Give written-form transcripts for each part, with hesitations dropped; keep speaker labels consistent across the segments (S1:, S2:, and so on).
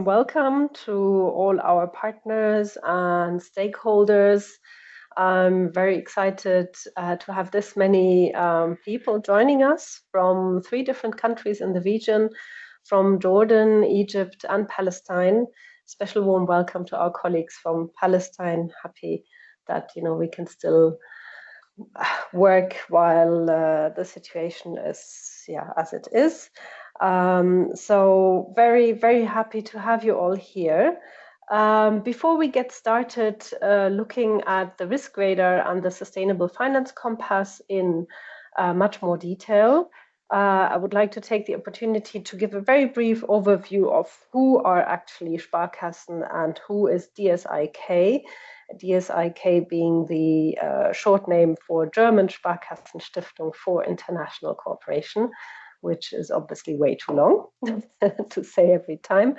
S1: Welcome to all our partners and stakeholders. I'm very excited to have this many people joining us from 3 different countries in the region, from Jordan, Egypt, and Palestine. Special warm welcome to our colleagues from Palestine. Happy that we can still work while the situation is as it is. So very, very happy to have you all here. Before we get started looking at the risk radar and the sustainable finance compass in much more detail, I would like to take the opportunity to give a very brief overview of who are actually Sparkassen and who is DSIK. DSIK being the short name for German Sparkassen Stiftung for International Cooperation, which is obviously way too long to say every time.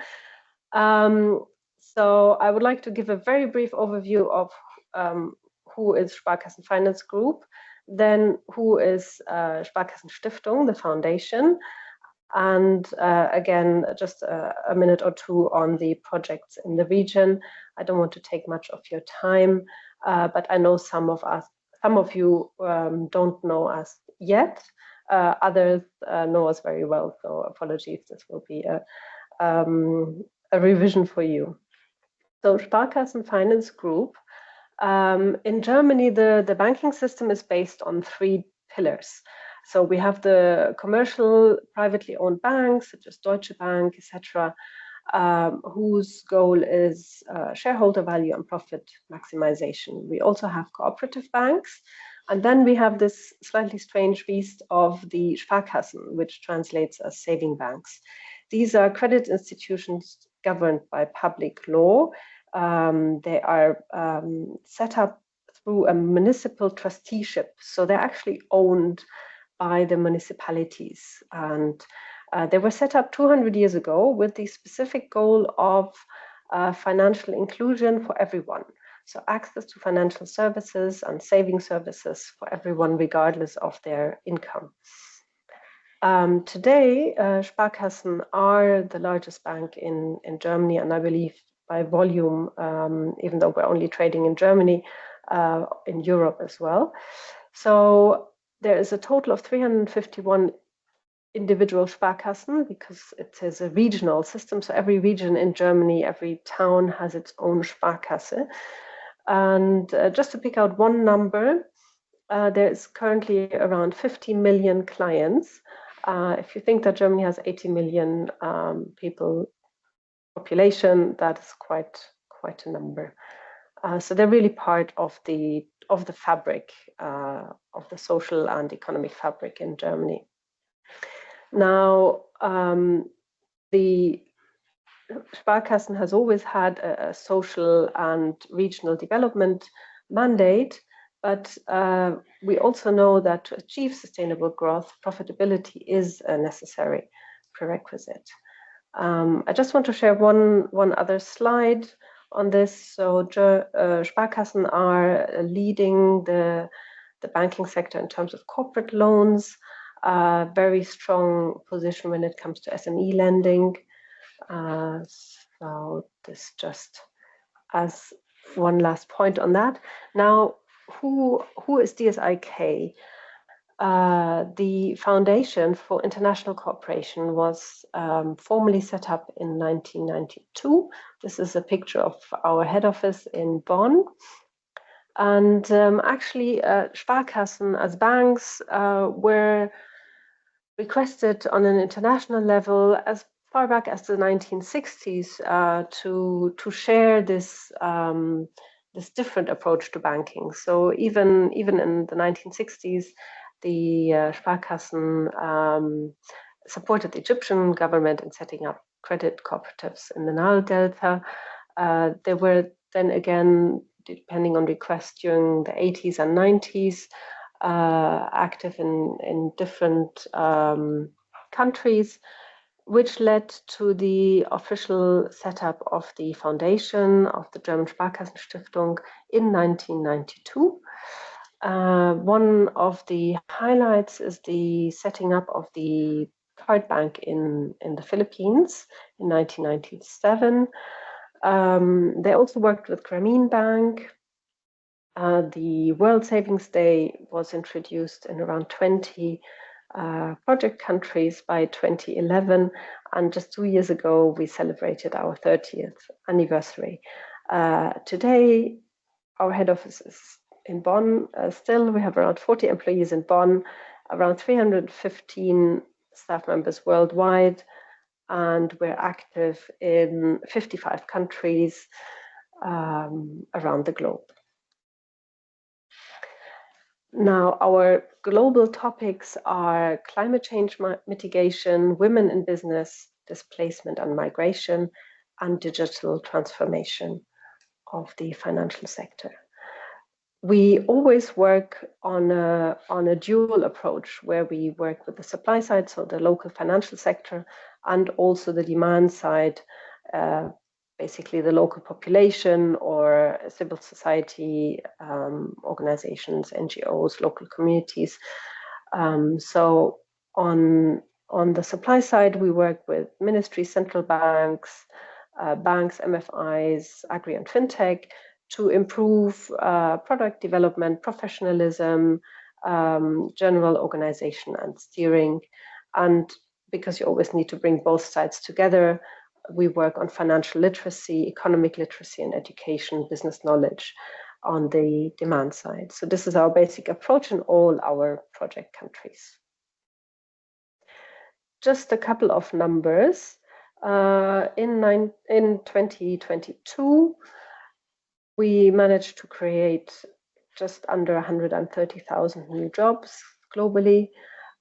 S1: So I would like to give a very brief overview of who is Sparkassen Finance Group, then who is Sparkassen Stiftung, the foundation, and again, just a minute or two on the projects in the region. I don't want to take much of your time, but I know some of you don't know us yet. Others know us very well, so apologies. This will be a revision for you. So Sparkassen Finance Group. In Germany, the banking system is based on 3 pillars. So we have the commercial, privately owned banks, such as Deutsche Bank, etc., whose goal is shareholder value and profit maximization. We also have cooperative banks. And then we have this slightly strange beast of the Sparkassen, which translates as saving banks. These are credit institutions governed by public law. They are set up through a municipal trusteeship. So they're actually owned by the municipalities. And they were set up 200 years ago with the specific goal of financial inclusion for everyone. So access to financial services and saving services for everyone, regardless of their income. Today, Sparkassen are the largest bank in Germany, and I believe by volume, even though we're only trading in Germany, in Europe as well. So there is a total of 351 individual Sparkassen, because it is a regional system. So every region in Germany, every town has its own Sparkasse. And just to pick out one number, there is currently around 50 million clients. If you think that Germany has 80 million people population, that is quite a number. So they're really part of the fabric of the social and economic fabric in Germany. Now, the Sparkassen has always had a social and regional development mandate, but we also know that to achieve sustainable growth, profitability is a necessary prerequisite. I just want to share one other slide on this. So Sparkassen are leading the banking sector in terms of corporate loans, very strong position when it comes to SME lending. So this just as one last point on that. Now, who is DSIK? The Foundation for International Cooperation was formally set up in 1992. This is a picture of our head office in Bonn. And actually, Sparkassen as banks were requested on an international level as far back as the 1960s to share this different approach to banking. So even in the 1960s, the Sparkassen supported the Egyptian government in setting up credit cooperatives in the Nile Delta. They were then again, depending on requests, during the 80s and 90s, active in different countries, which led to the official setup of the foundation of the German Sparkassen Stiftung in 1992. One of the highlights is the setting up of the card bank in the Philippines in 1997. They also worked with Grameen Bank. The World Savings Day was introduced in around 20 project countries by 2011, and just 2 years ago we celebrated our 30th anniversary. Today our head office is in Bonn. Still, we have around 40 employees in Bonn, around 315 staff members worldwide, and we're active in 55 countries around the globe. Now, our global topics are climate change mitigation, women in business, displacement and migration, and digital transformation of the financial sector. We always work on a dual approach where we work with the supply side, so the local financial sector, and also the demand side, basically the local population or civil society organizations, NGOs, local communities. So on the supply side, we work with ministries, central banks, banks, MFIs, agri and fintech to improve product development, professionalism, general organization and steering. And because you always need to bring both sides together, we work on financial literacy, economic literacy, and education, business knowledge on the demand side. So this is our basic approach in all our project countries. Just a couple of numbers. In 2022, we managed to create just under 130,000 new jobs globally.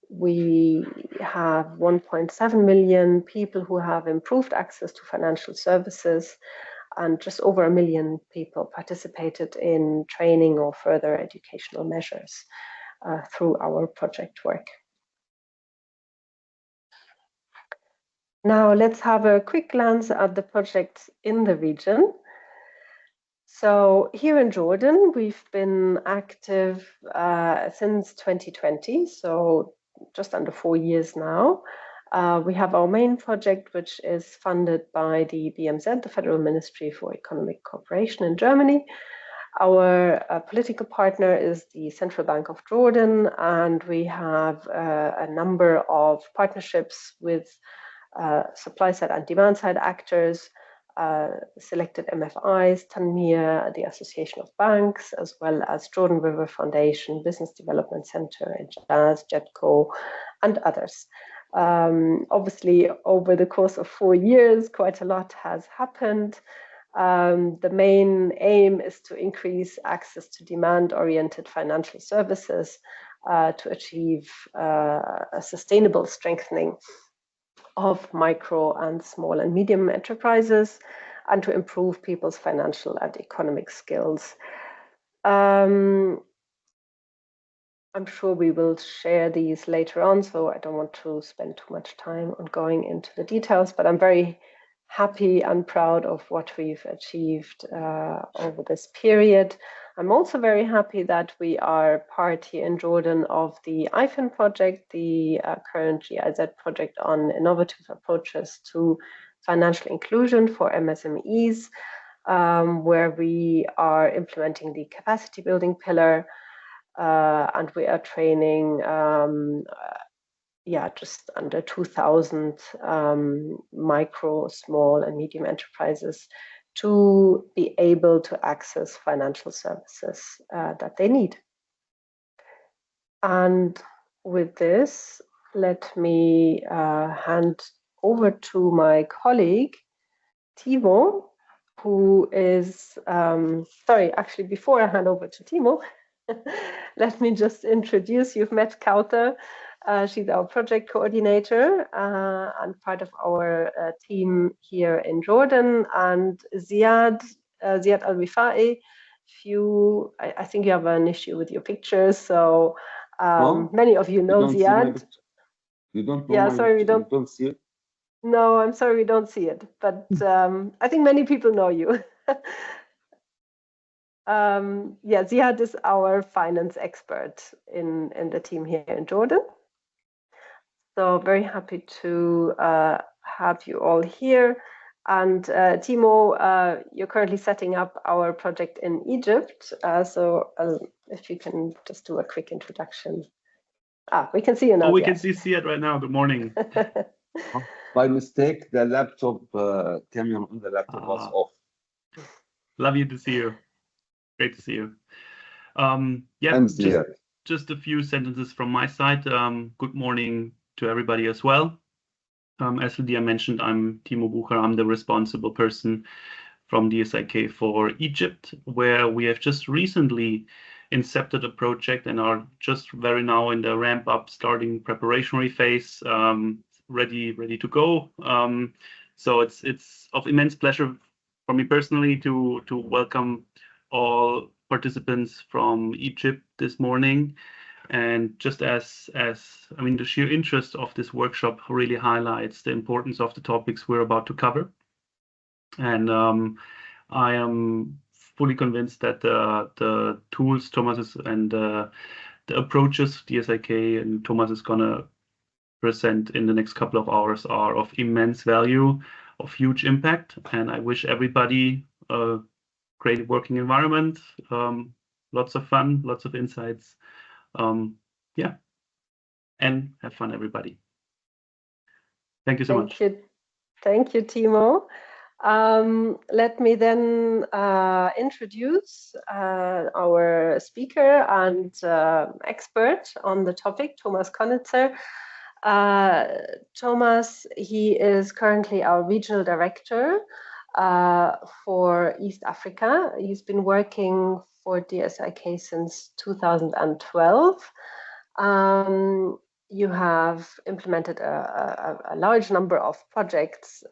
S1: We have 1.7 million people who have improved access to financial services, and just over 1 million people participated in training or further educational measures through our project work. Now let's have a quick glance at the projects in the region. So here in Jordan, we've been active since 2020, so just under 4 years now. We have our main project, which is funded by the BMZ, the Federal Ministry for Economic Cooperation in Germany. Our political partner is the Central Bank of Jordan, and we have a number of partnerships with supply side and demand side actors, selected MFIs, Tanmir, the Association of Banks, as well as Jordan River Foundation, Business Development Center, Jazz, JETCO, and others. Obviously, over the course of 4 years, quite a lot has happened. The main aim is to increase access to demand-oriented financial services to achieve a sustainable strengthening of micro and small and medium enterprises, and to improve people's financial and economic skills. I'm sure we will share these later on, so I don't want to spend too much time on going into the details, but I'm very happy and proud of what we've achieved over this period. I'm also very happy that we are part here in Jordan of the IFIN project, the current GIZ project on innovative approaches to financial inclusion for MSMEs, where we are implementing the capacity building pillar, and we are training just under 2,000 micro, small, and medium enterprises to be able to access financial services that they need. And with this, let me hand over to my colleague, Timo, who is, actually, before I hand over to Timo, let me just introduce, you've met Kauthar. She's our project coordinator and part of our team here in Jordan, and Ziad Al-Rifai. I think you have an issue with your pictures, so many of you know Ziad.
S2: You don't know we don't see it?
S1: No, I'm sorry, we don't see it, but I think many people know you. Ziad is our finance expert in the team here in Jordan. So very happy to have you all here. And Timo, you're currently setting up our project in Egypt. So if you can just do a quick introduction. We can see you now.
S3: Oh, we can see it right now. Good morning.
S2: By mistake, the laptop camera on the laptop was off.
S3: Lovely to see you. Great to see you. Just a few sentences from my side. Good morning to everybody as well. As Lydia mentioned, I'm Timo Bucher. I'm the responsible person from DSIK for Egypt, where we have just recently incepted a project and are just very now in the ramp up, starting preparatory phase, ready to go. So it's of immense pleasure for me personally to welcome all participants from Egypt this morning. And just as I mean, the sheer interest of this workshop really highlights the importance of the topics we're about to cover. And I am fully convinced that the tools Thomas and the approaches DSIK and Thomas is gonna present in the next couple of hours are of immense value, of huge impact. And I wish everybody a great working environment, lots of fun, lots of insights. Yeah, and have fun, everybody. Thank you so much.
S1: Thank you, Timo. Let me then introduce our speaker and expert on the topic, Thomas Konitzer. Thomas, he is currently our regional director for East Africa. He's been working for DSIK since 2012. You have implemented a large number of projects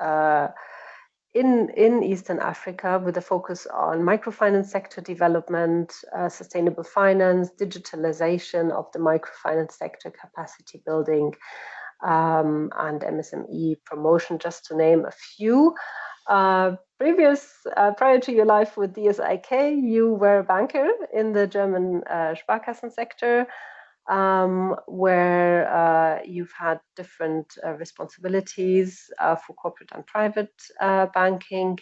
S1: in Eastern Africa with a focus on microfinance sector development, sustainable finance, digitalization of the microfinance sector, capacity building, and MSME promotion, just to name a few. Prior to your life with DSIK, you were a banker in the German Sparkassen sector, where you've had different responsibilities for corporate and private banking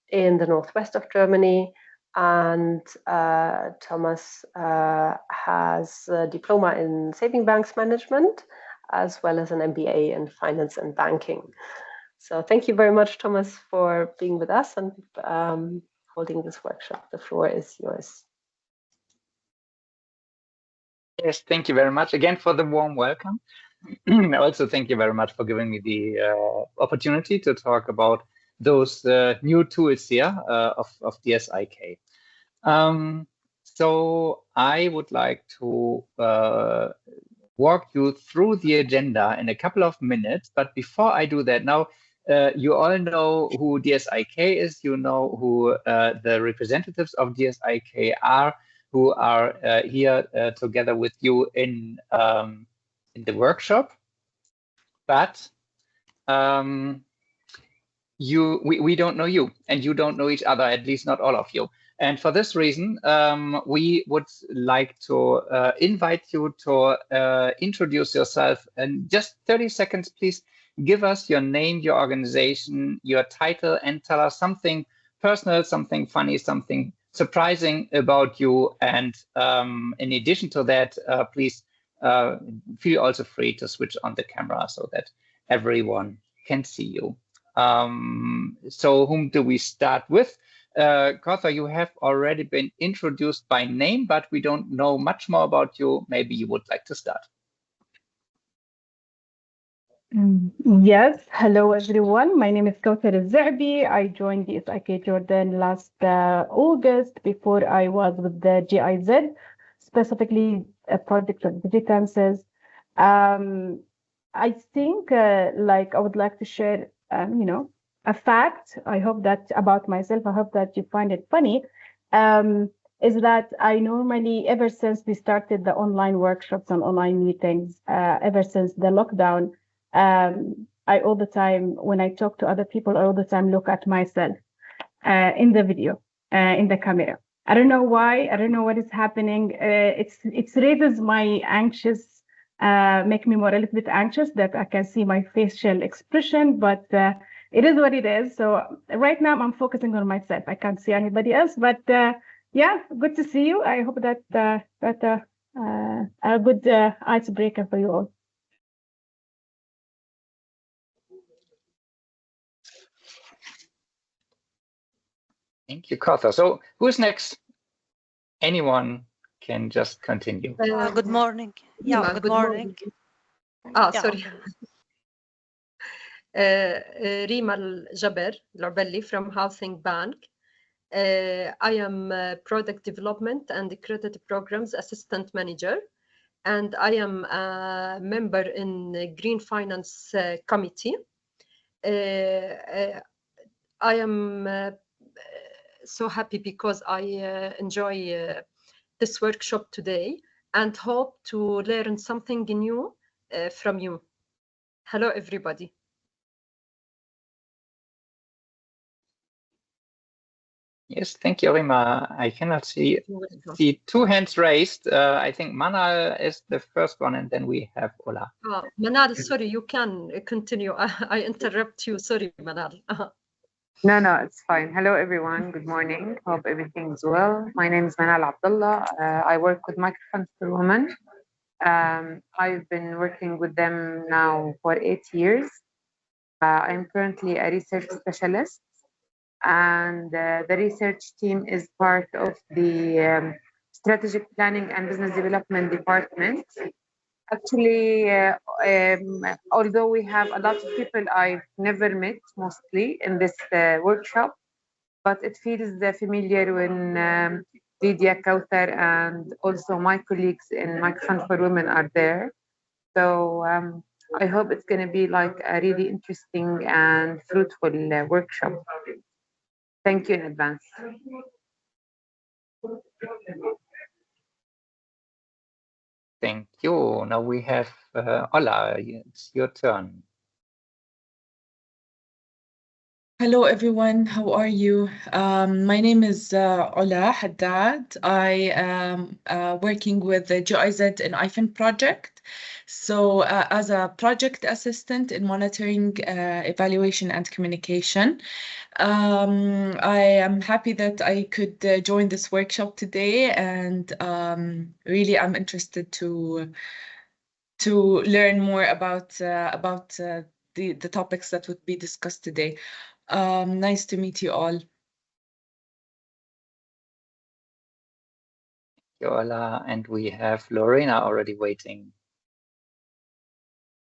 S1: in the northwest of Germany. And Thomas has a diploma in saving banks management, as well as an MBA in finance and banking. So thank you very much, Thomas, for being with us and holding this workshop. The floor is yours.
S4: Yes, thank you very much again for the warm welcome. Also, thank you very much for giving me the opportunity to talk about those new tools here of DSIK. So I would like to walk you through the agenda in a couple of minutes. But before I do that, now you all know who DSIK is. You know who the representatives of DSIK are, who are here together with you in the workshop. But we don't know you, and you don't know each other, at least not all of you. And for this reason, we would like to invite you to introduce yourself in just 30 seconds, please. Give us your name, your organization, your title, and tell us something personal, something funny, something surprising about you. And in addition to that, please feel also free to switch on the camera so that everyone can see you. So whom do we start with? Gotha, you have already been introduced by name, but we don't know much more about you. Maybe you would like to start.
S5: Yes, hello everyone. My name is Kauthar Al-Za'bi. I joined DSIK Jordan last August. Before I was with the GIZ, specifically a project of digitances. I think I would like to share, a fact. I hope that about myself. I hope that you find it funny. Is that I normally, ever since we started the online workshops and online meetings, ever since the lockdown, I all the time, when I talk to other people, I all the time look at myself in the video, in the camera. I don't know why. I don't know what is happening. It raises my anxious make me more a little bit anxious that I can see my facial expression, but it is what it is. So right now I'm focusing on myself. I can't see anybody else, but yeah, good to see you. I hope that a good icebreaker for you all.
S4: Thank you, Kauthar. So who's next? Anyone can just continue.
S6: Good morning. Yeah, good morning.
S7: Sorry. Rima Al-Jaber Larbelli from Housing Bank. I am Product Development and Credit Programs Assistant Manager, and I am a member in the Green Finance Committee. I am so happy because I enjoy this workshop today and hope to learn something new from you. Hello, everybody.
S4: Yes, thank you, Rima. I cannot see two hands raised. I think Manal is the first one, and then we have Ola.
S7: Manal, sorry, you can continue. I interrupt you. Sorry, Manal.
S8: No, it's fine. Hello, everyone. Good morning. Hope everything's well. My name is Manal Abdullah. I work with Microfunds for Women. I've been working with them now for 8 years. I'm currently a research specialist, and the research team is part of the strategic planning and business development department. Actually, although we have a lot of people I've never met mostly in this workshop, but it feels familiar when Lydia, Kauthar, and also my colleagues in Microfunds for Women are there. So I hope it's going to be like a really interesting and fruitful workshop. Thank you in advance.
S4: Thank you. Now we have Ola. It's your turn.
S9: Hello, everyone. How are you? My name is Ola Haddad. I am working with the GIZ and IFIN project. So as a project assistant in monitoring, evaluation, and communication. I am happy that I could join this workshop today, and really I'm interested to learn more about the topics that would be discussed today. Nice to meet you all.
S4: Ola, and we have Lorena already waiting.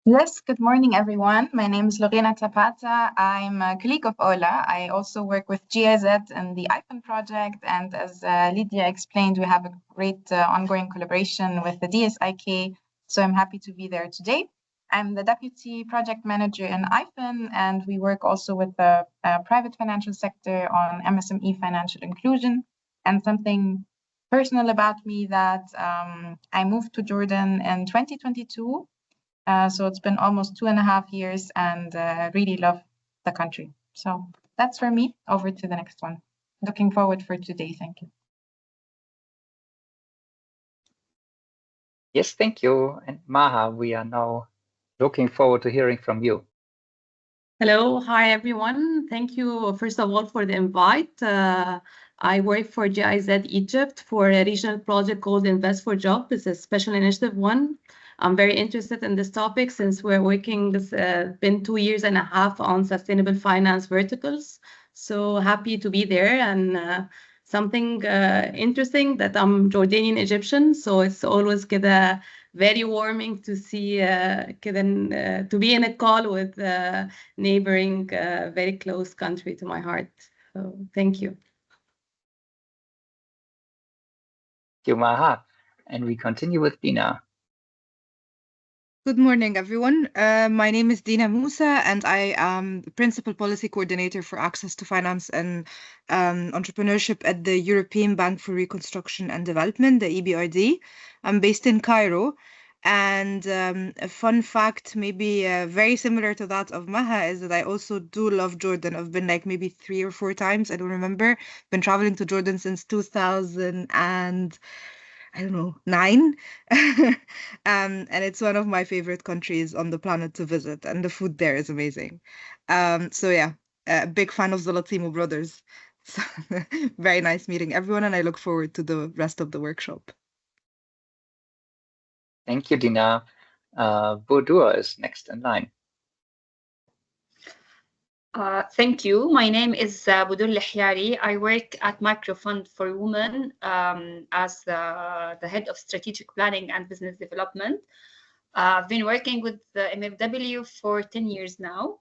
S10: Yes, good morning, everyone. My name is Lorena Zapata. I'm a colleague of Ola. I also work with GIZ and the IFIN project. And as Lydia explained, we have a great ongoing collaboration with the DSIK. So I'm happy to be there today. I'm the deputy project manager in IFIN, and we work also with the private financial sector on MSME financial inclusion. And something personal about me that I moved to Jordan in 2022. So it's been almost 2.5 years, and really love the country. So that's for me. Over to the next one. Looking forward for today. Thank you.
S4: Yes, thank you. And Maha, we are now looking forward to hearing from you.
S11: Hello, hi everyone. Thank you first of all for the invite. I work for GIZ Egypt for a regional project called Invest for Jobs. It's a special initiative one. I'm very interested in this topic since we're working, it's been 2.5 years on sustainable finance verticals. So happy to be there, and something interesting that I'm Jordanian Egyptian. So it's always very warming to see, to be in a call with neighboring, very close country to my heart. So thank you.
S4: Thank you, Maha. And we continue with Dina.
S12: Good morning, everyone. My name is Dina Musa, and I am the Principal Policy Coordinator for Access to Finance and Entrepreneurship at the European Bank for Reconstruction and Development, the EBRD. I'm based in Cairo. And a fun fact, maybe very similar to that of Maha, is that I also do love Jordan. I've been like maybe 3 or 4 times, I don't remember. Been traveling to Jordan since 2000 and I don't know, 9. And it's one of my favorite countries on the planet to visit, and the food there is amazing. So yeah, big fan of Zolatimo Brothers. So, very nice meeting everyone, and I look forward to the rest of the workshop.
S4: Thank you, Dina. Bodur is next in line.
S13: Thank you. My name is Bodur Lihyari. I work at Microfund for Women as the head of strategic planning and business development. I've been working with the MFW for 10 years now.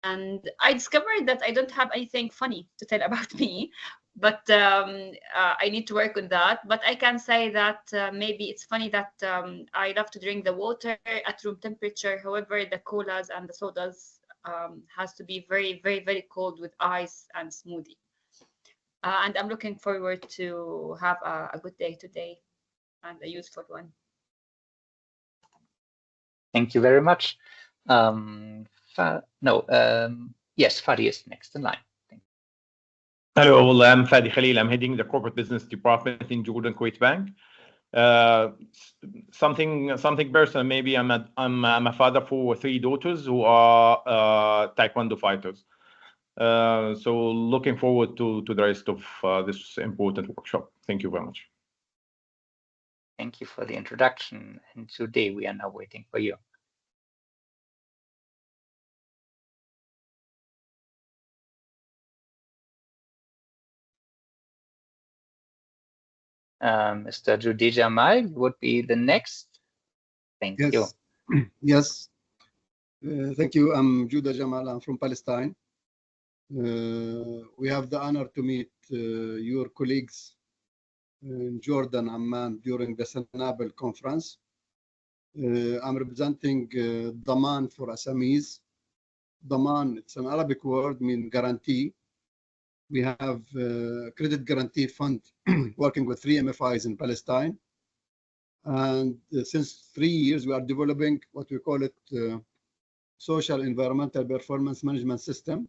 S13: And I discovered that I don't have anything funny to tell about me, but I need to work on that. But I can say that maybe it's funny that I love to drink the water at room temperature. However, the colas and the sodas has to be very, very, very cold with ice and smoothie. And I'm looking forward to have a good day today and a useful one.
S4: Thank you very much. Yes, Fadi is next in line.
S14: Hello, I'm Fadi Khalil. I'm heading the corporate business department in Jordan Kuwait Bank. Something personal. Maybe I'm a father for 3 daughters who are Taekwondo fighters. So looking forward to the rest of this important workshop. Thank you very much.
S4: Thank you for the introduction. And today we are now waiting for you. Mr. Judy Jamal would be the next. Thank you.
S15: Yes. Thank you. I'm Judah Jamal. I'm from Palestine. We have the honor to meet your colleagues in Jordan, Amman, during the Sanabel conference. I'm representing Daman for SMEs. Daman, it's an Arabic word, means guarantee. We have a credit guarantee fund working with 3 MFIs in Palestine. And since 3 years, we are developing what we call it social environmental performance management system.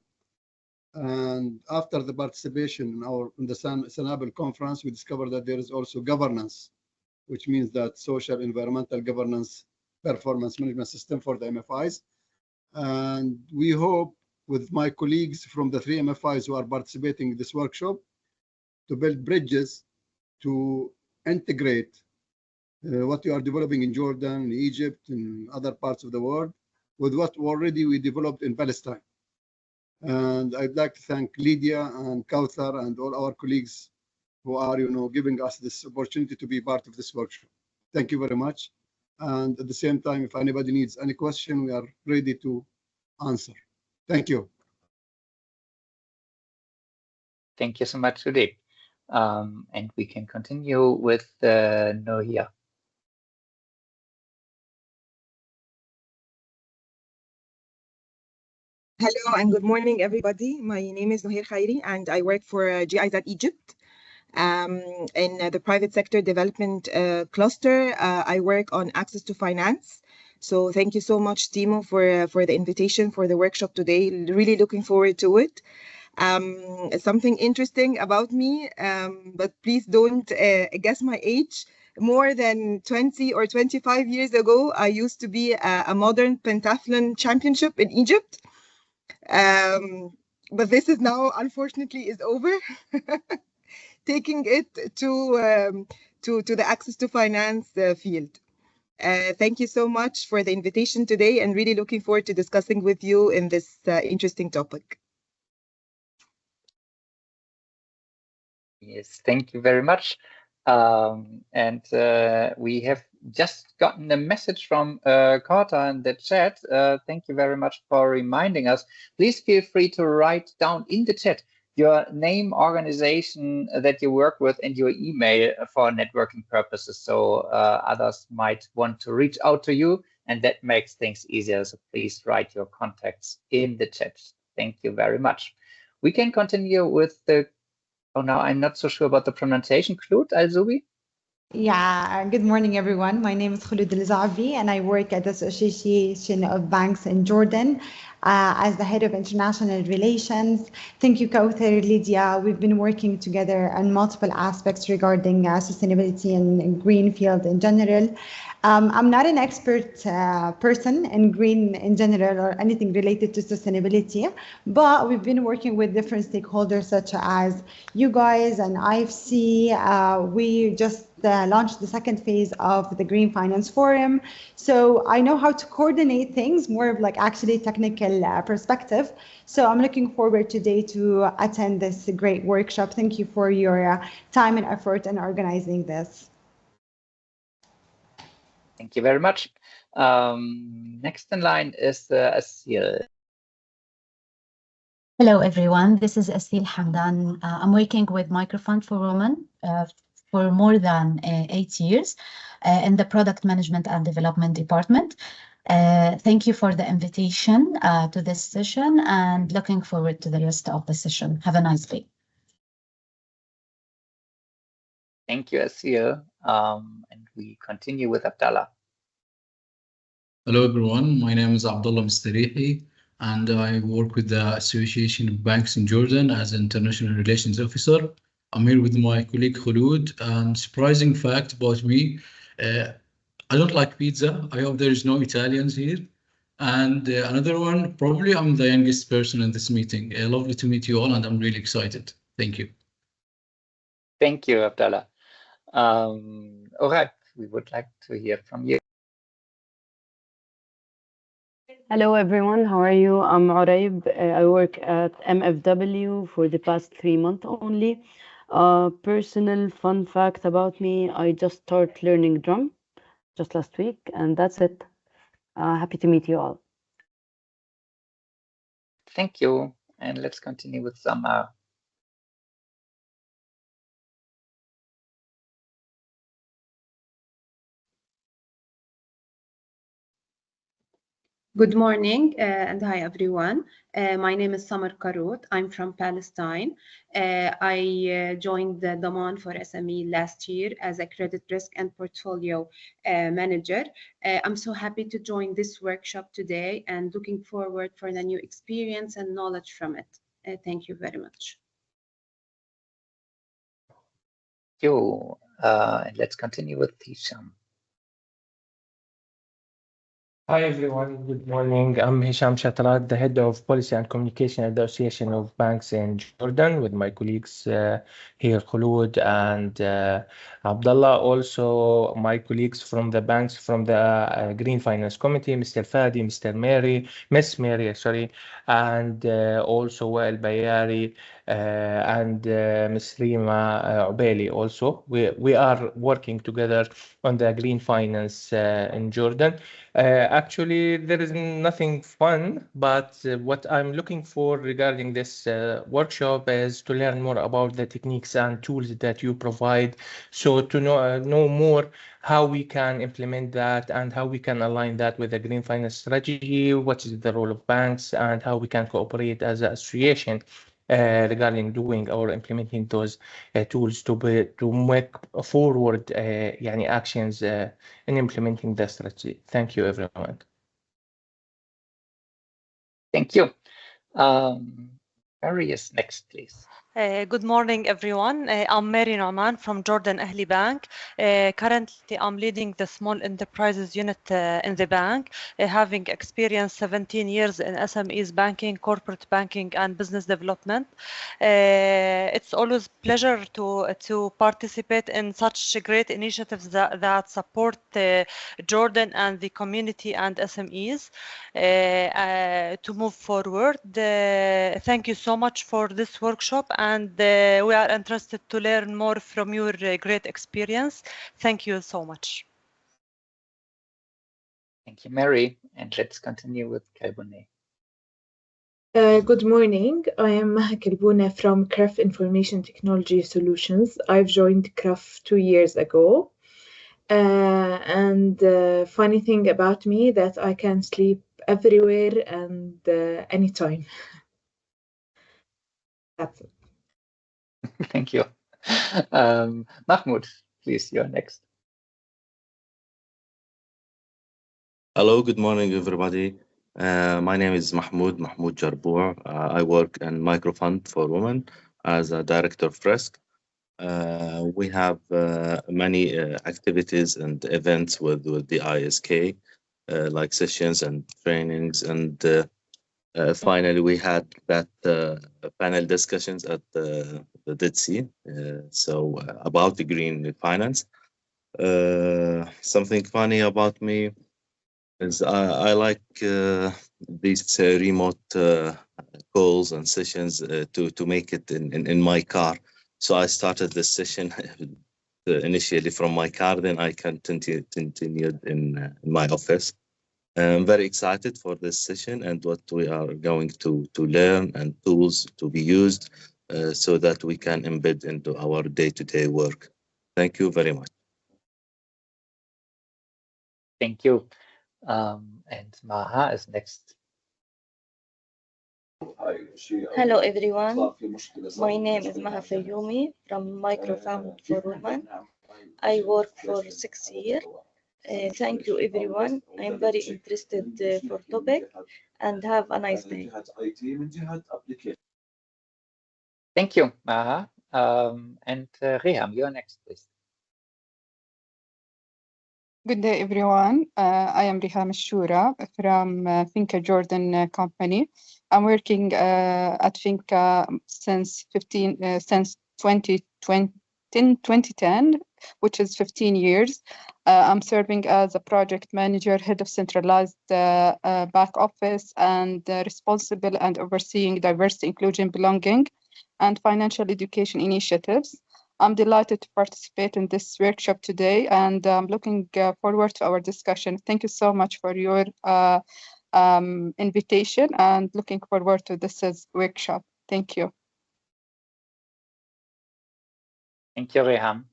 S15: And after the participation in the Sanabel conference, we discovered that there is also governance, which means that social environmental governance performance management system for the MFIs. And we hope with my colleagues from the 3 MFIs who are participating in this workshop to build bridges to integrate what we are developing in Jordan, Egypt, and other parts of the world with what already we developed in Palestine. And I'd like to thank Lydia and Kauthar and all our colleagues who are, giving us this opportunity to be part of this workshop. Thank you very much. And at the same time, if anybody needs any question, we are ready to answer. Thank you.
S4: Thank you so much, Sudip. And we can continue with Nohia.
S16: Hello and good morning, everybody. My name is Nohir Khairi, and I work for GIZ Egypt. In the private sector development cluster, I work on access to finance. So thank you so much, Timo, for the invitation for the workshop today. Really looking forward to it. Something interesting about me, but please don't guess my age. More than 20 or 25 years ago, I used to be a modern pentathlon championship in Egypt. But this is now, unfortunately, is over. Taking it to the access to finance field. Thank you so much for the invitation today, and really looking forward to discussing with you in this interesting topic.
S4: Yes, thank you very much. And we have just gotten a message from Carter in the chat. Thank you very much for reminding us. Please feel free to write down in the chat your name, organization that you work with, and your email for networking purposes. So others might want to reach out to you, and that makes things easier. So please write your contacts in the chat. Thank you very much. We can continue with the, oh, now I'm not so sure about the pronunciation, Claude Al-Zubi?
S17: Yeah, good morning, everyone. My name is Khulud El-Zabi, and I work at the Association of Banks in Jordan as the head of international relations. Thank you, Kauthar, Lydia. We've been working together on multiple aspects regarding sustainability and green field in general. I'm not an expert person in green in general or anything related to sustainability, but we've been working with different stakeholders such as you guys and IFC. We just launched the second phase of the Green Finance Forum. So I know how to coordinate things, more of like actually technical perspective. So I'm looking forward today to attend this great workshop. Thank you for your time and effort in organizing this.
S4: Thank you very much. Next in line is Asil.
S18: Hello, everyone. This is Asil Hamdan. I'm working with Microfund for Women for more than 8 years in the Product Management and Development Department. Thank you for the invitation to this session and looking forward to the rest of the session. Have a nice day.
S4: Thank you, Asil. And we continue with Abdallah.
S19: Hello, everyone. My name is Abdullah Mustarihi, and I work with the Association of Banks in Jordan as an International Relations Officer. I'm here with my colleague Khulud. Surprising fact about me, I don't like pizza. I hope there is no Italians here. And another one, probably I'm the youngest person in this meeting. Lovely to meet you all, and I'm really excited. Thank you.
S4: Thank you, Abdallah. All right, we would like to hear from you.
S20: Hello, everyone. How are you? I'm Uraib. I work at MFW for the past 3 months only. Personal fun fact about me, I just started learning drum just last week, and that's it. Happy to meet you all.
S4: Thank you. And let's continue with Samar.
S21: Good morning and hi everyone. My name is Samar Karut. I'm from Palestine. I joined the Daman for SME last year as a credit risk and portfolio manager. I'm so happy to join this workshop today and looking forward for the new experience and knowledge from it. Thank you very much.
S4: Thank you. And let's continue with Hisham.
S22: Hi everyone, good morning. I'm Hisham Shatrat, the head of policy and communication at the Association of Banks in Jordan, with my colleagues here, Khulud and Abdullah. Also, my colleagues from the banks from the Green Finance Committee, Mr. Fadi, Miss Mary, sorry, and also Wael Bayari and Ms. Rima Ubeli also. We are working together on the Green Finance in Jordan. Actually, there is nothing fun, but what I'm looking for regarding this workshop is to learn more about the techniques and tools that you provide, so to know more how we can implement that and how we can align that with the Green Finance strategy, what is the role of banks, and how we can cooperate as an association regarding doing or implementing those tools to make forward actions in implementing the strategy. Thank you, everyone.
S4: Thank you. Mary is next, please.
S6: Good morning, everyone. I'm Mary Nauman from Jordan Ahli Bank. Currently, I'm leading the small enterprises unit in the bank, having experienced 17 years in SMEs banking, corporate banking, and business development. It's always a pleasure to participate in such great initiatives that support Jordan and the community and SMEs to move forward. Thank you so much for this workshop, and we are interested to learn more from your great experience. Thank you so much.
S4: Thank you, Mary. And let's continue with Kalbune.
S23: Good morning. I am Maha Kalbune from CRAF Information Technology Solutions. I've joined CRAF 2 years ago. And funny thing about me that I can sleep everywhere and anytime. That's it.
S4: Thank you. Mahmoud, please, you're next.
S1: Hello, good morning, everybody. My name is Mahmoud Jarbour. I work in Microfund for Women as a director of risk. We have many activities and events with the ISK, like sessions and trainings. And finally, we had that panel discussions at the DSIK, about the green finance. Something funny about me is I like these remote calls and sessions to make it in my car. So I started this session initially from my car, then I continued in my office. I'm very excited for this session and what we are going to learn and tools to be used so that we can embed into our day-to-day work. Thank you very much.
S4: Thank you. And Maha is next.
S2: Hello everyone, my name is Maha Fayoumi from Microfund for Women. I work for 6 years. Thank you everyone. I'm very interested for topic and have a nice day.
S4: Thank you, Maha. And Reham, you're next, please.
S3: Good day, everyone. I am Riham Shura from Finca Jordan company. I'm working at Finca since 2010, which is 15 years. I'm serving as a project manager, head of centralized back office, and responsible and overseeing diversity, inclusion, belonging, and financial education initiatives. I'm delighted to participate in this workshop today, and I'm looking forward to our discussion. Thank you so much for your invitation, and looking forward to this workshop. Thank you.
S4: Thank you, Reham.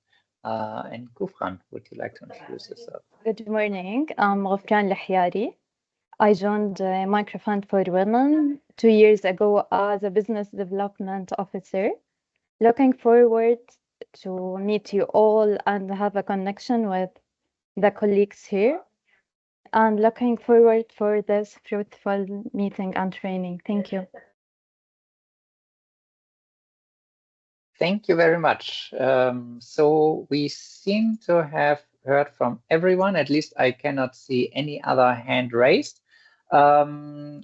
S4: And Gufran, would you like to introduce yourself?
S24: Good morning. I'm Ghufran Lahyari. I joined Microfund for Women 2 years ago as a business development officer. Looking forward to meet you all and have a connection with the colleagues here. And looking forward for this fruitful meeting and training. Thank you.
S4: Thank you very much. So we seem to have heard from everyone. At least I cannot see any other hand raised. Our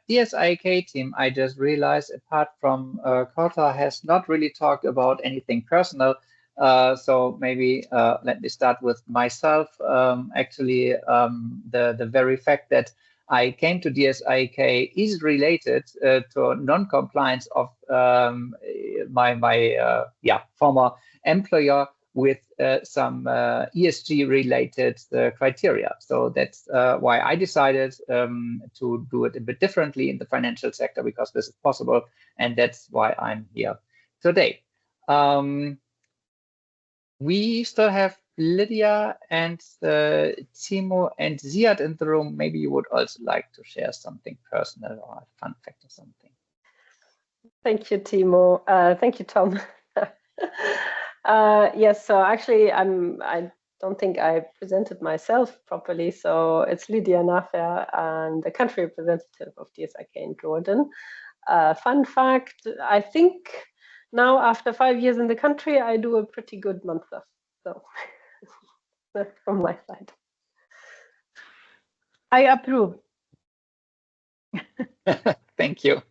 S4: DSIK team, I just realized, apart from Kota, has not really talked about anything personal. So maybe let me start with myself. Actually, the very fact that I came to DSIK is related to non-compliance of my former employer with some ESG-related criteria. So that's why I decided to do it a bit differently in the financial sector, because this is possible, and that's why I'm here today. We still have Lydia and Timo and Ziad in the room. Maybe you would also like to share something personal or a fun fact or something.
S7: Thank you, Timo. Thank you, Tom. Yes, so actually, I don't think I presented myself properly. So it's Lydia Nafer, and the country representative of DSIK in Jordan. Fun fact, I think now after 5 years in the country, I do a pretty good month. So that's from my side.
S5: I approve.
S4: Thank you.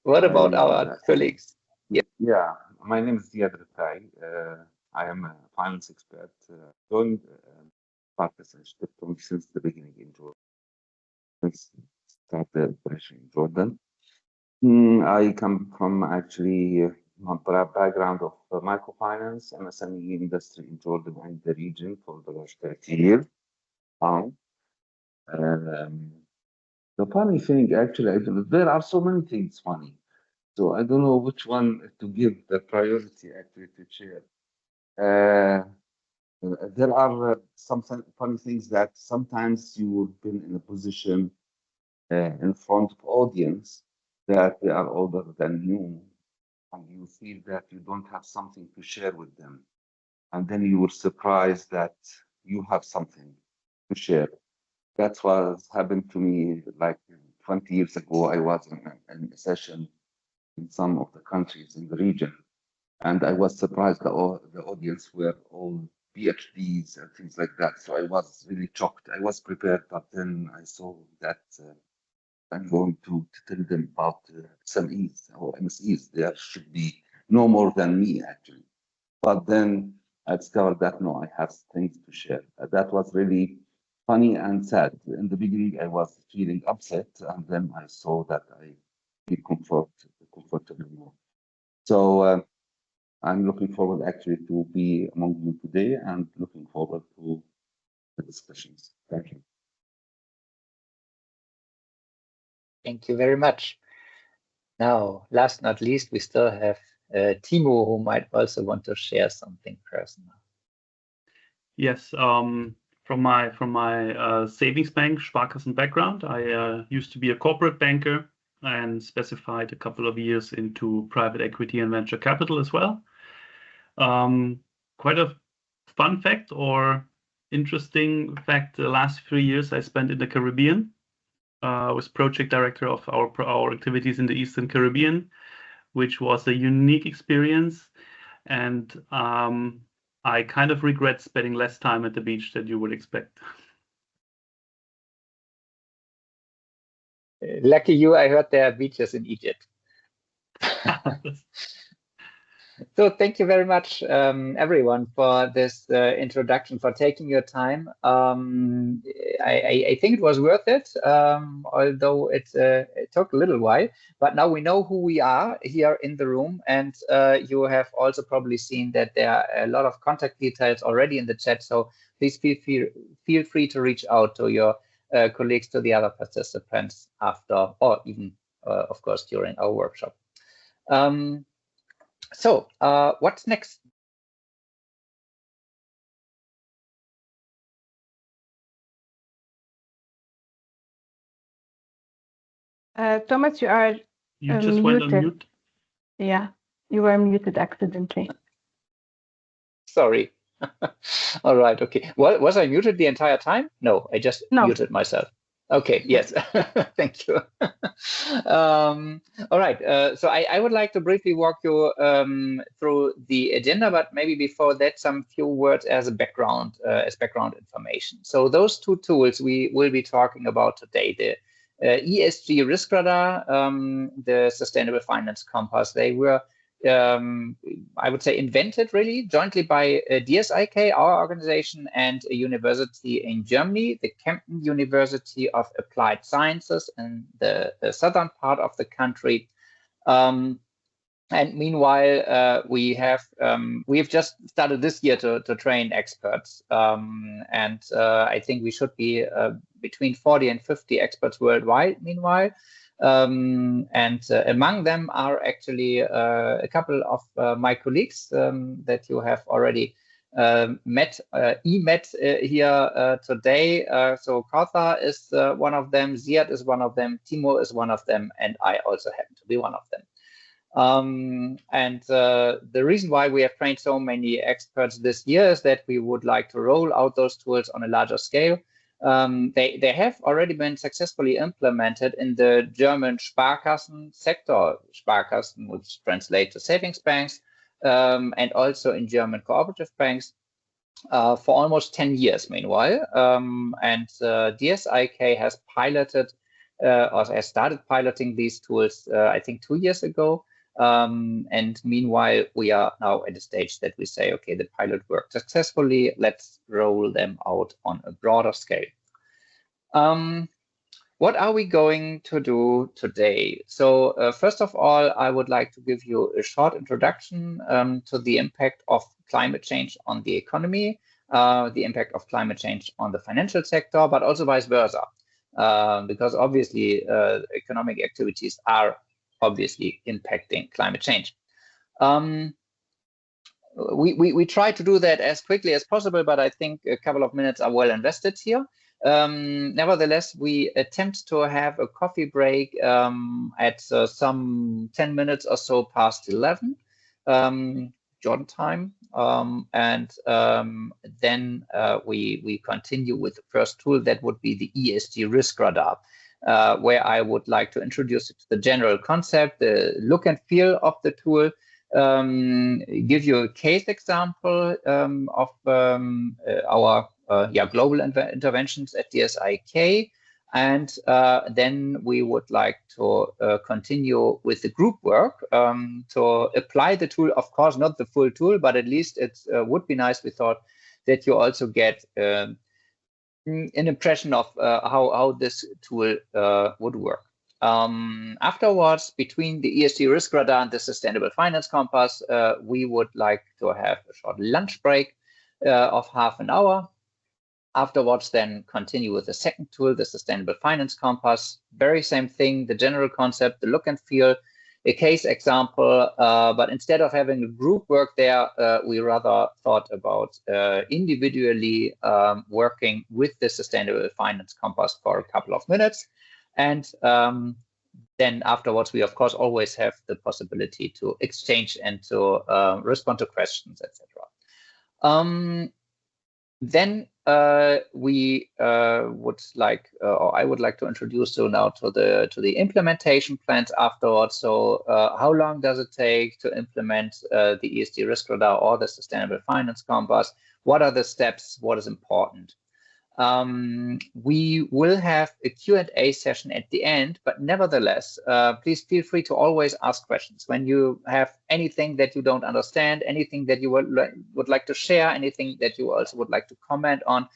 S4: What about our colleagues?
S25: Yeah, my name is Ziad Rifai. I am a finance expert. Joined partnership since the beginning in Jordan. Since start the operation in Jordan. I come from actually my background of microfinance and SME industry in Jordan and the region for the last 30 years. The funny thing, actually, there are so many things funny. So I don't know which one to give the priority actually to share. There are some funny things that sometimes you've been in a position in front of audience that they are older than you, and you feel that you don't have something to share with them. And then you were surprised that you have something to share. That's what happened to me like 20 years ago. I was in a session in some of the countries in the region, and I was surprised that all the audience were all PhDs and things like that. So I was really shocked. I was prepared, but then I saw that I'm going to tell them about SMEs or MSEs. There should be no more than me, actually. But then I discovered that no, I have things to share. That was really funny and sad. In the beginning, I was feeling upset, and then I saw that I feel comfortable more. So I'm looking forward actually to be among you today and looking forward to the discussions. Thank you.
S4: Thank you very much. Now, last not least, we still have Timo, who might also want to share something personal.
S8: Yes, from my savings bank, Sparkassen background, I used to be a corporate banker and specified a couple of years into private equity and venture capital as well. Quite a fun fact or interesting fact, the last 3 years I spent in the Caribbean. I was project director of our activities in the Eastern Caribbean, which was a unique experience. And I kind of regret spending less time at the beach than you would expect.
S4: Lucky you, I heard there are beaches in Egypt. So thank you very much, everyone, for this introduction, for taking your time. I think it was worth it, although it took a little while. But now we know who we are here in the room, and you have also probably seen that there are a lot of contact details already in the chat. So please feel free to reach out to your colleagues, to the other participants after, or even, of course, during our workshop. So what's next?
S5: Thomas, you are
S8: You just went on mute.
S5: Yeah, you were muted accidentally.
S4: Sorry. All right. Okay. Well, was I muted the entire time? No, I just muted myself. Okay. Yes. Thank you. All right. So I would like to briefly walk you through the agenda, but maybe before that, some few words as background information. So those two tools we will be talking about today, the ESG Risk Radar, the Sustainable Finance Compass, they were I would say invented really jointly by DSIK, our organization, and a university in Germany, the Kempten University of Applied Sciences in the southern part of the country. And meanwhile, we have just started this year to train experts, and I think we should be between 40 and 50 experts worldwide. Meanwhile. And among them are actually a couple of my colleagues that you have already met here today. So Kartha is one of them, Ziad is one of them, Timo is one of them, and I also happen to be one of them. And the reason why we have trained so many experts this year is that we would like to roll out those tools on a larger scale. They have already been successfully implemented in the German Sparkassen sector, Sparkassen, which translates to savings banks, and also in German cooperative banks for almost 10 years meanwhile. And DSIK has piloted or has started piloting these tools, I think 2 years ago. And meanwhile, we are now at a stage that we say, okay, the pilot worked successfully. Let's roll them out on a broader scale. What are we going to do today? So first of all, I would like to give you a short introduction to the impact of climate change on the economy, the impact of climate change on the financial sector, but also vice versa, because obviously economic activities are obviously impacting climate change. We try to do that as quickly as possible, but I think a couple of minutes are well invested here. Nevertheless, we attempt to have a coffee break at some 10 minutes or so past 11 Jordan time, and then we continue with the first tool. That would be the ESG Risk Radar, where I would like to introduce it to the general concept, the look and feel of the tool, give you a case example of our global interventions at DSIK, and then we would like to continue with the group work to apply the tool. Of course, not the full tool, but at least it would be nice, we thought, that you also get an impression of how this tool would work. Afterwards, between the ESG Risk Radar and the Sustainable Finance Compass, we would like to have a short lunch break of half an hour. Afterwards, then continue with the second tool, the Sustainable Finance Compass. Very same thing, the general concept, the look and feel, a case example, but instead of having a group work there, we rather thought about individually working with the Sustainable Finance Compass for a couple of minutes. And then afterwards, we of course always have the possibility to exchange and to respond to questions, etc. Then we would like, or I would like to introduce you now to the implementation plans afterwards. So how long does it take to implement the ESG Risk Radar or the Sustainable Finance Compass? What are the steps? What is important? We will have a Q&A session at the end, but nevertheless, please feel free to always ask questions. When you have anything that you don't understand, anything that you would like to share, anything that you also would like to comment on,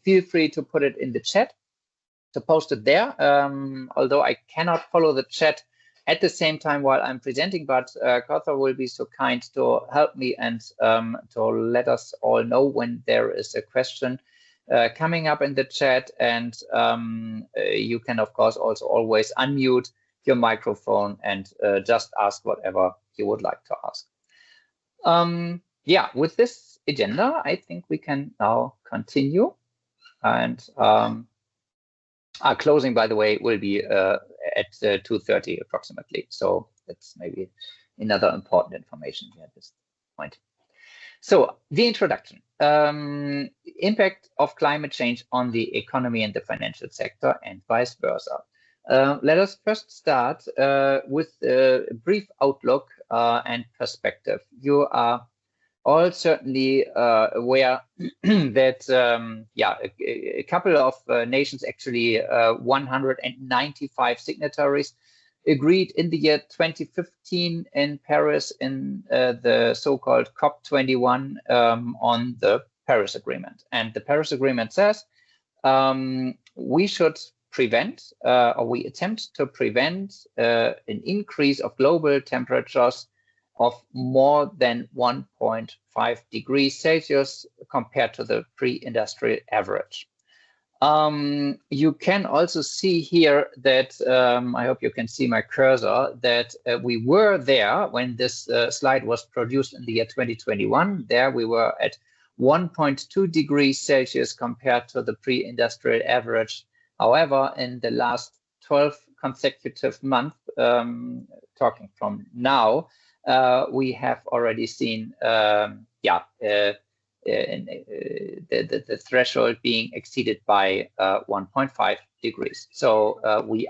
S4: feel free to put it in the chat, to post it there. Although I cannot follow the chat at the same time while I'm presenting, but Kauthar will be so kind to help me and to let us all know when there is a question coming up in the chat, and you can of course also always unmute your microphone and just ask whatever you would like to ask. Yeah, with this agenda, I think we can now continue, and our closing, by the way, will be at 2:30 approximately, so that's maybe another important information here at this point. So the introduction, impact of climate change on the economy and the financial sector and vice versa. Let us first start with a brief outlook and perspective. You are all certainly aware that a couple of nations, actually 195 signatories, agreed in the year 2015 in Paris in the so-called COP21 on the Paris Agreement. And the Paris Agreement says we should prevent, or we attempt to prevent an increase of global temperatures of more than 1.5 degrees Celsius compared to the pre-industrial average. You can also see here that, I hope you can see my cursor, that we were there when this slide was produced in the year 2021. There we were at 1.2 degrees Celsius compared to the pre-industrial average. However, in the last 12 consecutive months, talking from now, we have already seen the threshold being exceeded by 1.5 degrees. So we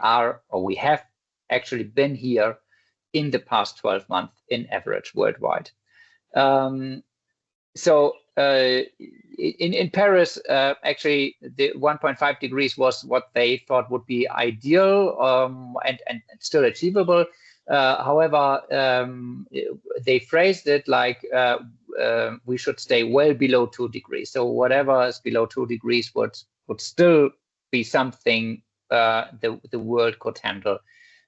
S4: have actually been here in the past 12 months in average worldwide. So in Paris, actually, the 1.5 degrees was what they thought would be ideal and still achievable. However, they phrased it like we should stay well below 2 degrees. So whatever is below 2 degrees would still be something the world could handle.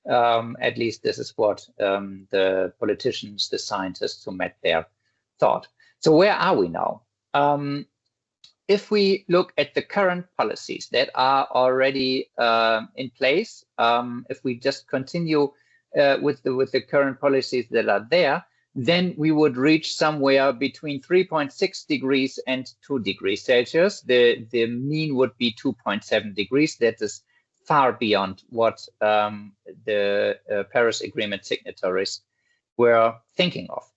S4: At least this is what the politicians, the scientists who met there thought. So where are we now? If we look at the current policies that are already in place, if we just continue with the current policies that are there, then we would reach somewhere between 3.6 degrees and 2 degrees Celsius. The mean would be 2.7 degrees. That is far beyond what the Paris Agreement signatories were thinking of.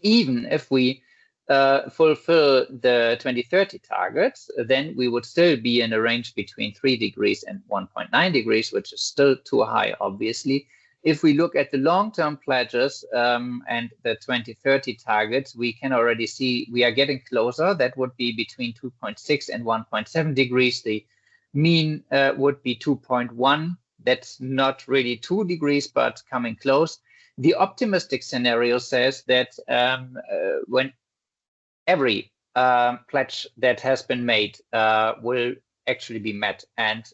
S4: Even if we fulfill the 2030 targets, then we would still be in a range between 3 degrees and 1.9 degrees, which is still too high, obviously. If we look at the long-term pledges and the 2030 targets, we can already see we are getting closer. That would be between 2.6 and 1.7 degrees. The mean would be 2.1. That's not really 2 degrees, but coming close. The optimistic scenario says that when every pledge that has been made will actually be met, and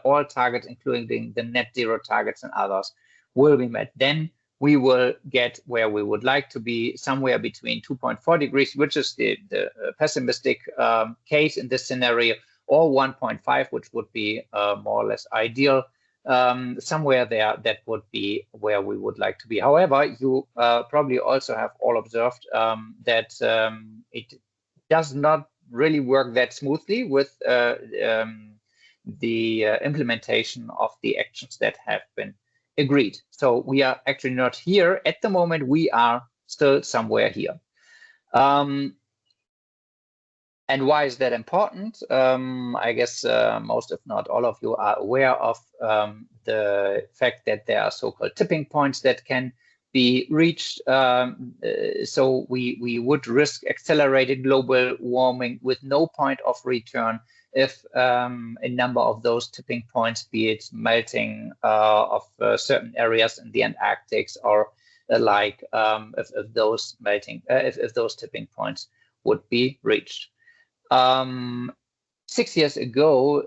S4: all targets, including the net zero targets and others, will be met, then we will get where we would like to be, somewhere between 2.4 degrees, which is the pessimistic case in this scenario, or 1.5, which would be more or less ideal. Somewhere there, that would be where we would like to be. However, you probably also have all observed that it does not really work that smoothly with the implementation of the actions that have been agreed. So we are actually not here at the moment. We are still somewhere here. And why is that important? I guess most, if not all of you, are aware of the fact that there are so-called tipping points that can be reached. So we would risk accelerated global warming with no point of return if a number of those tipping points, be it melting of certain areas in the Antarctic or alike, if those tipping points would be reached. 6 years ago,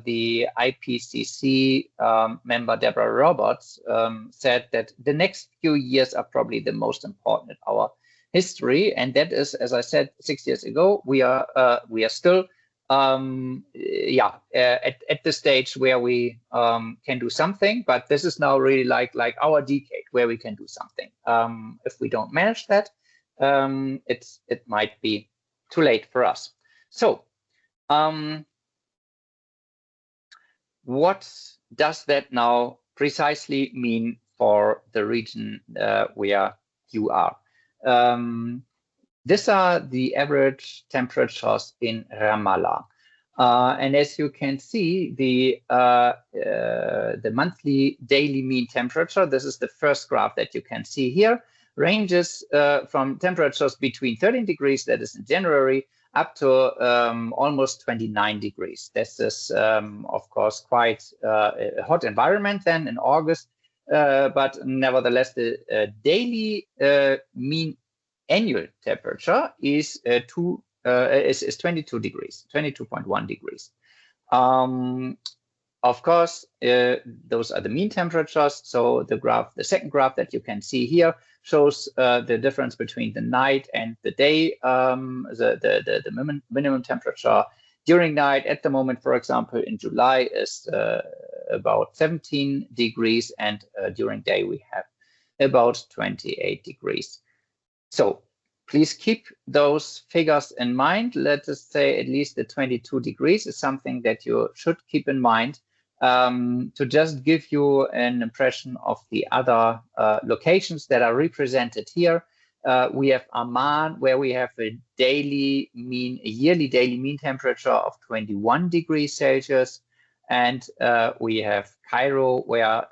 S4: the IPCC member Deborah Roberts said that the next few years are probably the most important in our history, and that is, as I said, 6 years ago, we are still at the stage where we can do something, but this is now really like our decade where we can do something. If we don't manage that, it might be too late for us. So, what does that now precisely mean for the region where you are? These are the average temperatures in Ramallah. And as you can see, the monthly daily mean temperature, this is the first graph that you can see here, ranges from temperatures between 13 degrees, that is in January, up to almost 29 degrees. This is, of course, quite a hot environment then in August, but nevertheless, the daily mean annual temperature is 22 degrees, 22.1 degrees. Of course, those are the mean temperatures. So the second graph that you can see here shows the difference between the night and the day, the minimum temperature during night at the moment, for example, in July is about 17 degrees, and during day we have about 28 degrees. So please keep those figures in mind. Let us say at least the 22 degrees is something that you should keep in mind to just give you an impression of the other locations that are represented here. We have Amman, where we have a yearly daily mean temperature of 21 degrees Celsius. And we have Cairo, where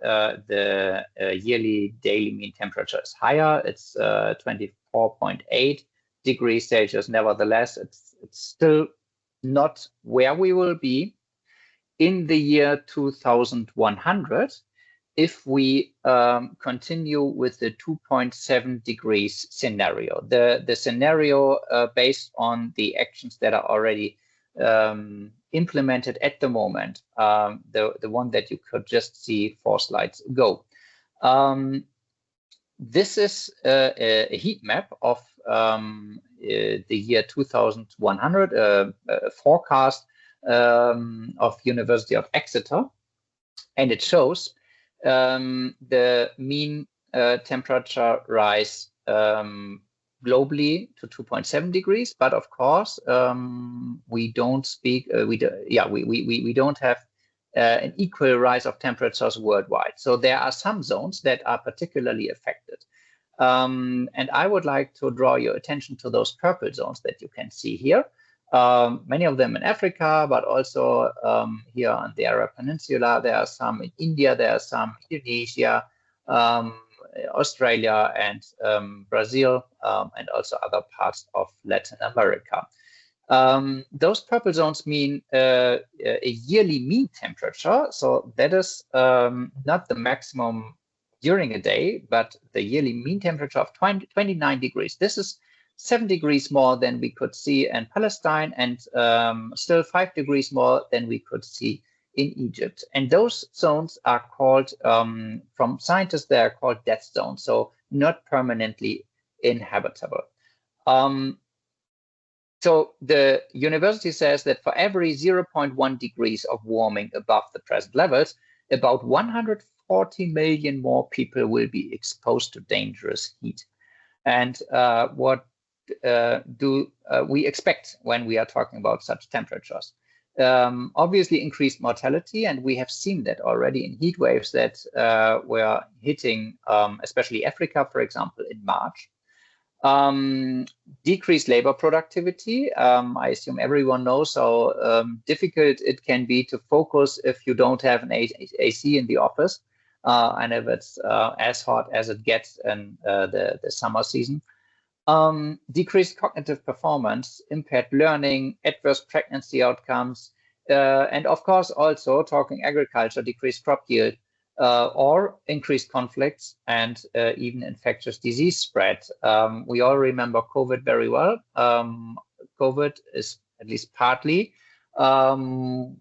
S4: the yearly daily mean temperature is higher. It's 24.8 degrees Celsius. Nevertheless, it's still not where we will be in the year 2100 if we continue with the 2.7 degrees scenario. The scenario based on the actions that are already implemented at the moment, the one that you could just see 4 slides ago. This is a heat map of the year 2100, a forecast of University of Exeter, and it shows the mean temperature rise globally to 2.7 degrees, but of course we don't speak. We don't have an equal rise of temperatures worldwide. So there are some zones that are particularly affected. And I would like to draw your attention to those purple zones that you can see here. Many of them in Africa, but also here on the Arab Peninsula. There are some in India, there are some in Indonesia, Australia, and Brazil, and also other parts of Latin America. Those purple zones mean a yearly mean temperature. So that is not the maximum during a day, but the yearly mean temperature of 29 degrees. This is 7 degrees more than we could see in Palestine, and still 5 degrees more than we could see in Egypt. And those zones are called, from scientists, they are called death zones, so not permanently inhabitable. So the university says that for every 0.1 degrees of warming above the present levels, about 140 million more people will be exposed to dangerous heat. And what do we expect when we are talking about such temperatures? Obviously increased mortality, and we have seen that already in heat waves that were hitting especially Africa, for example, in March. Decreased labor productivity. I assume everyone knows how difficult it can be to focus if you don't have an AC in the office, and if it's as hot as it gets in the summer season. Decreased cognitive performance, impaired learning, adverse pregnancy outcomes, and of course also, talking agriculture, decreased crop yield, or increased conflicts and even infectious disease spread. We all remember COVID very well. COVID is at least partly, one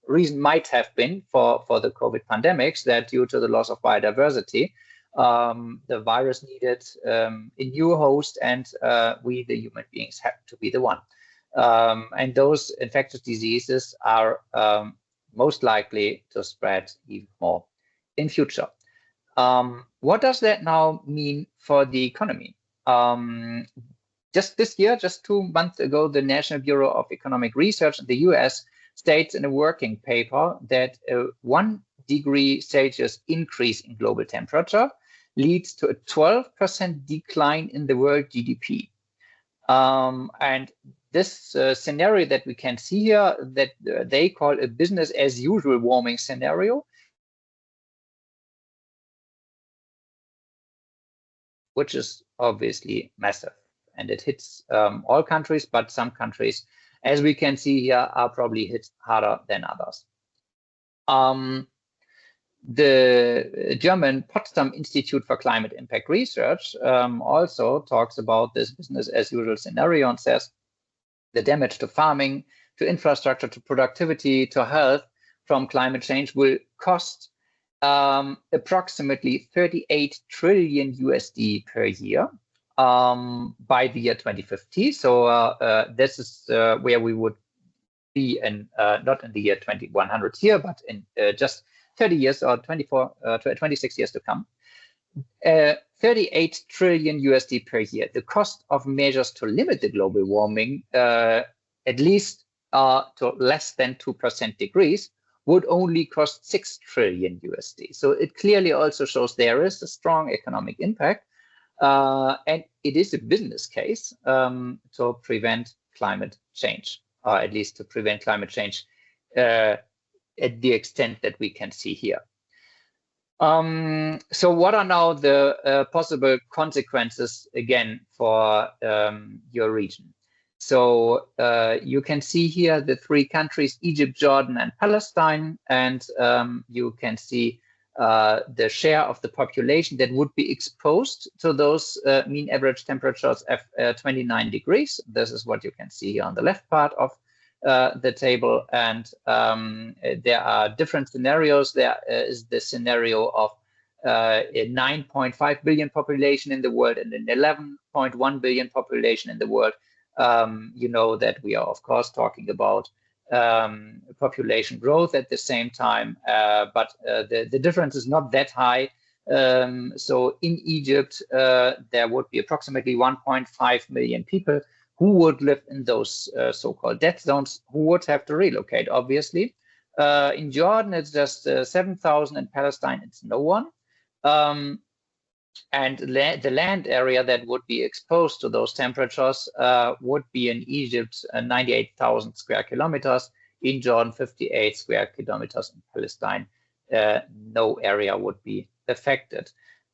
S4: reason might have been for the COVID pandemics that due to the loss of biodiversity, the virus needed a new host, and we, the human beings, have to be the one. And those infectious diseases are most likely to spread even more in future. What does that now mean for the economy? Just this year, just 2 months ago, the National Bureau of Economic Research in the US states in a working paper that a 1 degree Celsius increase in global temperature leads to a 12% decline in the world GDP. And this scenario that we can see here, that they call a business as usual warming scenario, which is obviously massive, and it hits all countries, but some countries, as we can see here, are probably hit harder than others. The German Potsdam Institute for Climate Impact Research also talks about this business as usual scenario and says the damage to farming, to infrastructure, to productivity, to health from climate change will cost approximately 38 trillion USD per year by the year 2050. So this is where we would be in, not in the year 2100 here, but in just 30 years or 26 years to come. 38 trillion USD per year. The cost of measures to limit the global warming, at least to less than 2% degrees, would only cost 6 trillion USD. So it clearly also shows there is a strong economic impact, and it is a business case to prevent climate change, or at least to prevent climate change at the extent that we can see here. So what are now the possible consequences again for your region? So you can see here the 3 countries, Egypt, Jordan, and Palestine, and you can see the share of the population that would be exposed to those mean average temperatures of 29 degrees. This is what you can see here on the left part of the table, and there are different scenarios. There is the scenario of a 9.5 billion population in the world and an 11.1 billion population in the world. You know that we are, of course, talking about population growth at the same time, but the difference is not that high. So in Egypt, there would be approximately 1.5 million people who would live in those so-called dead zones, who would have to relocate, obviously. In Jordan, it's just 7,000. In Palestine, it's no one. And the land area that would be exposed to those temperatures would be in Egypt 98,000 square kilometers, in Jordan 58 square kilometers, in Palestine no area would be affected.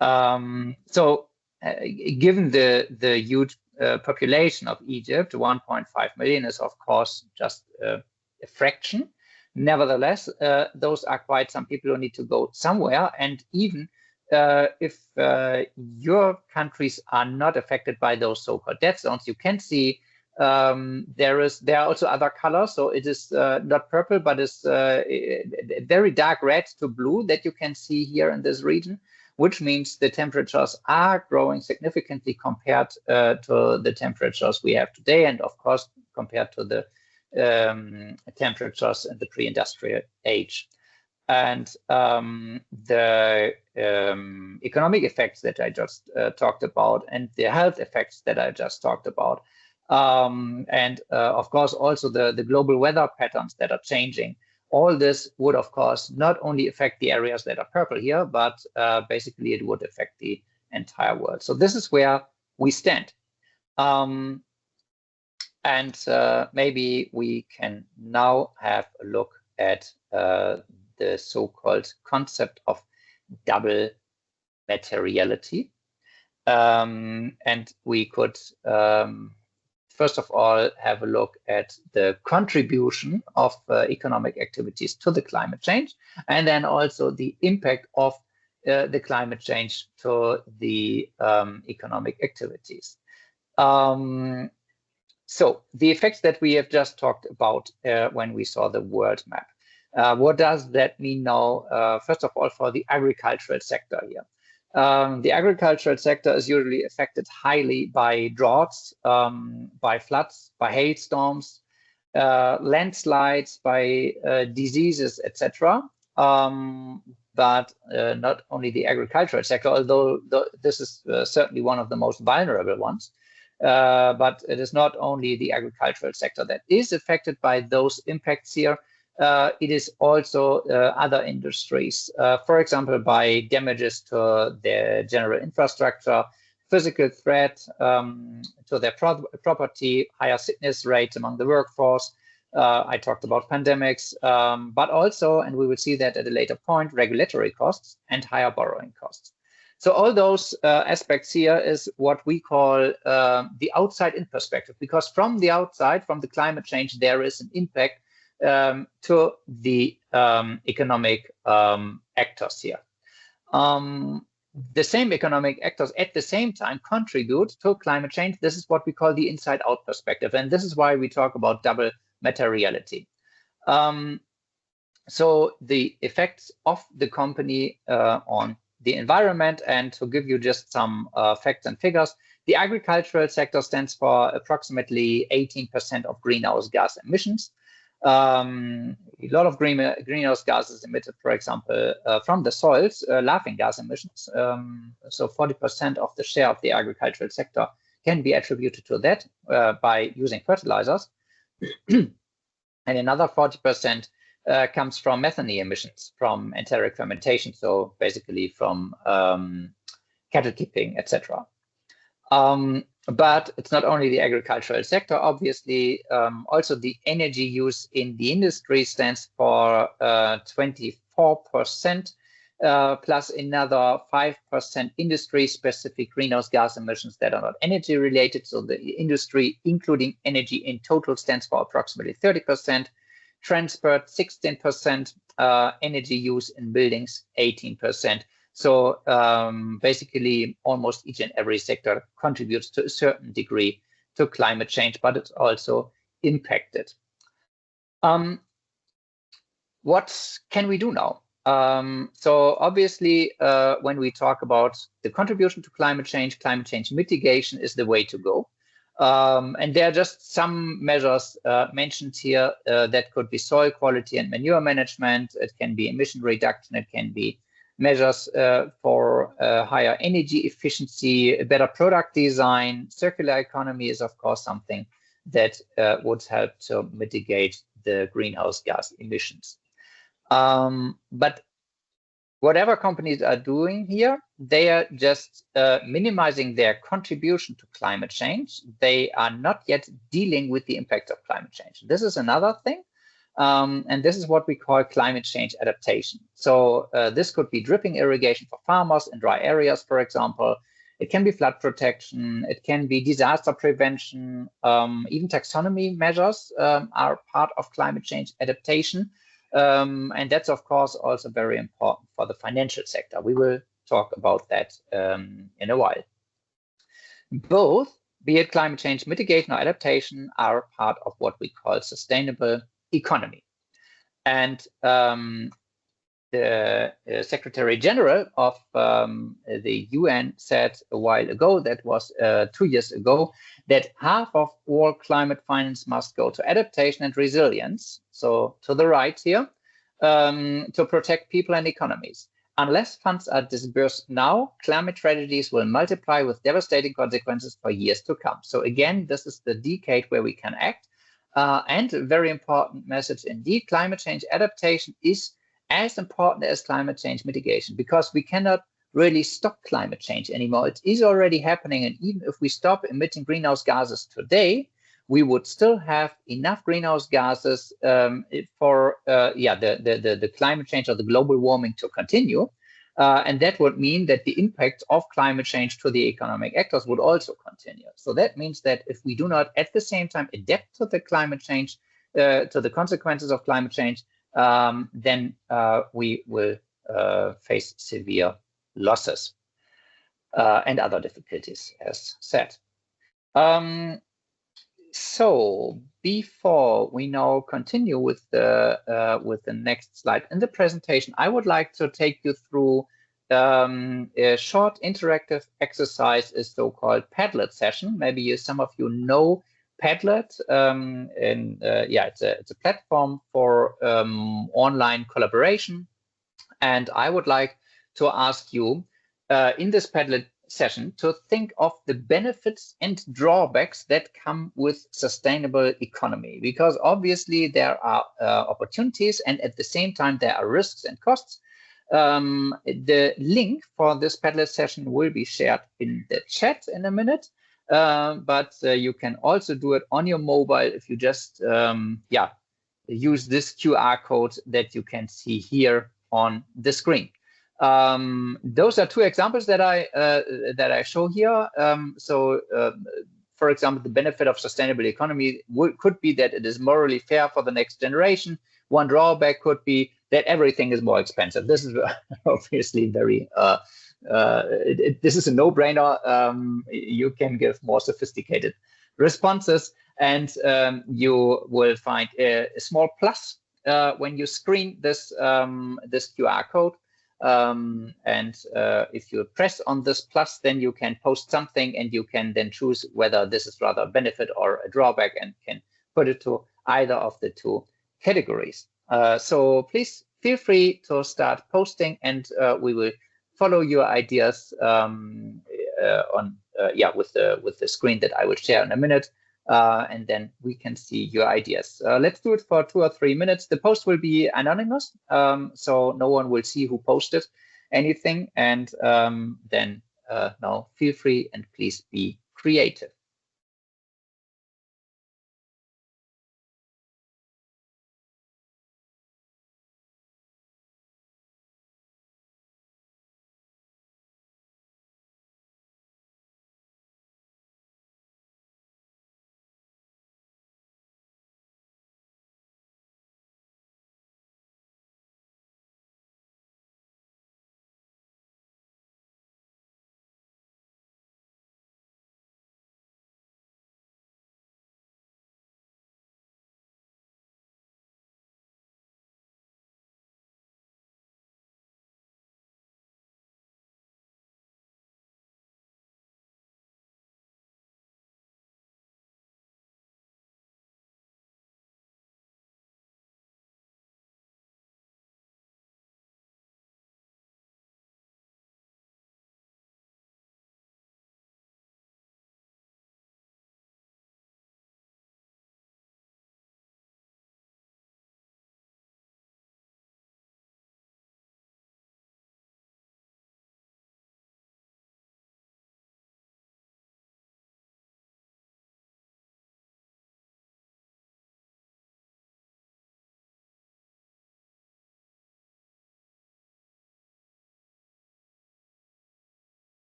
S4: So given the huge population of Egypt, 1.5 million is of course just a fraction. Nevertheless, those are quite some people who need to go somewhere, and even if your countries are not affected by those so-called dead zones, you can see there are also other colors. So it is not purple, but it's very dark red to blue that you can see here in this region, which means the temperatures are growing significantly compared to the temperatures we have today, and of course compared to the temperatures in the pre-industrial age. And the economic effects that I just talked about, and the health effects that I just talked about, and of course also the global weather patterns that are changing, all this would of course not only affect the areas that are purple here, but basically it would affect the entire world. So this is where we stand. And maybe we can now have a look at the so-called concept of double materiality. And we could, first of all, have a look at the contribution of economic activities to the climate change, and then also the impact of the climate change to the economic activities. So the effects that we have just talked about when we saw the world map. What does that mean now, first of all, for the agricultural sector here? The agricultural sector is usually affected highly by droughts, by floods, by hailstorms, landslides, by diseases, etc. But not only the agricultural sector, although this is certainly one of the most vulnerable ones. But it is not only the agricultural sector that is affected by those impacts here. It is also other industries, for example, by damages to their general infrastructure, physical threat to their property, higher sickness rates among the workforce. I talked about pandemics, but also, and we will see that at a later point, regulatory costs and higher borrowing costs. So all those aspects here is what we call the outside-in perspective, because from the outside, from the climate change, there is an impact to the economic actors here. The same economic actors at the same time contribute to climate change. This is what we call the inside-out perspective, and this is why we talk about double materiality. So the effects of the company on the environment, and to give you just some facts and figures, the agricultural sector stands for approximately 18% of greenhouse gas emissions. A lot of greenhouse gases emitted, for example, from the soils, laughing gas emissions. So 40% of the share of the agricultural sector can be attributed to that by using fertilizers. And another 40% comes from methane emissions from enteric fermentation, so basically from cattle keeping, etc. But it's not only the agricultural sector, obviously, also the energy use in the industry stands for 24%, plus another 5% industry-specific greenhouse gas emissions that are not energy related. So the industry, including energy in total, stands for approximately 30%. Transport, 16%, energy use in buildings, 18%. So basically, almost each and every sector contributes to a certain degree to climate change, but it's also impacted. What can we do now? So obviously, when we talk about the contribution to climate change mitigation is the way to go. And there are just some measures mentioned here that could be soil quality and manure management. It can be emission reduction. It can be measures for higher energy efficiency, better product design. Circular economy is, of course, something that would help to mitigate the greenhouse gas emissions. But whatever companies are doing here, they are just minimizing their contribution to climate change. They are not yet dealing with the impact of climate change. This is another thing. And this is what we call climate change adaptation. So this could be dripping irrigation for farmers in dry areas, for example. It can be flood protection. It can be disaster prevention. Even taxonomy measures are part of climate change adaptation. And that's, of course, also very important for the financial sector. We will talk about that in a while. Both, be it climate change mitigation or adaptation, are part of what we call sustainable economy. And the Secretary General of the UN said a while ago, that was 2 years ago, that half of all climate finance must go to adaptation and resilience, so to the right here, to protect people and economies. Unless funds are disbursed now, climate tragedies will multiply with devastating consequences for years to come. So again, this is the decade where we can act. And a very important message indeed, climate change adaptation is as important as climate change mitigation, because we cannot really stop climate change anymore. It is already happening, and even if we stop emitting greenhouse gases today, we would still have enough greenhouse gases for the climate change or the global warming to continue. And that would mean that the impact of climate change to the economic actors would also continue. So that means that if we do not at the same time adapt to the climate change, to the consequences of climate change, then we will face severe losses and other difficulties, as said. So before we now continue with the next slide in the presentation, I would like to take you through a short interactive exercise, a so-called Padlet session. Maybe some of you know Padlet, it's a platform for online collaboration. And I would like to ask you in this Padlet session to think of the benefits and drawbacks that come with sustainable economy, because obviously there are opportunities and at the same time there are risks and costs. The link for this Padlet session will be shared in the chat in a minute, but you can also do it on your mobile if you just use this QR code that you can see here on the screen. Those are two examples that I show here. For example, the benefit of sustainable economy could be that it is morally fair for the next generation. One drawback could be that everything is more expensive. This is obviously very this is a no-brainer. You can give more sophisticated responses, and you will find a small plus when you screen this this QR code. If you press on this plus, then you can post something and you can then choose whether this is rather a benefit or a drawback, and can put it to either of the two categories. So please feel free to start posting, and we will follow your ideas with the screen that I will share in a minute. And then we can see your ideas. Let's do it for 2 or 3 minutes. The post will be anonymous, so no one will see who posted anything. And then now feel free and please be creative.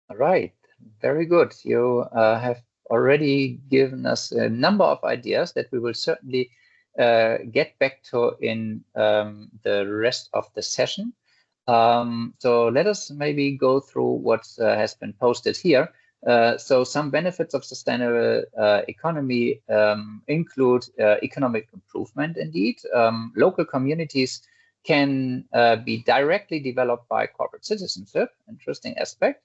S4: All right, very good. You have already given us a number of ideas that we will certainly get back to in the rest of the session. So let us maybe go through what has been posted here. So some benefits of sustainable economy include economic improvement indeed. Local communities can be directly developed by corporate citizenship, interesting aspect.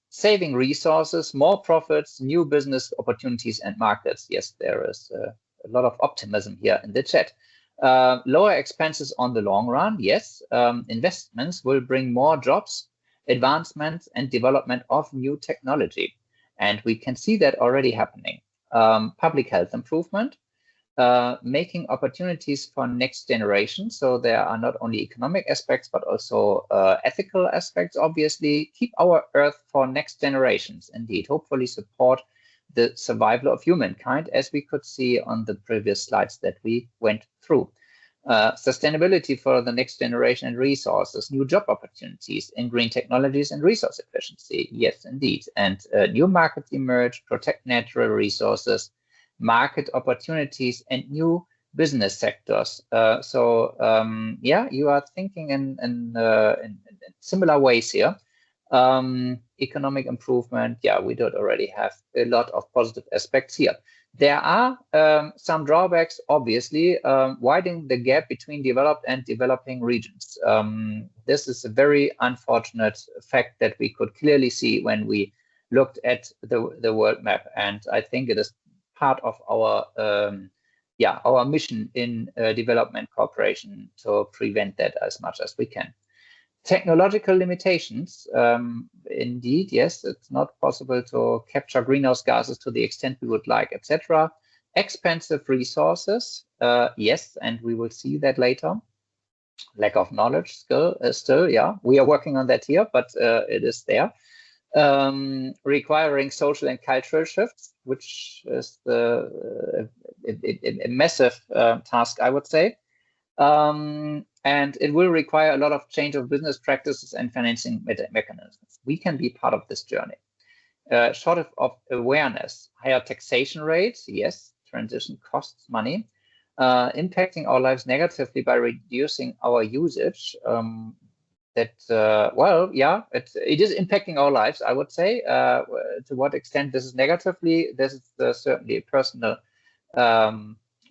S4: Saving resources, more profits, new business opportunities and markets. Yes, there is a lot of optimism here in the chat. Lower expenses on the long run. Yes, investments will bring more jobs, advancements and development of new technology. And we can see that already happening. Public health improvement, making opportunities for next generation. So there are not only economic aspects, but also ethical aspects, obviously. Keep our Earth for next generations, indeed. Hopefully support the survival of humankind, as we could see on the previous slides that we went through. Sustainability for the next generation and resources, new job opportunities in green technologies and resource efficiency. Yes, indeed. And new markets emerge, protect natural resources, market opportunities and new business sectors. Yeah, you are thinking in similar ways here. Economic improvement, yeah, we did already have a lot of positive aspects here. There are some drawbacks, obviously, widening the gap between developed and developing regions. This is a very unfortunate fact that we could clearly see when we looked at the world map, and I think it is part of our our mission in development cooperation to prevent that as much as we can. Technological limitations, indeed, yes, it's not possible to capture greenhouse gases to the extent we would like, etc. Expensive resources, yes, and we will see that later. Lack of knowledge still, yeah, we are working on that here, but it is there. Requiring social and cultural shifts, which is a massive task, I would say. And it will require a lot of change of business practices and financing mechanisms. We can be part of this journey. Shortage of awareness, higher taxation rates, yes, transition costs money, impacting our lives negatively by reducing our usage. Well, yeah, it is impacting our lives, I would say. To what extent this is negatively, this is certainly a personal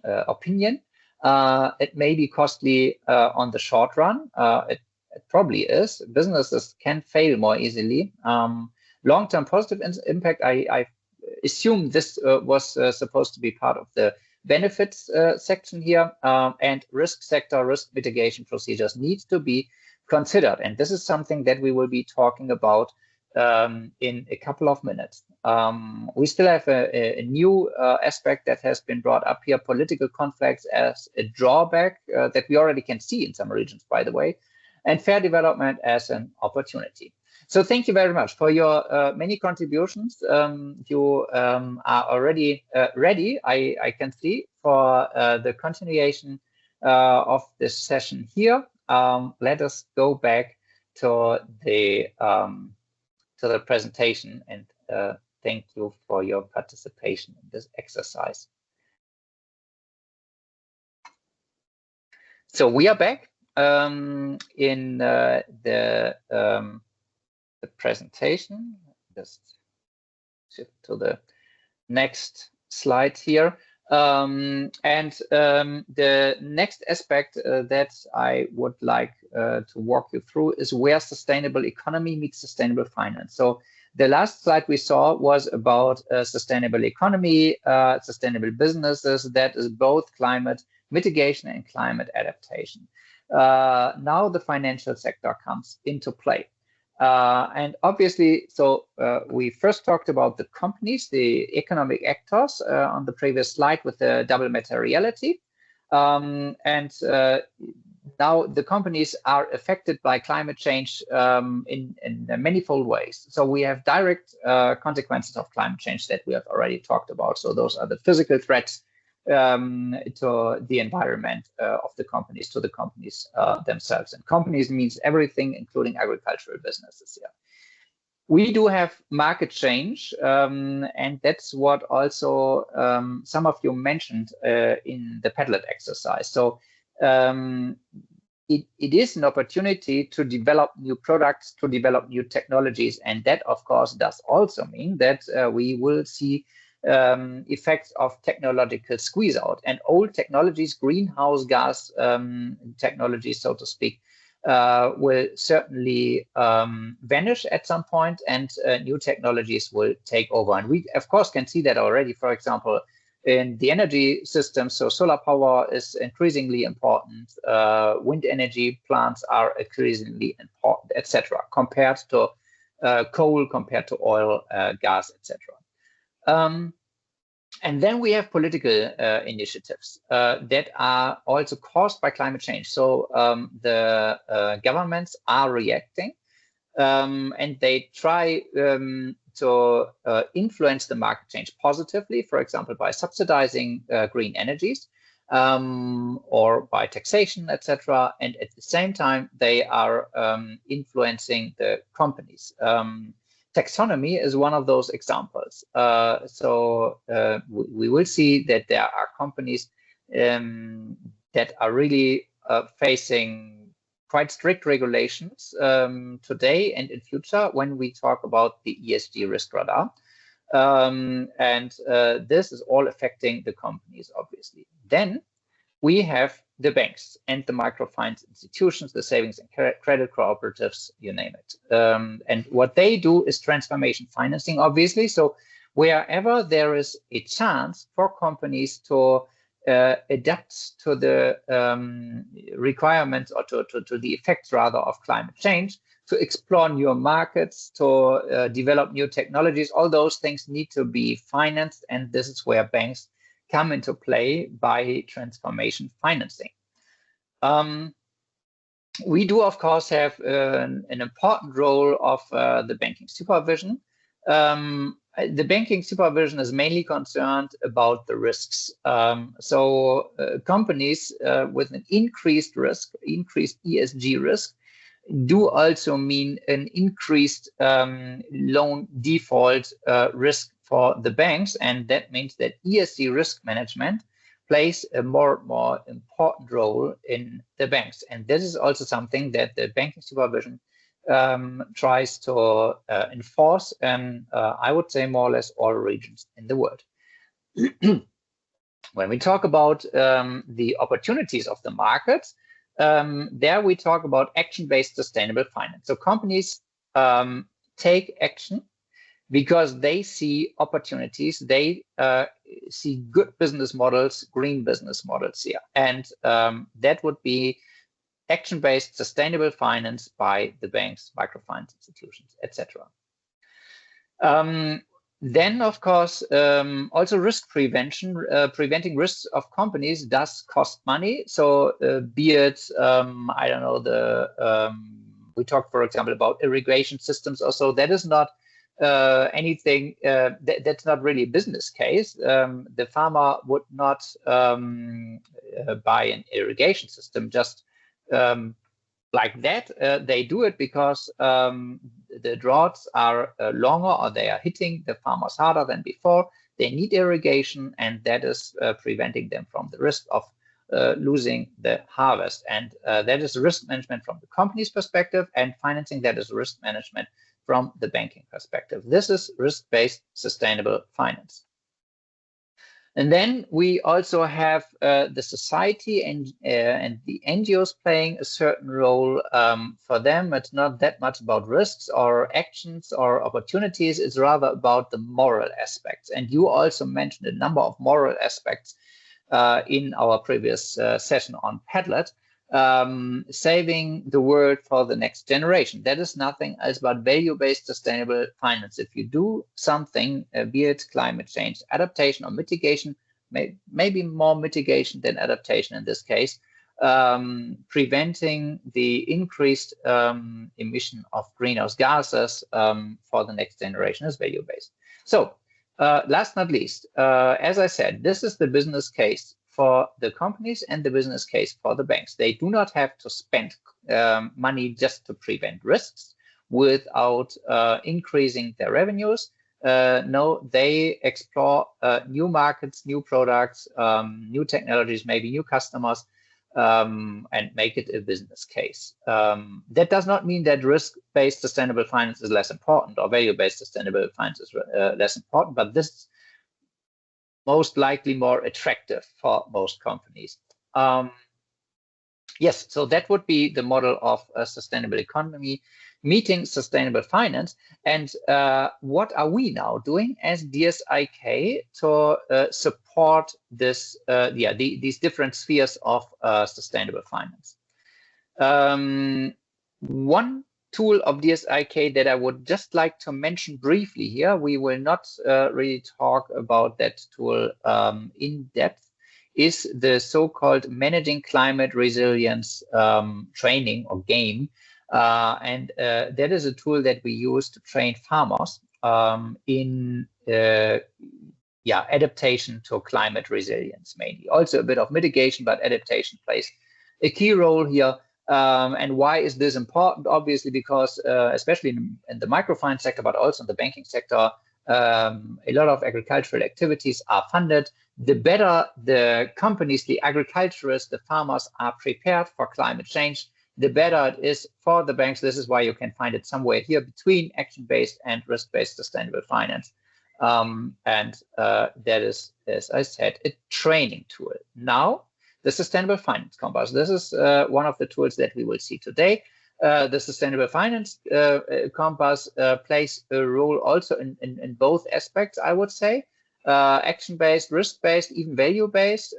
S4: opinion. It may be costly on the short run. It probably is. Businesses can fail more easily. Long-term positive impact, I assume this was supposed to be part of the benefits section here. And risk sector, risk mitigation procedures need to be considered. And this is something that we will be talking about in a couple of minutes. We still have a new aspect that has been brought up here, political conflicts as a drawback that we already can see in some regions, by the way, and fair development as an opportunity. So thank you very much for your many contributions. You are already ready, I can see, for the continuation of this session here. Let us go back to the presentation, and thank you for your participation in this exercise. So we are back in the presentation. Just shift to the next slide here. The next aspect that I would like to walk you through is where sustainable economy meets sustainable finance. So the last slide we saw was about sustainable economy, sustainable businesses, that is both climate mitigation and climate adaptation. Now the financial sector comes into play. And obviously, so we first talked about the companies, the economic actors on the previous slide with the double materiality. Now the companies are affected by climate change in manifold ways. So we have direct consequences of climate change that we have already talked about. So those are the physical threats to the environment of the companies, to the companies themselves. And companies means everything, including agricultural businesses here. We do have market change, and that's what also some of you mentioned in the Padlet exercise. So it is an opportunity to develop new products, to develop new technologies, and that, of course, does also mean that we will see effects of technological squeeze out, and old technologies, greenhouse gas technologies, so to speak, will certainly vanish at some point, and new technologies will take over. And we, of course, can see that already, for example, in the energy system. So solar power is increasingly important. Wind energy plants are increasingly important, etc., compared to coal, compared to oil, gas, etc. And then we have political initiatives that are also caused by climate change. So the governments are reacting, and they try to influence the market change positively, for example, by subsidizing green energies or by taxation, etc. And at the same time, they are influencing the companies. Taxonomy is one of those examples. We will see that there are companies that are really facing quite strict regulations today and in future when we talk about the ESG Risk Radar. This is all affecting the companies, obviously. Then we have the banks and the microfinance institutions, the savings and credit cooperatives, you name it. And what they do is transformation financing, obviously. So wherever there is a chance for companies to adapt to the requirements or to the effects rather of climate change, to explore new markets, to develop new technologies, all those things need to be financed, and this is where banks come into play by transformation financing. We do, of course, have an important role of the banking supervision. The banking supervision is mainly concerned about the risks. Companies with an increased risk, increased ESG risk, do also mean an increased loan default risk for the banks, and that means that ESG risk management plays a more and more important role in the banks. And this is also something that the banking supervision tries to enforce in, I would say, more or less all regions in the world. When we talk about the opportunities of the markets, there we talk about action-based sustainable finance. So companies take action because they see opportunities, they see good business models, green business models here. And that would be action-based sustainable finance by the banks, microfinance institutions, etc. Then, of course, also risk prevention, preventing risks of companies does cost money. So be it, I don't know, we talk, for example, about irrigation systems or so. That is not anything, that's not really a business case. The farmer would not buy an irrigation system just like that. They do it because the droughts are longer, or they are hitting the farmers harder than before. They need irrigation, and that is preventing them from the risk of losing the harvest. And that is risk management from the company's perspective, and financing, that is risk management from the banking perspective. This is risk-based sustainable finance. And then we also have the society and the NGOs playing a certain role. For them, it's not that much about risks or actions or opportunities. It's rather about the moral aspects. And you also mentioned a number of moral aspects in our previous session on Padlet. Saving the world for the next generation. That is nothing else but value-based sustainable finance. If you do something, be it climate change, adaptation or mitigation, maybe more mitigation than adaptation in this case, preventing the increased emission of greenhouse gases for the next generation is value-based. So last but not least, as I said, this is the business case for the companies and the business case for the banks. They do not have to spend money just to prevent risks. without increasing their revenues. No, they explore new markets, new products, new technologies, maybe new customers, and make it a business case. That does not mean that risk-based sustainable finance is less important or value-based sustainable finance is less important, but this is most likely more attractive for most companies. Yes, so that would be the model of a sustainable economy meeting sustainable finance. And what are we now doing as DSIK to support this, these different spheres of sustainable finance? One tool of DSIK that I would just like to mention briefly here, we will not really talk about that tool in depth, is the so-called Managing Climate Resilience training or game. And that is a tool that we use to train farmers in adaptation to climate resilience mainly. Also a bit of mitigation, but adaptation plays a key role here. And why is this important? Obviously, because especially in the microfinance sector, but also in the banking sector, a lot of agricultural activities are funded. The better the companies, the agriculturists, the farmers are prepared for climate change, the better it is for the banks. This is why you can find it somewhere here between action-based and risk-based sustainable finance. That is, as I said, a training tool. Now, the Sustainable Finance Compass. This is one of the tools that we will see today. The Sustainable Finance Compass plays a role also in both aspects, I would say. Action-based, risk-based, even value-based.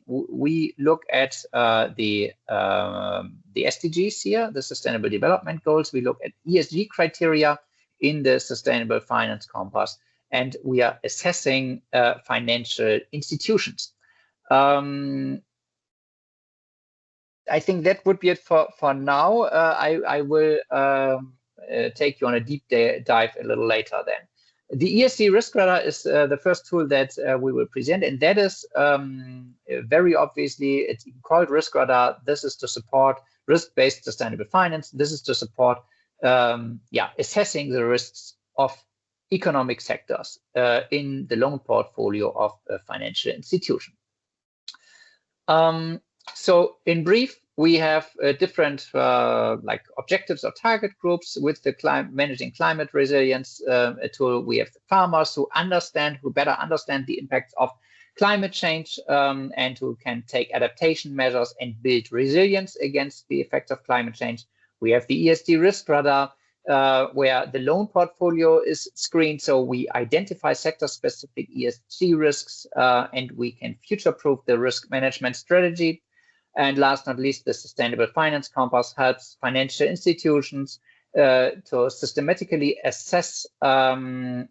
S4: We look at the SDGs here, the Sustainable Development Goals. We look at ESG criteria in the Sustainable Finance Compass, and we are assessing financial institutions. I think that would be it for now. I will take you on a deep dive a little later then. The ESG Risk Radar is the first tool that we will present, and that is very obviously, it's called Risk Radar. This is to support risk-based sustainable finance. This is to support assessing the risks of economic sectors in the loan portfolio of a financial institution. So in brief, we have different like objectives or target groups with the managing climate resilience tool. We have the farmers who better understand the impacts of climate change and who can take adaptation measures and build resilience against the effects of climate change. We have the ESG Risk Radar, where the loan portfolio is screened, so we identify sector-specific ESG risks and we can future-proof the risk management strategy. And last but not least, the Sustainable Finance Compass helps financial institutions to systematically assess and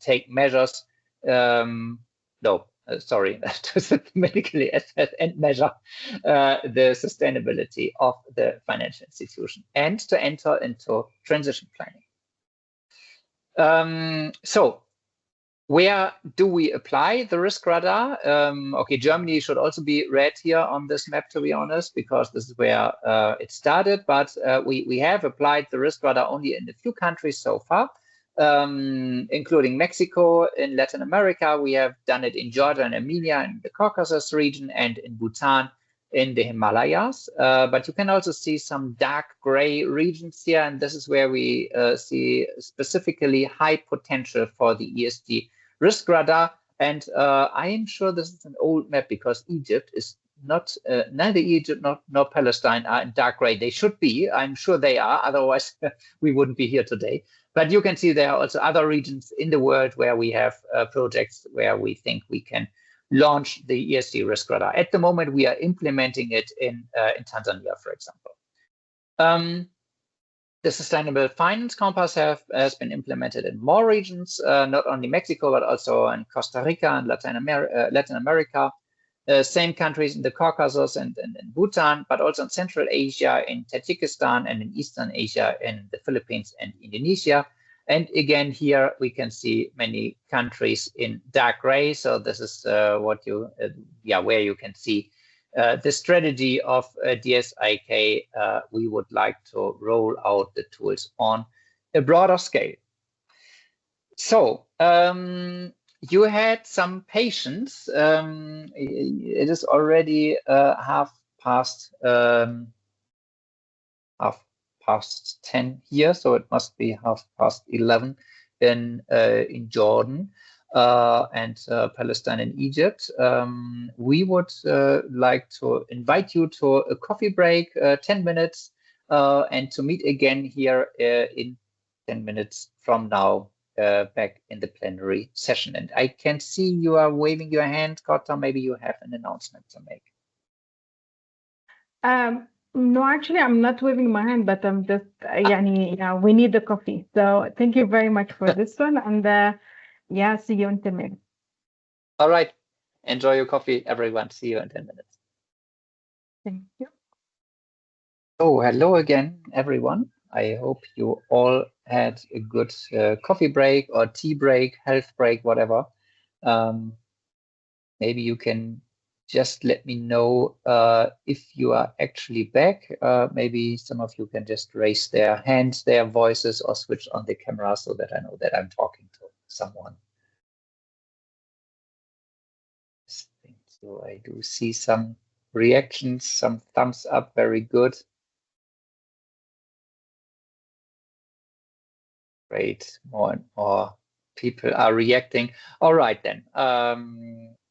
S4: take measures. To systematically assess and measure the sustainability of the financial institution and to enter into transition planning. So where do we apply the Risk Radar? Okay, Germany should also be read here on this map, to be honest, because this is where it started. But we have applied the Risk Radar only in a few countries so far, including Mexico. In Latin America, we have done it in Georgia and Armenia in the Caucasus region, and in Bhutan in the Himalayas. But you can also see some dark gray regions here, and this is where we see specifically high potential for the ESG Risk Radar. And I am sure this is an old map because Egypt is not, neither Egypt nor Palestine are in dark gray. They should be, I'm sure they are, otherwise we wouldn't be here today. But you can see there are also other regions in the world where we have projects where we think we can launch the ESG Risk Radar. At the moment, we are implementing it in Tanzania, for example. The Sustainable Finance Compass has been implemented in more regions, not only Mexico, but also in Costa Rica and Latin America. Same countries in the Caucasus and in Bhutan, but also in Central Asia, in Tajikistan, and in Eastern Asia, in the Philippines and Indonesia. And again, here we can see many countries in dark gray. So this is where you can see the strategy of DSIK, we would like to roll out the tools on a broader scale. So you had some patience. It is already half past 10 here, so it must be 11:30 in Jordan and Palestine and Egypt. We would like to invite you to a coffee break, 10 minutes, and to meet again here in 10 minutes from now, back in the plenary session. And I can see you are waving your hand, Kotta. Maybe you have an announcement to make.
S5: No, actually, I'm not waving my hand, but I'm just, yeah, we need the coffee. So thank you very much for this one. And yeah, see you in 10 minutes.
S4: All right. Enjoy your coffee, everyone. See you in 10 minutes.
S5: Thank you.
S4: Oh, hello again, everyone. I hope you all had a good coffee break or tea break, health break, whatever. Maybe you can just let me know if you are actually back. Maybe some of you can just raise their hands, their voices, or switch on the camera so that I know that I'm talking to someone. So I do see some reactions, some thumbs up, very good. Great, more and more people are reacting. All right then.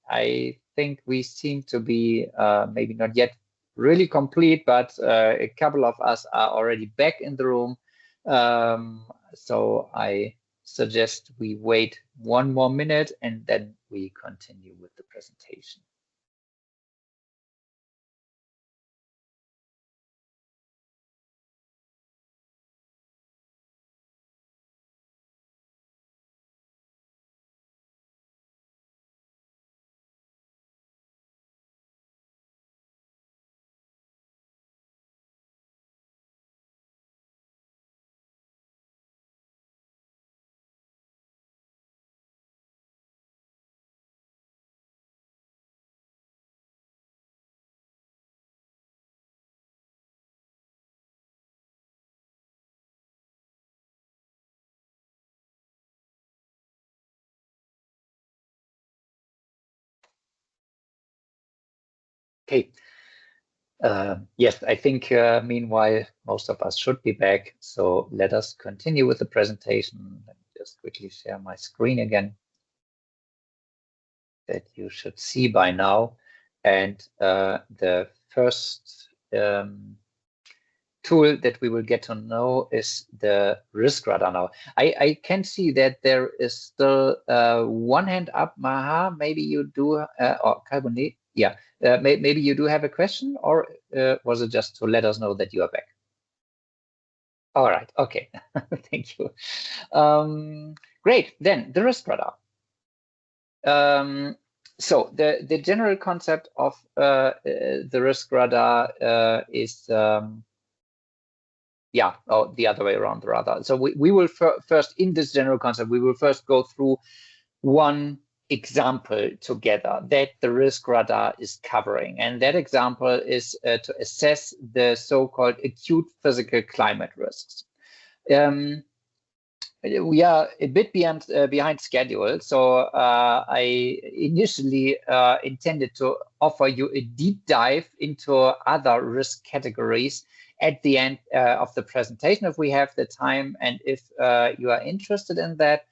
S4: I think we seem to be maybe not yet really complete, but a couple of us are already back in the room. So I suggest we wait one more minute and then we continue with the presentation. Okay. Yes, I think meanwhile, most of us should be back. So let us continue with the presentation. Let me just quickly share my screen again that you should see by now. And the first tool that we will get to know is the Risk Radar now. I can see that there is still one hand up. Maha, maybe you do, or Kalbuni, yeah. Maybe you do have a question, or was it just to let us know that you are back? All right, okay, thank you. Great, then the Risk Radar. So the general concept of the Risk Radar is, yeah, oh, the other way around rather. So we will first, in this general concept, we will first go through one example together that the Risk Radar is covering. And that example is to assess the so-called acute physical climate risks. We are a bit behind schedule, so I initially intended to offer you a deep dive into other risk categories at the end of the presentation if we have the time and if you are interested in that.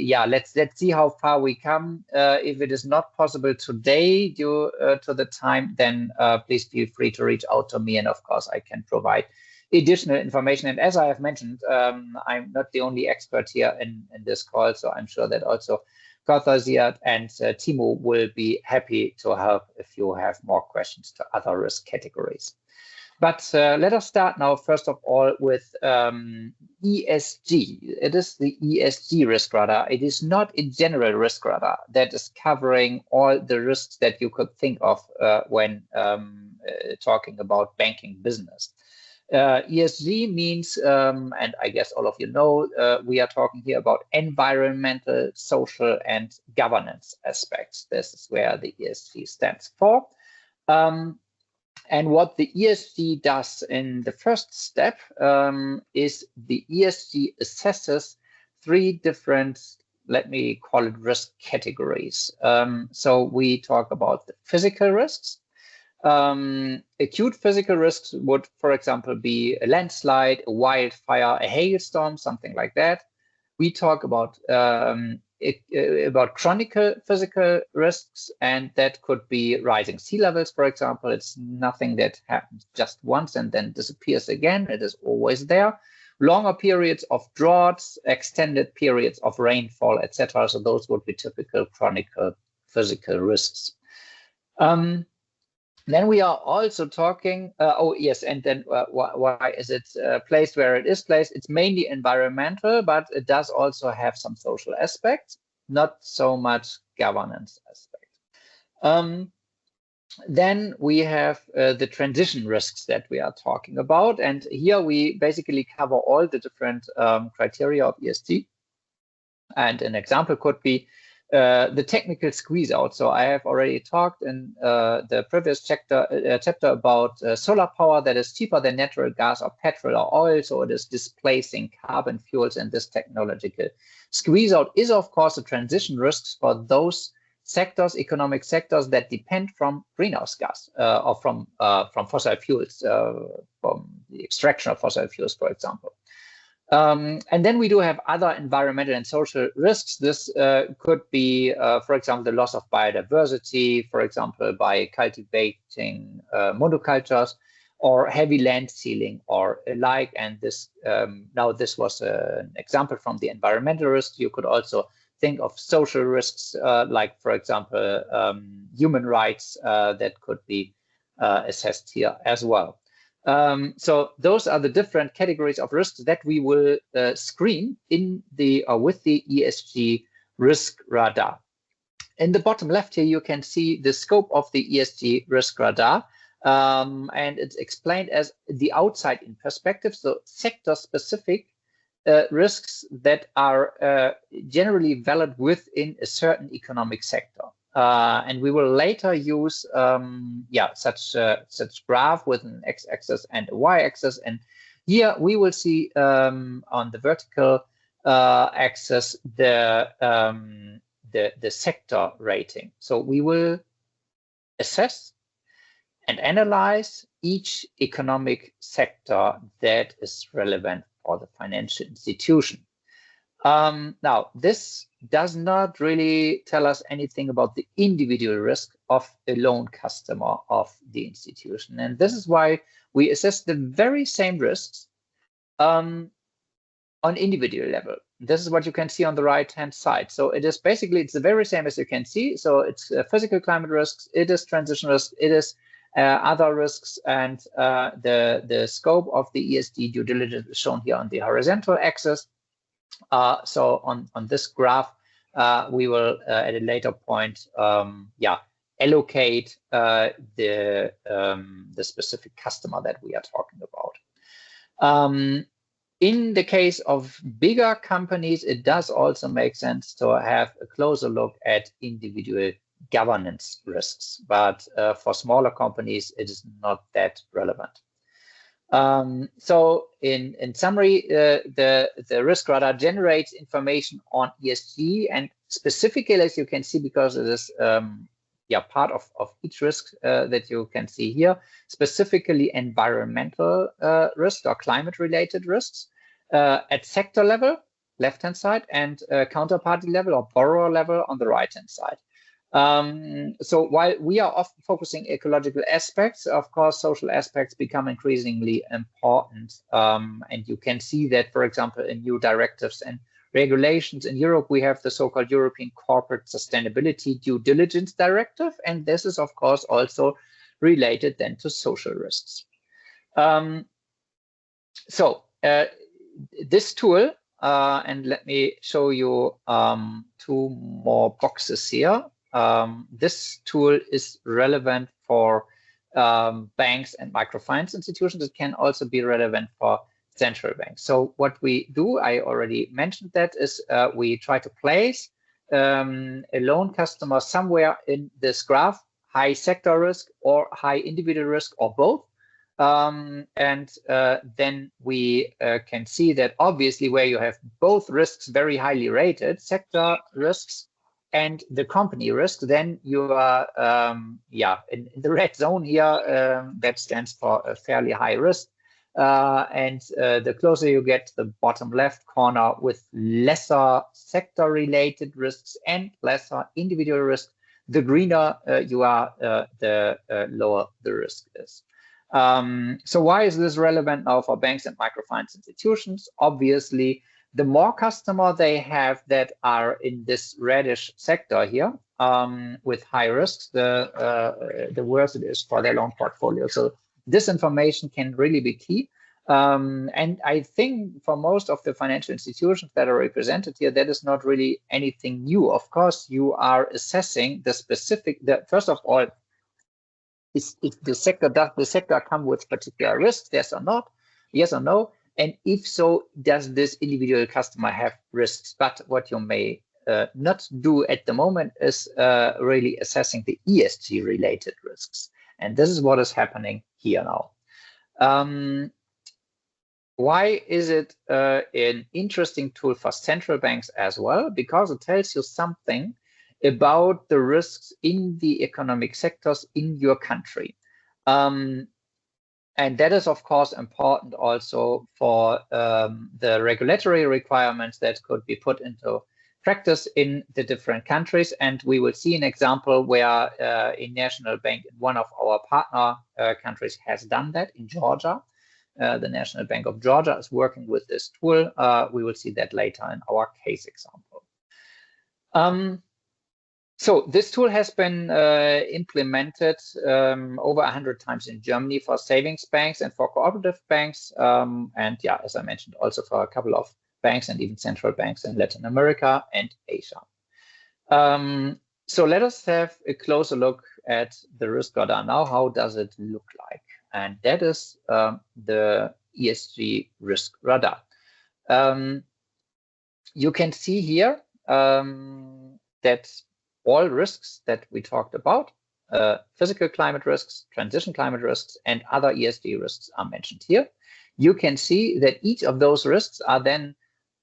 S4: Yeah, let's see how far we come. If it is not possible today due to the time, then please feel free to reach out to me, and of course I can provide additional information. And as I have mentioned, I'm not the only expert here in this call, so I'm sure that also Kartha, Ziad, and Timo will be happy to help if you have more questions to other risk categories. But let us start now, first of all, with ESG. It is the ESG Risk Radar. It is not a general risk radar that is covering all the risks that you could think of when talking about banking business. ESG means, and I guess all of you know, we are talking here about environmental, social, and governance aspects. This is where the ESG stands for. And what the ESG does in the first step is the ESG assesses 3 different, let me call it, risk categories. So we talk about the physical risks. Acute physical risks would, for example, be a landslide, a wildfire, a hailstorm, something like that. We talk about chronic physical risks, and that could be rising sea levels, for example. It's nothing that happens just once and then disappears again. It is always there. Longer periods of droughts, extended periods of rainfall, etc. So those would be typical chronic physical risks. Then we are also talking, oh yes, and then why is it placed where it is placed? It's mainly environmental, but it does also have some social aspects, not so much governance aspect. Then we have the transition risks that we are talking about. And here we basically cover all the different criteria of ESG. And an example could be the technical squeeze out. So I have already talked in the previous chapter about solar power that is cheaper than natural gas or petrol or oil. So it is displacing carbon fuels, and this technological squeeze out is, of course, a transition risks for those sectors, economic sectors that depend from greenhouse gas or from fossil fuels, from the extraction of fossil fuels, for example. And then we do have other environmental and social risks. This could be, for example, the loss of biodiversity, for example, by cultivating monocultures, or heavy land sealing or alike. And this now this was an example from the environmental risks. You could also think of social risks, like, for example, human rights that could be assessed here as well. So those are the different categories of risks that we will screen in the with the ESG Risk Radar. In the bottom left here, you can see the scope of the ESG Risk Radar, and it's explained as the outside-in perspective, so sector-specific risks that are generally valid within a certain economic sector. And we will later use such graph with an x-axis and a y-axis. And here we will see on the vertical axis the sector rating. So we will assess and analyze each economic sector that is relevant for the financial institution. Now, this does not really tell us anything about the individual risk of a loan customer of the institution. And this is why we assess the very same risks on individual level. This is what you can see on the right-hand side. So it is basically, it's the very same as you can see. So it's physical climate risks, it is transition risks, it is other risks, and the scope of the ESG due diligence is shown here on the horizontal axis. So on this graph, we will at a later point, allocate the specific customer that we are talking about. In the case of bigger companies, it does also make sense to have a closer look at individual governance risks, but for smaller companies, it is not that relevant. So in summary, the Risk Radar generates information on ESG, and specifically, as you can see, because it is part of each risk that you can see here, specifically environmental risks or climate-related risks at sector level, left-hand side, and counterparty level or borrower level on the right-hand side. So while we are often focusing ecological aspects, of course, social aspects become increasingly important. And you can see that, for example, in new directives and regulations in Europe, we have the so-called European Corporate Sustainability Due Diligence Directive. And this is, of course, also related then to social risks. This tool, and let me show you 2 more boxes here. This tool is relevant for banks and microfinance institutions. It can also be relevant for central banks. So what we do, I already mentioned that, is we try to place a loan customer somewhere in this graph, high sector risk or high individual risk or both. And then we can see that obviously where you have both risks very highly rated, sector risks and the company risk, then you are in the red zone here. That stands for a fairly high risk. And the closer you get to the bottom left corner with lesser sector related risks and lesser individual risk, the greener you are, the lower the risk is. So why is this relevant now for banks and microfinance institutions? Obviously, the more customer they have that are in this reddish sector here with high risks, the worse it is for their loan portfolio. So this information can really be key. And I think for most of the financial institutions that are represented here, that is not really anything new. Of course, you are assessing the specific, first of all, is if the sector, does the sector come with particular risks, yes or not, yes or no? And if so, does this individual customer have risks? But what you may not do at the moment is really assessing the ESG related risks. And this is what is happening here now. Why is it an interesting tool for central banks as well? Because it tells you something about the risks in the economic sectors in your country. And that is, of course, important also for the regulatory requirements that could be put into practice in the different countries. And we will see an example where a national bank in one of our partner countries has done that in Georgia. The National Bank of Georgia is working with this tool. We will see that later in our case example. So this tool has been implemented over 100 times in Germany for savings banks and for cooperative banks. And yeah, as I mentioned, also for a couple of banks and even central banks in Latin America and Asia. So let us have a closer look at the risk radar now. How does it look like? And that is the ESG Risk Radar. You can see here that all risks that we talked about, physical climate risks, transition climate risks, and other ESG risks are mentioned here. You can see that each of those risks are then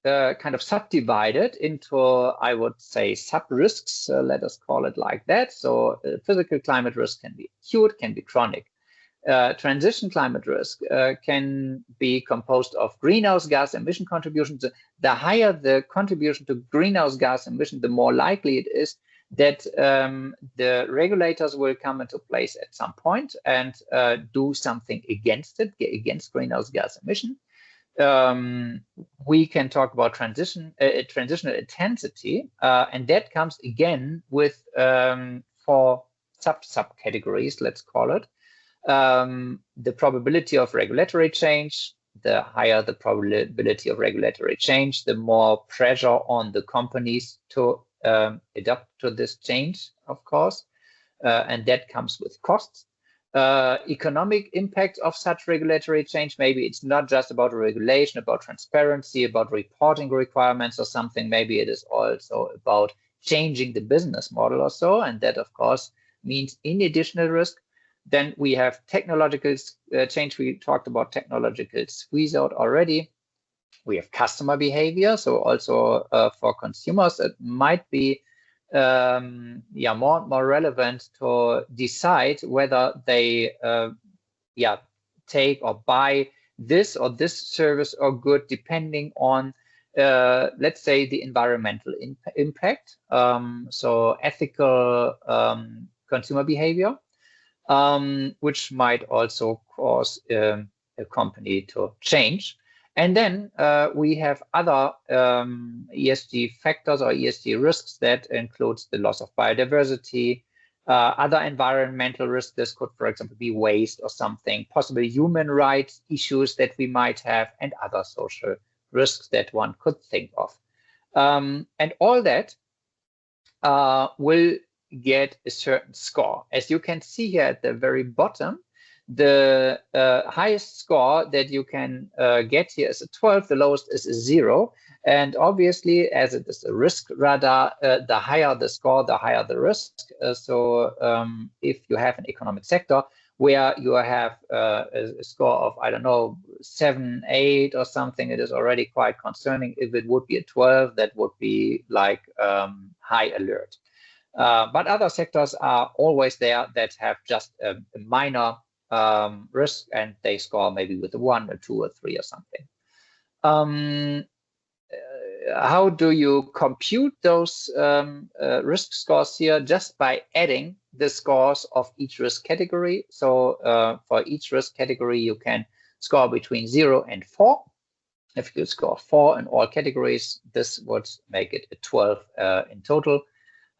S4: kind of subdivided into, I would say, sub-risks, let us call it like that. So physical climate risk can be acute, can be chronic. Transition climate risk can be composed of greenhouse gas emission contributions. The higher the contribution to greenhouse gas emission, the more likely it is that the regulators will come into place at some point and do something against it, against greenhouse gas emission. We can talk about transitional intensity, and that comes again with 4 subcategories, let's call it. The probability of regulatory change. The higher the probability of regulatory change, the more pressure on the companies to adapt to this change, of course, and that comes with costs. Economic impact of such regulatory change, maybe it's not just about regulation, about transparency, about reporting requirements or something. Maybe it is also about changing the business model or so, and that, of course, means in additional risk. Then we have technological change. We talked about technological squeeze out already. We have customer behavior. So also for consumers, it might be more relevant to decide whether they take or buy this or this service or good, depending on let's say the environmental impact. So ethical consumer behavior. Which might also cause a company to change. And then we have other ESG factors or ESG risks that includes the loss of biodiversity, other environmental risks. This could, for example, be waste or something, possibly human rights issues that we might have, and other social risks that one could think of. And all that will get a certain score. As you can see here at the very bottom, the highest score that you can get here is a 12, the lowest is a 0. And obviously, as it is a risk radar, the higher the score, the higher the risk. If you have an economic sector where you have a score of, I don't know, 7, 8 or something, it is already quite concerning. If it would be a 12, that would be like high alert. But other sectors are always there that have just a minor risk, and they score maybe with a 1, a 2, or 3 or something. How do you compute those risk scores here? Just by adding the scores of each risk category. So for each risk category, you can score between 0 and 4. If you score 4 in all categories, this would make it a 12 in total.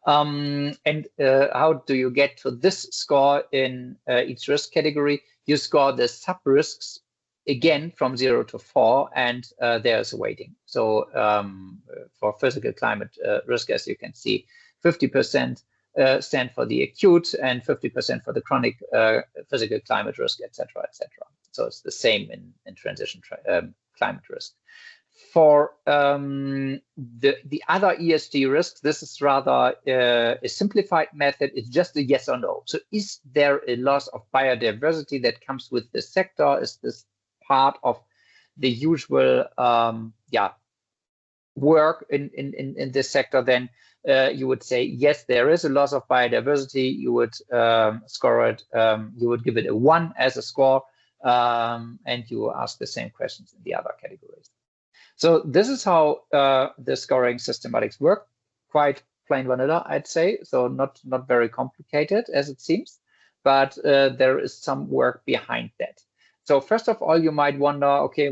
S4: How do you get to this score in each risk category? You score the sub-risks again from 0 to 4, and there's a weighting. So for physical climate risk, as you can see, 50% stand for the acute and 50% for the chronic physical climate risk, etc., etc. So it's the same in transition climate risk. For the other ESG risks, this is rather a simplified method. It's just a yes or no. So is there a loss of biodiversity that comes with this sector? Is this part of the usual work in this sector? Then you would say, yes, there is a loss of biodiversity. You would score it, you would give it a 1 as a score, and you ask the same questions in the other categories. So this is how the scoring systematics work. Quite plain vanilla, I'd say. So not very complicated as it seems, but there is some work behind that. So first of all, you might wonder, okay,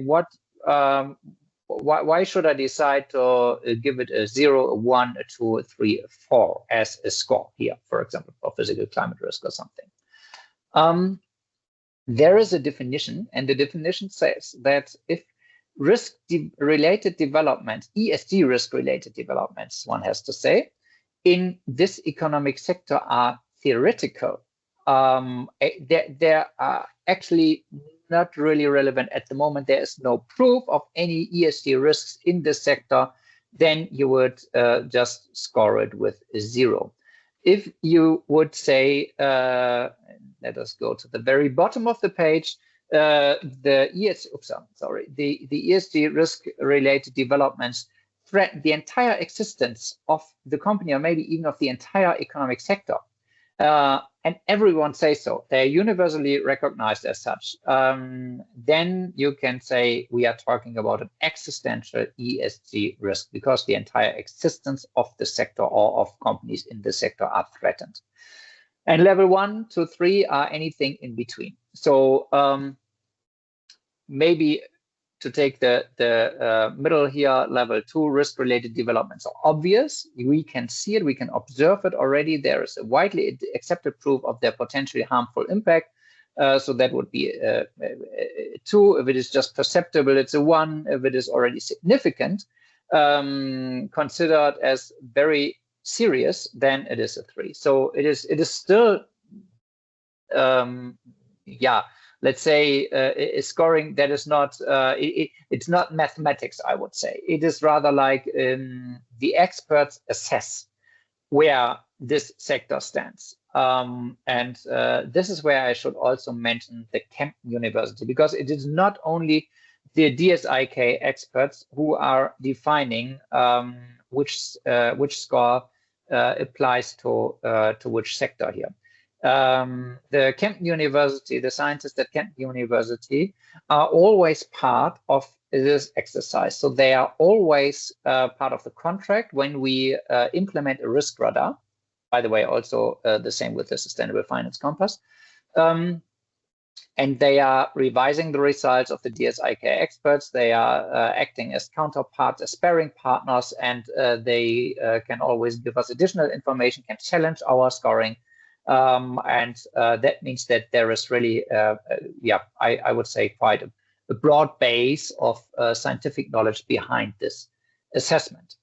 S4: why should I decide to give it a 0, a 1, a 2, a 3, a 4 as a score here, for example, for physical climate risk or something? There is a definition, and the definition says that if risk-related developments, ESG risk-related developments, one has to say, in this economic sector are theoretical. They are actually not really relevant at the moment. There is no proof of any ESG risks in this sector. Then you would just score it with a 0. If you would say, let us go to the very bottom of the page, the ESG risk-related developments threaten the entire existence of the company, or maybe even of the entire economic sector. And everyone says so. They're universally recognized as such. Then you can say we are talking about an existential ESG risk, because the entire existence of the sector or of companies in the sector are threatened. And level 1 to 3 are anything in between. So maybe to take the middle here, level 2, risk-related developments are obvious. We can see it, we can observe it already. There is a widely accepted proof of their potentially harmful impact. So that would be a 2. If it is just perceptible, it's a 1. If it is already significant, considered as very serious, then it is a 3. So it is still, let's say a scoring that is not, it's not mathematics, I would say. It is rather like the experts assess where this sector stands. And this is where I should also mention the Kempten University, because it is not only the DSIK experts who are defining which score applies to which sector here. The Kempten University, the scientists at Kempten University are always part of this exercise. So they are always part of the contract when we implement a risk radar. By the way, also the same with the Sustainable Finance Compass. And they are revising the results of the DSIK experts. They are acting as counterparts, as sparring partners, and they can always give us additional information, can challenge our scoring. And that means that there is really, I would say quite a broad base of scientific knowledge behind this assessment.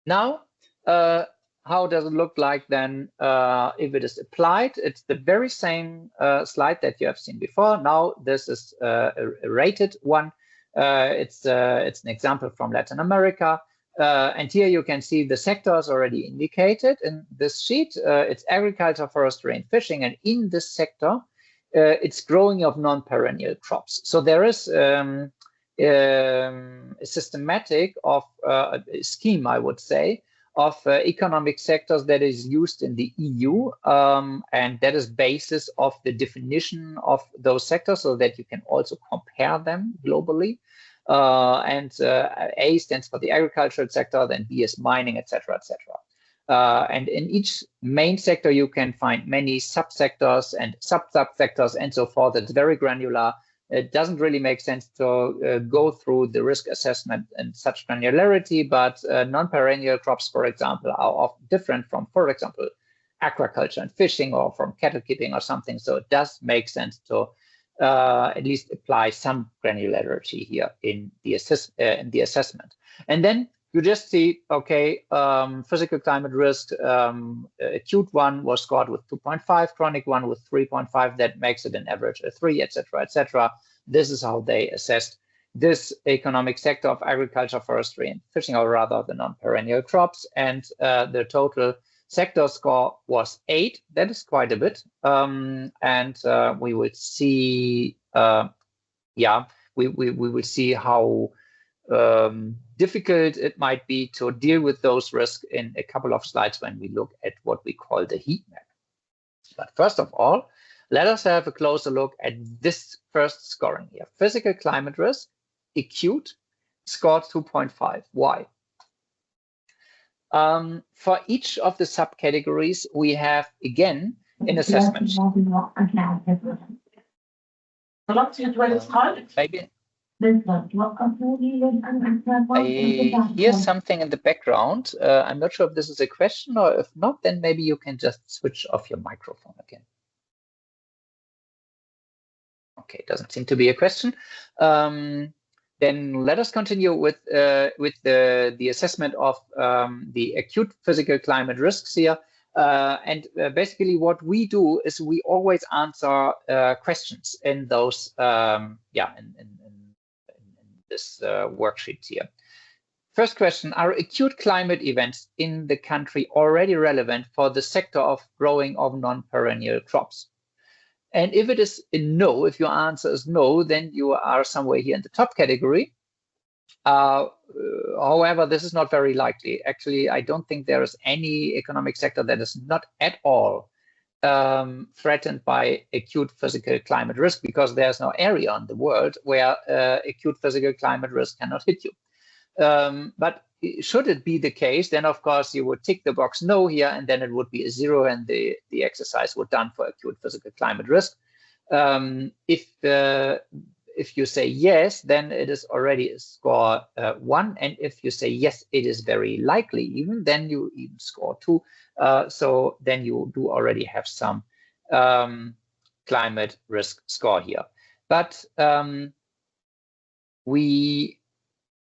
S4: Now, how does it look like then if it is applied? It's the very same slide that you have seen before. Now this is a rated one. It's an example from Latin America. And here you can see the sectors already indicated in this sheet. It's agriculture, forestry, and fishing. And in this sector, it's growing of non-perennial crops. So there is a systematic of a scheme, I would say, of economic sectors that is used in the EU, and that is basis of the definition of those sectors so that you can also compare them globally. And A stands for the agricultural sector, then B is mining, etc., etc. And in each main sector, you can find many subsectors and sub-subsectors and so forth. It's very granular. It doesn't really make sense to go through the risk assessment in such granularity, but non-perennial crops, for example, are often different from, for example, aquaculture and fishing or from cattle keeping or something. So it does make sense to at least apply some granularity here in the assessment. And then you just see, okay, physical climate risk, acute one was scored with 2.5, chronic one with 3.5. That makes it an average of 3, etc., etc. This is how they assessed this economic sector of agriculture, forestry, and fishing, or rather the non-perennial crops. And the total sector score was 8. That is quite a bit. And we will see, we will see how difficult it might be to deal with those risks in a couple of slides when we look at what we call the heat map. But first of all, let us have a closer look at this first scoring here. Physical climate risk, acute, scored 2.5. Why? For each of the subcategories, we have, again, an assessment. Maybe I hear something in the background. I'm not sure if this is a question, or if not, then maybe you can just switch off your microphone again. Okay, doesn't seem to be a question. Then let us continue with the assessment of the acute physical climate risks here. And basically what we do is we always answer questions in those, in this worksheet here. First question, are acute climate events in the country already relevant for the sector of growing of non-perennial crops? And if it is a no, if your answer is no, then you are somewhere here in the top category. However, this is not very likely. Actually, I don't think there is any economic sector that is not at all threatened by acute physical climate risk, because there's no area in the world where acute physical climate risk cannot hit you. But should it be the case, then of course you would tick the box no here, and then it would be a 0, and the exercise would done for acute physical climate risk. If you say yes, then it is already a score 1, and if you say yes, it is very likely even, then you even score 2. So then you do already have some climate risk score here. But we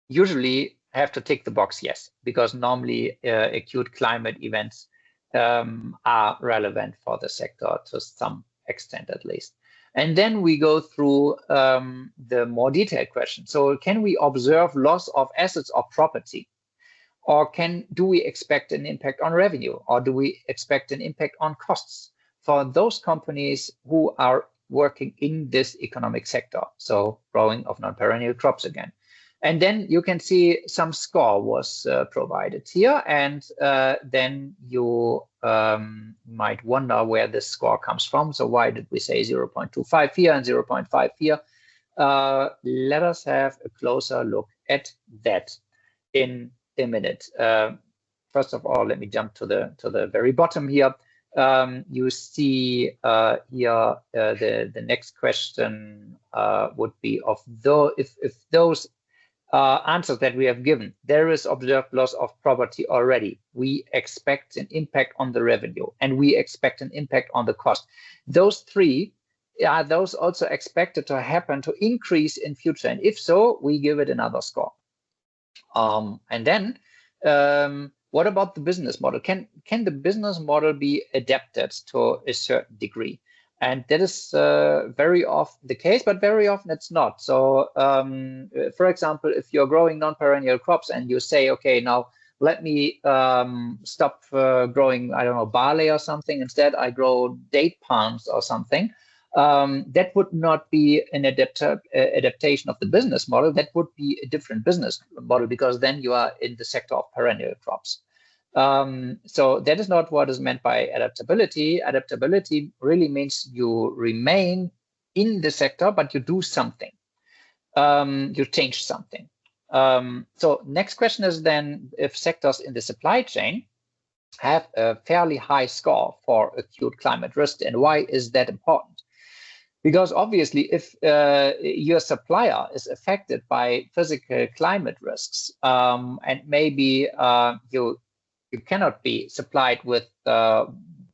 S4: usually have to tick the box yes, because normally acute climate events are relevant for the sector to some extent at least. And then we go through the more detailed question. So can we observe loss of assets or property? Or do we expect an impact on revenue? Or do we expect an impact on costs for those companies who are working in this economic sector? So growing of non-perennial crops again. And then you can see some score was provided here, and then you might wonder where this score comes from. So why did we say 0.25 here and 0.5 here? Let us have a closer look at that in a minute. First of all, let me jump to the very bottom here. You see here the next question would be of if those answers that we have given, there is observed loss of property already. We expect an impact on the revenue, and we expect an impact on the cost. Those three, are those also expected to happen to increase in future? And if so, we give it another score. And then what about the business model? Can the business model be adapted to a certain degree? And that is very often the case, but very often it's not. So, for example, if you're growing non-perennial crops and you say, okay, now let me stop growing, I don't know, barley or something. Instead, I grow date palms or something. That would not be an adaptation of the business model. That would be a different business model, because then you are in the sector of perennial crops. So that is not what is meant by adaptability. Adaptability really means you remain in the sector, but you do something. You change something. So next question is then if sectors in the supply chain have a fairly high score for acute climate risk, and why is that important? Because obviously, if your supplier is affected by physical climate risks, and maybe you cannot be supplied with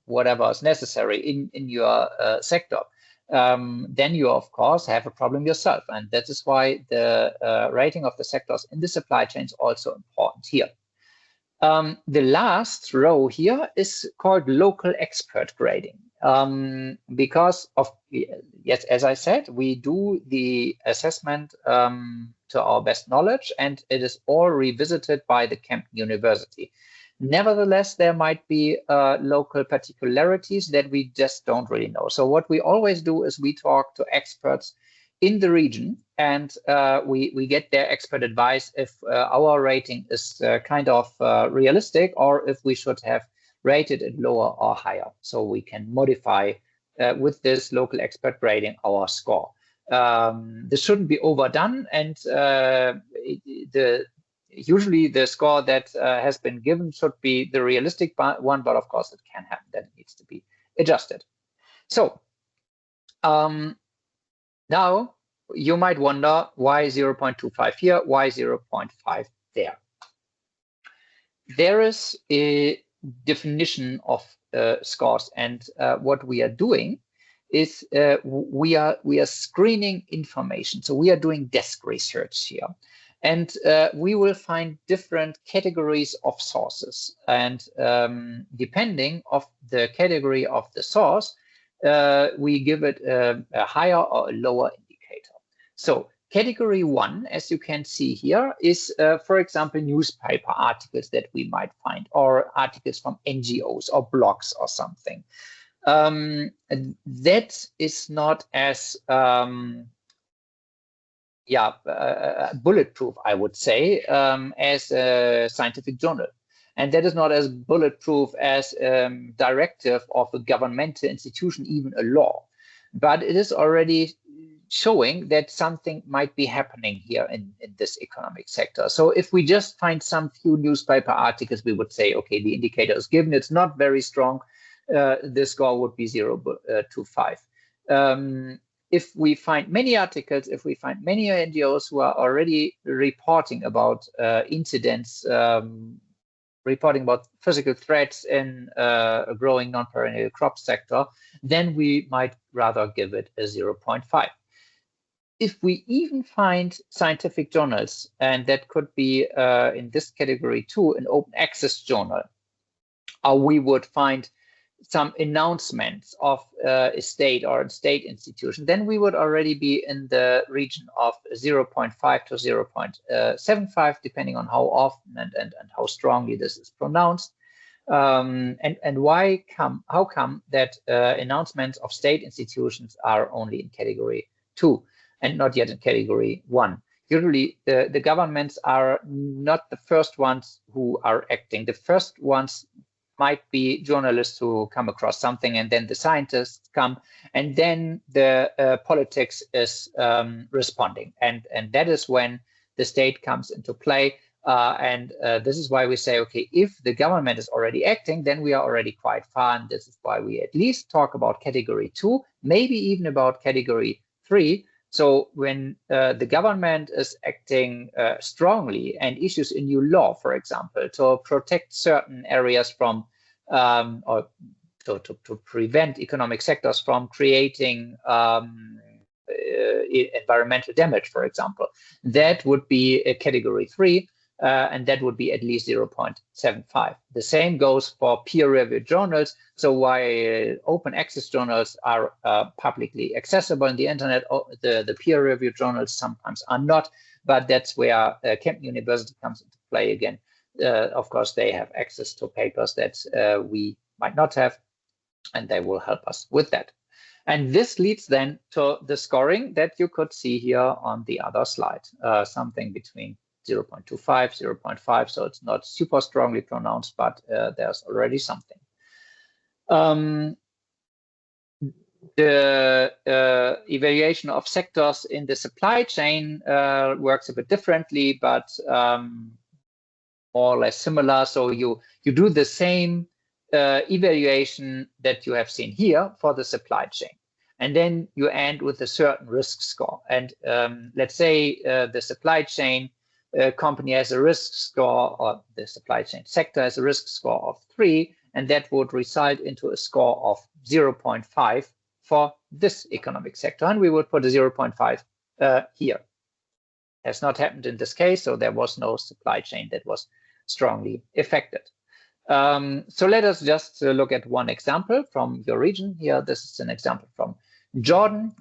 S4: whatever is necessary in your sector, then you, of course, have a problem yourself. And that is why the rating of the sectors in the supply chain is also important here. The last row here is called local expert grading. Because of, yes, as I said, we do the assessment to our best knowledge, and it is all revisited by the Kempten University. Nevertheless, there might be local particularities that we just don't really know. So what we always do is we talk to experts in the region, and we get their expert advice if our rating is kind of realistic, or if we should have rated it lower or higher. So we can modify with this local expert grading our score. This shouldn't be overdone, and usually the score that has been given should be the realistic one, but of course it can happen that it needs to be adjusted. So now you might wonder why 0.25 here, why 0.5 there. There is a definition of scores, and what we are doing is we are screening information. So we are doing desk research here. And we will find different categories of sources. And depending of the category of the source, we give it a higher or a lower indicator. So category 1, as you can see here, is, for example, newspaper articles that we might find, or articles from NGOs or blogs or something. That is not as bulletproof, I would say, as a scientific journal. And that is not as bulletproof as directive of a governmental institution, even a law. But it is already showing that something might be happening here in this economic sector. So if we just find some few newspaper articles, we would say, okay, the indicator is given, it's not very strong, the score would be 0.25. If we find many articles, if we find many NGOs who are already reporting about incidents, reporting about physical threats in a growing non-perennial crop sector, then we might rather give it a 0.5. If we even find scientific journals, and that could be in this category too, an open access journal, or we would find some announcements of a state or a state institution, then we would already be in the region of 0.5 to 0.75, depending on how often and how strongly this is pronounced. And how come that announcements of state institutions are only in category 2 and not yet in category 1? Usually the governments are not the first ones who are acting. The first ones might be journalists who come across something, and then the scientists come, and then the politics is responding. And that is when the state comes into play. And this is why we say, okay, if the government is already acting, then we are already quite far. And this is why we at least talk about category 2, maybe even about category 3. So when the government is acting strongly and issues a new law, for example, to protect certain areas from, or to prevent economic sectors from creating environmental damage, for example, that would be a category 3. and that would be at least 0.75. The same goes for peer-reviewed journals. So while open access journals are publicly accessible on the internet, the peer-reviewed journals sometimes are not, but that's where Kempten University comes into play again. Of course, they have access to papers that we might not have, and they will help us with that. And this leads then to the scoring that you could see here on the other slide, something between 0.25, 0.5, so it's not super strongly pronounced, but there's already something. The evaluation of sectors in the supply chain works a bit differently, but more or less similar. So you do the same evaluation that you have seen here for the supply chain. And then you end with a certain risk score. And let's say the supply chain company has a risk score, or the supply chain sector has a risk score of 3, and that would result into a score of 0.5 for this economic sector. And we would put a 0.5 here. Has not happened in this case, so there was no supply chain that was strongly affected. So let us just look at one example from your region here. This is an example from Jordan.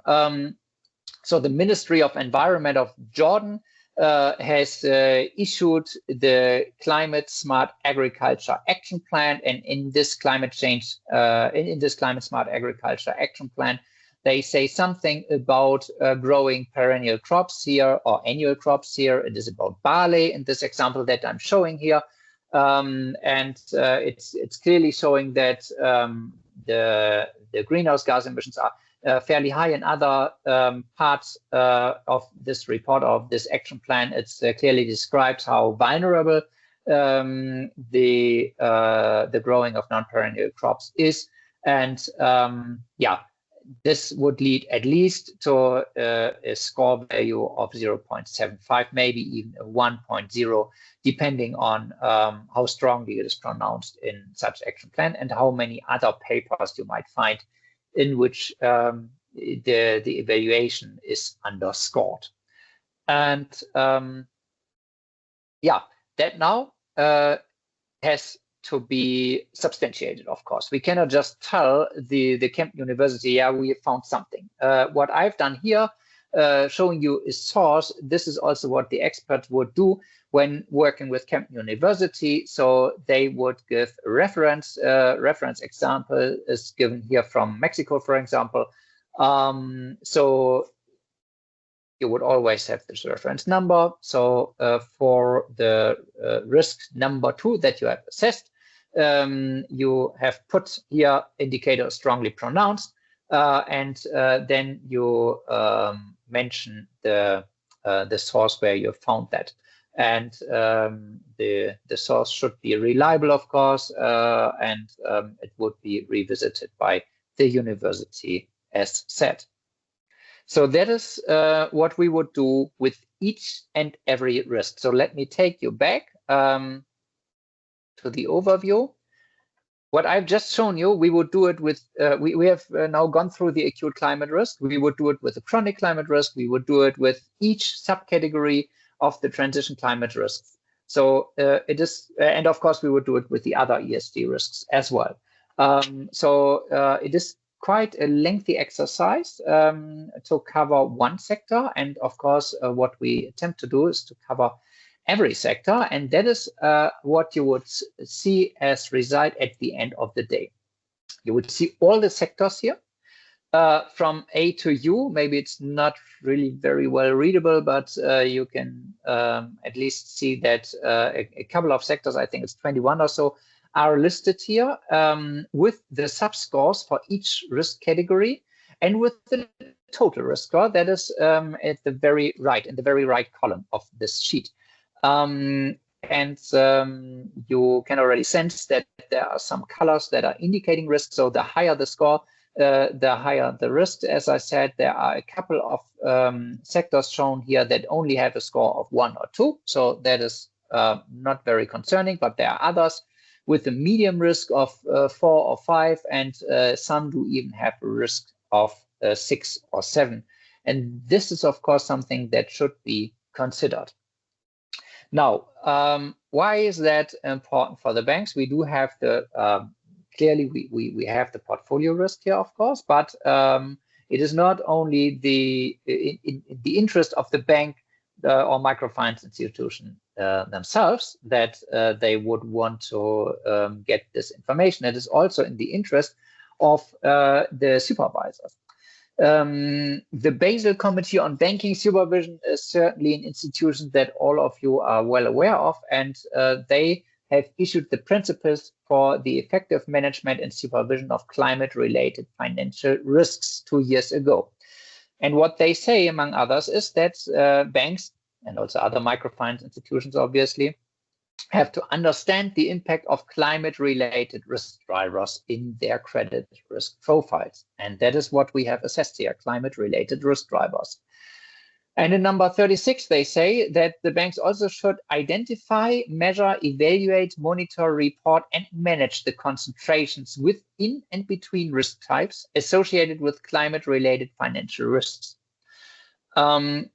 S4: So the Ministry of Environment of Jordan has issued the Climate Smart Agriculture Action Plan, and in this climate change, in this Climate Smart Agriculture Action Plan, they say something about growing perennial crops here or annual crops here. It is about barley in this example that I'm showing here. It's clearly showing that the greenhouse gas emissions are fairly high in other parts of this report, of this action plan. It's clearly describes how vulnerable the growing of non-perennial crops is, and yeah, this would lead at least to a score value of 0.75, maybe even a 1.0, depending on how strongly it is pronounced in such action plan and how many other papers you might find in which the evaluation is underscored. And yeah, that now has to be substantiated, of course. We cannot just tell the Kempten University, yeah, we have found something. What I've done here, showing you a source, this is also what the expert would do when working with Kempten University. So they would give a reference example is given here from Mexico, for example. So you would always have this reference number. So for the risk number 2 that you have assessed, you have put here indicator strongly pronounced, and then you mention the source where you found that. And the source should be reliable, of course, and it would be revisited by the university as said. So that is what we would do with each and every risk. So let me take you back to the overview. What I've just shown you, we would do it with, we have now gone through the acute climate risk. We would do it with the chronic climate risk. We would do it with each subcategory of the transition climate risks. So it is, and of course, we would do it with the other ESG risks as well. It is quite a lengthy exercise to cover one sector. And of course, what we attempt to do is to cover every sector. And that is what you would see as result at the end of the day. You would see all the sectors here from A to U. Maybe it's not really very well readable, but you can at least see that a couple of sectors, I think it's 21 or so, are listed here with the subscores for each risk category and with the total risk score that is at the very right, in the very right column of this sheet. You can already sense that there are some colors that are indicating risk. So the higher the score, the higher the risk. As I said, there are a couple of sectors shown here that only have a score of 1 or 2. So that is not very concerning, but there are others with a medium risk of 4 or 5, and some do even have a risk of 6 or 7. And this is, of course, something that should be considered. Now, why is that important for the banks? We do have the clearly we have the portfolio risk here, of course, but it is not only the interest of the bank or microfinance institution themselves that they would want to get this information. It is also in the interest of the supervisors. The Basel Committee on Banking Supervision is certainly an institution that all of you are well aware of, and they have issued the principles for the effective management and supervision of climate-related financial risks 2 years ago. And what they say, among others, is that banks and also other microfinance institutions, obviously, have to understand the impact of climate-related risk drivers in their credit risk profiles. And that is what we have assessed here, climate-related risk drivers. And in number 36, they say that the banks also should identify, measure, evaluate, monitor, report, and manage the concentrations within and between risk types associated with climate-related financial risks. And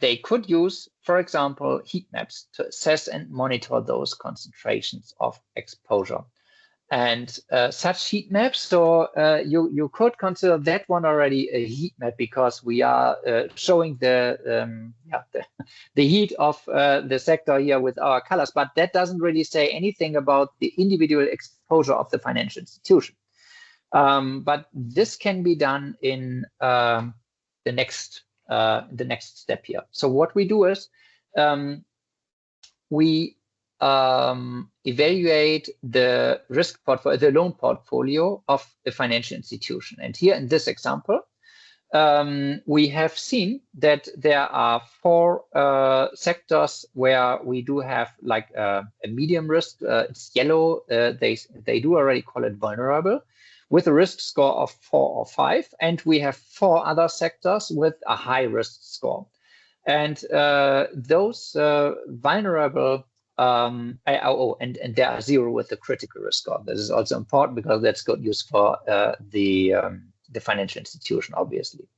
S4: they could use, for example, heat maps to assess and monitor those concentrations of exposure. And such heat maps, so you could consider that one already a heat map, because we are showing the heat of the sector here with our colors, but that doesn't really say anything about the individual exposure of the financial institution. But this can be done in the next step here. So what we do is we evaluate the risk portfolio, the loan portfolio of the financial institution. And here in this example, we have seen that there are 4 sectors where we do have like a medium risk. It's yellow. They do already call it vulnerable, with a risk score of 4 or 5. And we have 4 other sectors with a high risk score. And those vulnerable, and there are 0 with the critical risk score. This is also important because that's good news for the financial institution, obviously.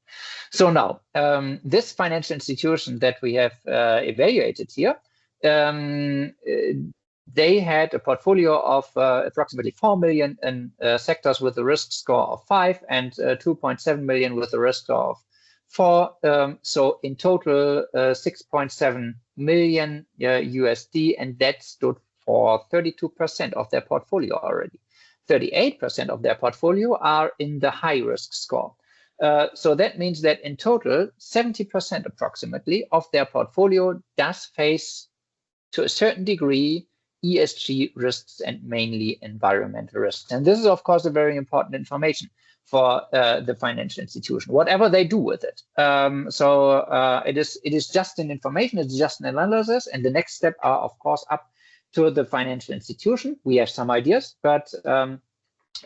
S4: So now, this financial institution that we have evaluated here, they had a portfolio of approximately 4 million in sectors with a risk score of 5 and 2.7 million with a risk score of 4. So in total, 6.7 million USD, and that stood for 32% of their portfolio already. 38% of their portfolio are in the high risk score. So that means that in total, 70% approximately of their portfolio does face, to a certain degree, ESG risks and mainly environmental risks. And this is, of course, a very important information for the financial institution, whatever they do with it. It is just an information, it's just an analysis, and the next step are, of course, up to the financial institution. We have some ideas, but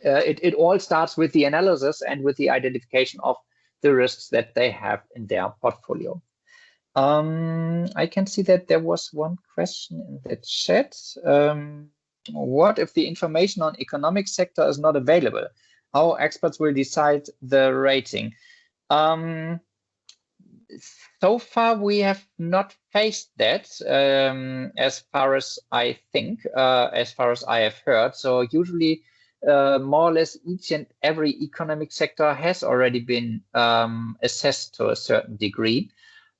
S4: it all starts with the analysis and with the identification of the risks that they have in their portfolio. I can see that there was one question in the chat. What if the information on economic sector is not available? How experts will decide the rating? So far, we have not faced that, as far as I think, as far as I have heard. So usually, more or less each and every economic sector has already been assessed to a certain degree.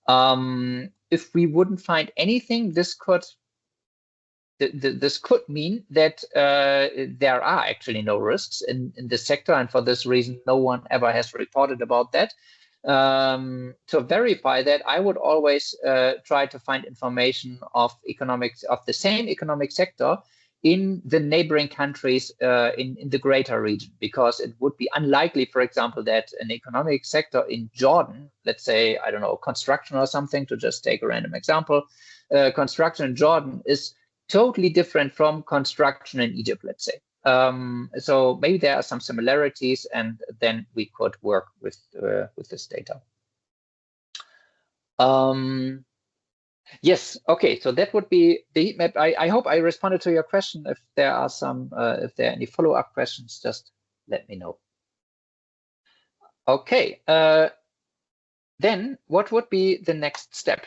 S4: If we wouldn't find anything, this could mean that there are actually no risks in the sector, and for this reason, no one ever has reported about that. To verify that, I would always try to find information of the same economic sector in the neighboring countries in the greater region, because it would be unlikely, for example, that an economic sector in Jordan, let's say, I don't know, construction or something, to just take a random example, construction in Jordan is totally different from construction in Egypt, let's say. So maybe there are some similarities, and then we could work with this data. Yes, okay, so that would be the heat map. I hope I responded to your question. If there are any follow-up questions, just let me know. Okay, then what would be the next step?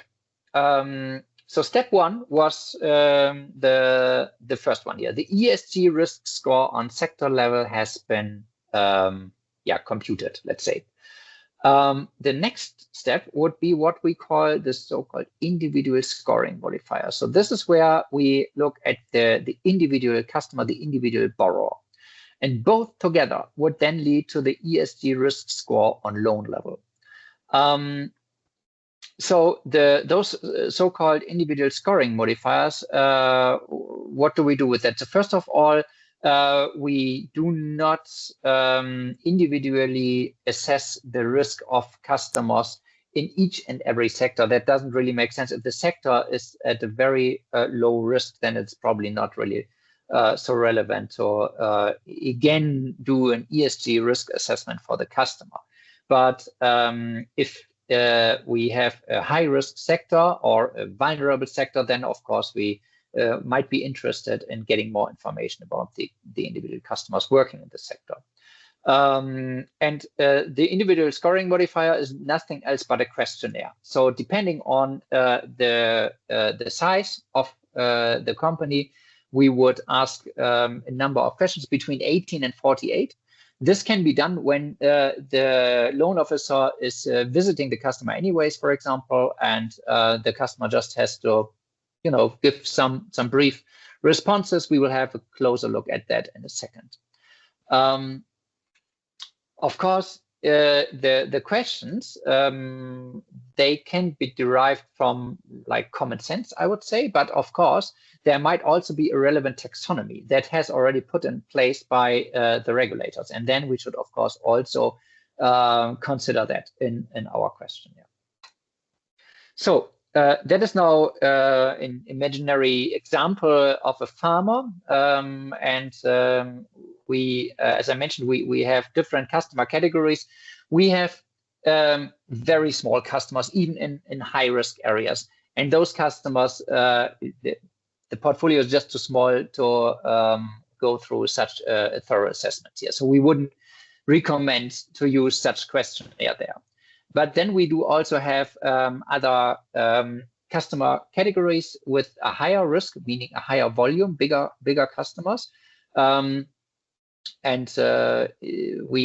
S4: So step one was the first one here. The ESG risk score on sector level has been computed, let's say. The next step would be what we call the so-called individual scoring modifier. So this is where we look at the individual customer, the individual borrower. And both together would then lead to the ESG risk score on loan level. So those so-called individual scoring modifiers, what do we do with that? So first of all, we do not individually assess the risk of customers in each and every sector. That doesn't really make sense. If the sector is at a very low risk, then it's probably not really so relevant to again do an ESG risk assessment for the customer. But if we have a high risk sector or a vulnerable sector, then of course we might be interested in getting more information about the individual customers working in the sector. And the individual scoring modifier is nothing else but a questionnaire. So depending on the size of the company, we would ask a number of questions between 18 and 48. This can be done when the loan officer is visiting the customer anyways, for example, and the customer just has to, give some brief responses. We will have a closer look at that in a second. Of course, the questions, they can be derived from like common sense, I would say, but of course, there might also be a relevant taxonomy that has already put in place by the regulators. And then we should, of course, also consider that in our questionnaire. So that is now an imaginary example of a farmer. We, as I mentioned, we have different customer categories. We have very small customers, even in high risk areas. And those customers, the portfolio is just too small to go through such a thorough assessment here. So we wouldn't recommend to use such questionnaire there. But then we do also have other customer categories with a higher risk, meaning a higher volume, bigger customers. We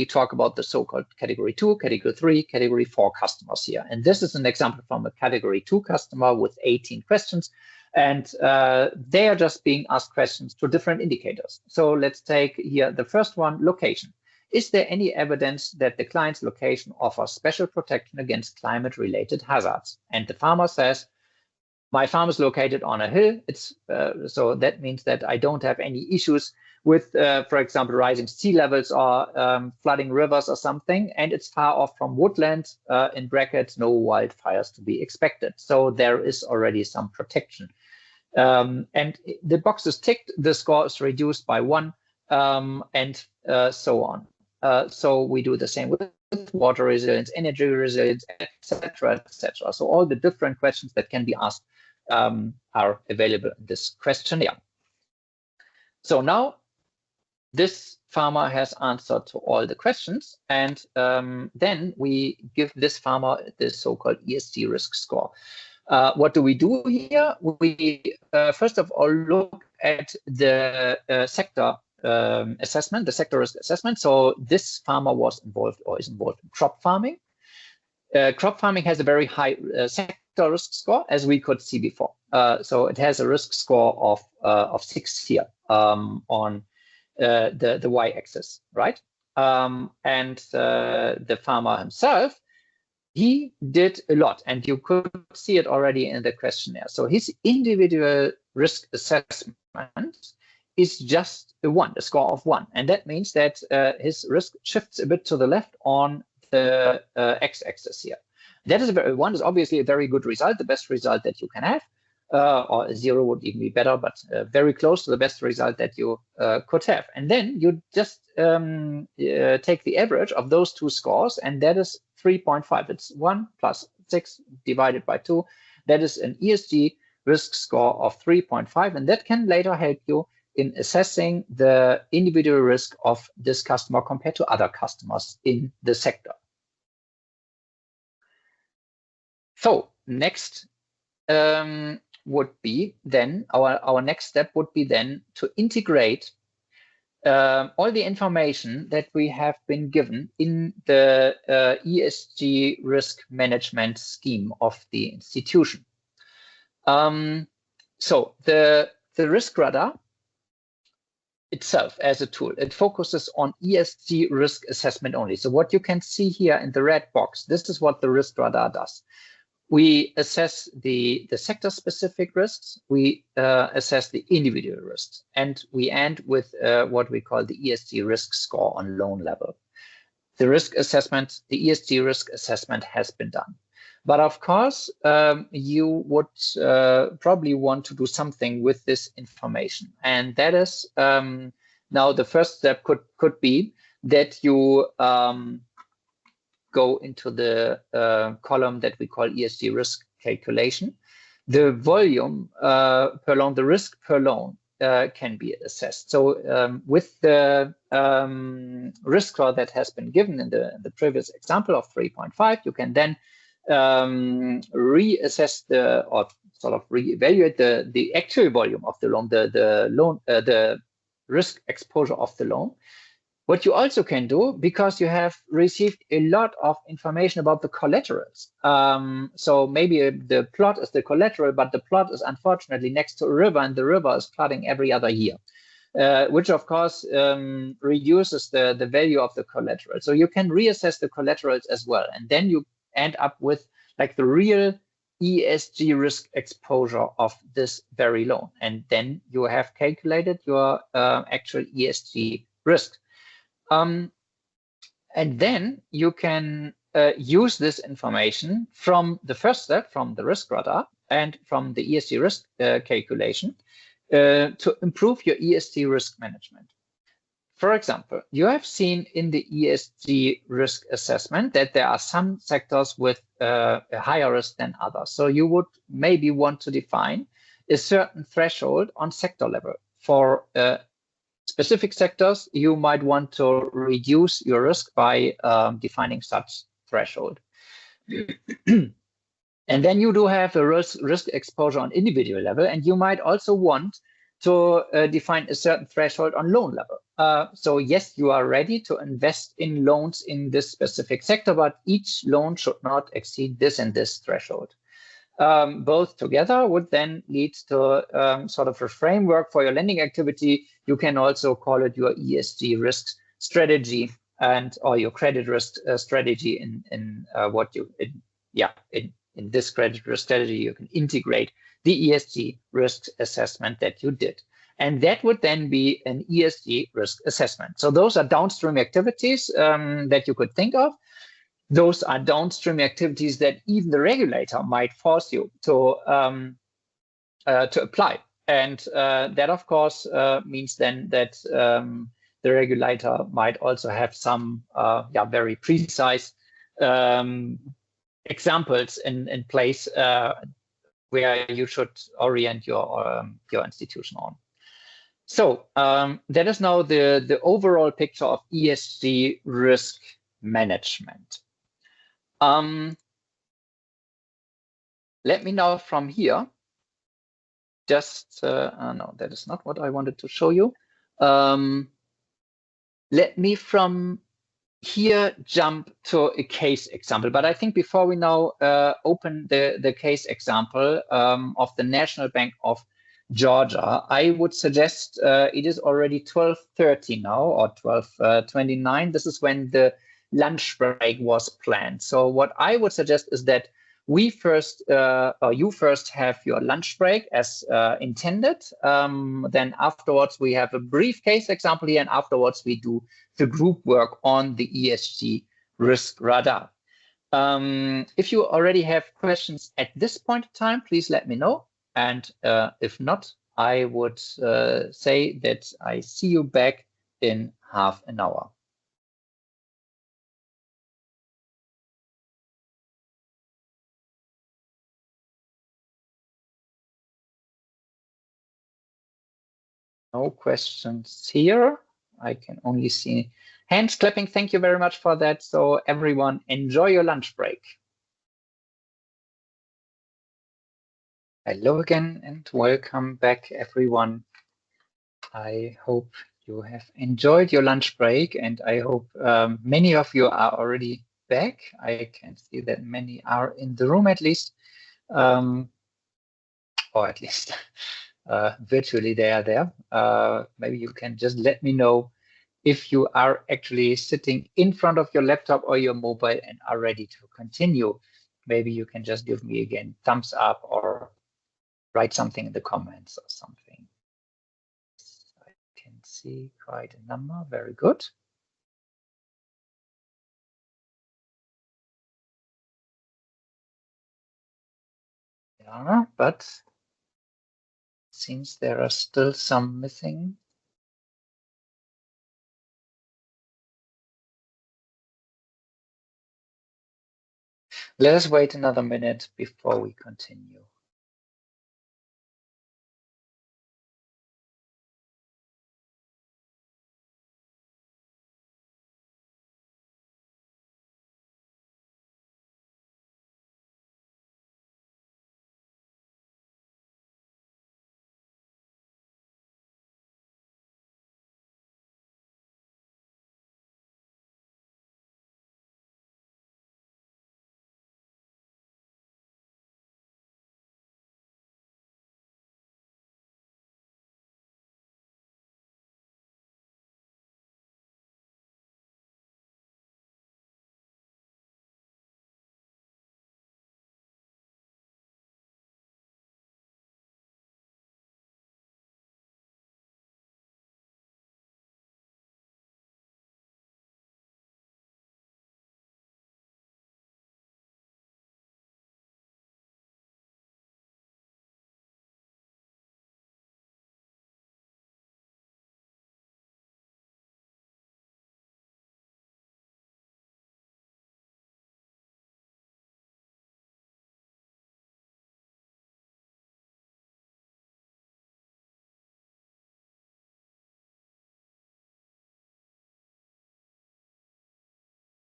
S4: talk about the so-called category 2, category 3, category 4 customers here. And this is an example from a category 2 customer with 18 questions. And they are just being asked questions to different indicators. So let's take here the first one, location. Is there any evidence that the client's location offers special protection against climate-related hazards? And the farmer says, my farm is located on a hill. So that means that I don't have any issues with, for example, rising sea levels or flooding rivers or something. And it's far off from woodland, in brackets, no wildfires to be expected. So there is already some protection. And the box is ticked, the score is reduced by 1, and so on. So we do the same with water resilience, energy resilience, etc., etc. So all the different questions that can be asked are available in this questionnaire. So now this farmer has answered to all the questions, and then we give this farmer the so-called ESG risk score. What do we do here? We first of all look at the sector assessment, the sector risk assessment. So this farmer was involved or is involved in crop farming. Crop farming has a very high sector risk score, as we could see before. So it has a risk score of 6 here on the y-axis, right? And the farmer himself, he did a lot, and you could see it already in the questionnaire. So his individual risk assessment is just a 1, a score of 1. And that means that his risk shifts a bit to the left on the x-axis here. That is 1 is obviously a very good result, the best result that you can have. Or a 0 would even be better, but very close to the best result that you could have. And then you just take the average of those two scores, and that is 3.5. It's 1 plus 6 divided by 2. That is an ESG risk score of 3.5, and that can later help you in assessing the individual risk of this customer compared to other customers in the sector. So next, would be then, our next step would be then to integrate all the information that we have been given in the ESG risk management scheme of the institution. So the risk radar itself as a tool, it focuses on ESG risk assessment only. So what you can see here in the red box, this is what the risk radar does. We assess the sector-specific risks, we assess the individual risks, and we end with what we call the ESG risk score on loan level. The risk assessment, the ESG risk assessment has been done. But of course, you would probably want to do something with this information. And that is, now the first step could be that you go into the column that we call ESG risk calculation. The volume per loan, the risk per loan can be assessed. So with the risk score that has been given in the previous example of 3.5, you can then reassess or sort of reevaluate the actual volume of the loan, the risk exposure of the loan. What you also can do, because you have received a lot of information about the collaterals. So maybe the plot is the collateral, but the plot is unfortunately next to a river, and the river is flooding every other year, which of course reduces the value of the collateral. So you can reassess the collaterals as well, and then you end up with like the real ESG risk exposure of this very loan, and then you have calculated your actual ESG risk. And then you can use this information from the first step, from the risk radar and from the ESG risk calculation to improve your ESG risk management. For example, you have seen in the ESG risk assessment that there are some sectors with a higher risk than others. So you would maybe want to define a certain threshold on sector level. For specific sectors, you might want to reduce your risk by defining such threshold. And then you do have a risk exposure on individual level, and you might also want to define a certain threshold on loan level. So yes, you are ready to invest in loans in this specific sector, but each loan should not exceed this and this threshold. Both together would then lead to sort of a framework for your lending activity. You can also call it your ESG risk strategy or your credit risk strategy in this credit risk strategy. You can integrate the ESG risk assessment that you did. And that would then be an ESG risk assessment. So those are downstream activities that you could think of. Those are downstream activities that even the regulator might force you to apply. And that, of course, means then that the regulator might also have some very precise examples in place where you should orient your institution on. So that is now the overall picture of ESG risk management. Let me now from here just, no, that is not what I wanted to show you. Let me from here jump to a case example. But I think before we now open the case example of the National Bank of Georgia, I would suggest it is already 12:30 now, or 12:29. This is when the lunch break was planned. So what I would suggest is that we first, or you first have your lunch break as intended. Then afterwards we have a brief case example here, and afterwards we do the group work on the ESG Risk Radar. If you already have questions at this point in time, please let me know. And if not, I would say that I see you back in half an hour. No questions here. I can only see hands clapping. Thank you very much for that. So everyone, enjoy your lunch break. Hello again and welcome back, everyone. I hope you have enjoyed your lunch break, and I hope many of you are already back. I can see that many are in the room at least, or at least virtually they are there. Maybe you can just let me know if you are actually sitting in front of your laptop or your mobile and are ready to continue. Maybe you can just give me again thumbs up or write something in the comments or something. I can see quite a number. Very good. Yeah, but it seems there are still some missing. Let us wait another minute before we continue.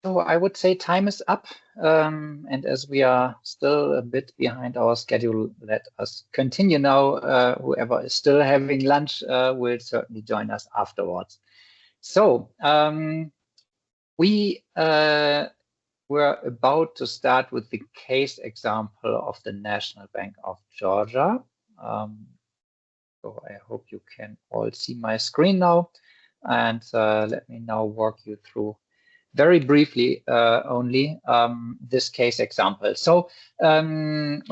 S4: So I would say time is up, and as we are still a bit behind our schedule, let us continue now. Whoever is still having lunch will certainly join us afterwards. So we were about to start with the case example of the National Bank of Georgia. So I hope you can all see my screen now, and let me now walk you through very briefly only this case example. So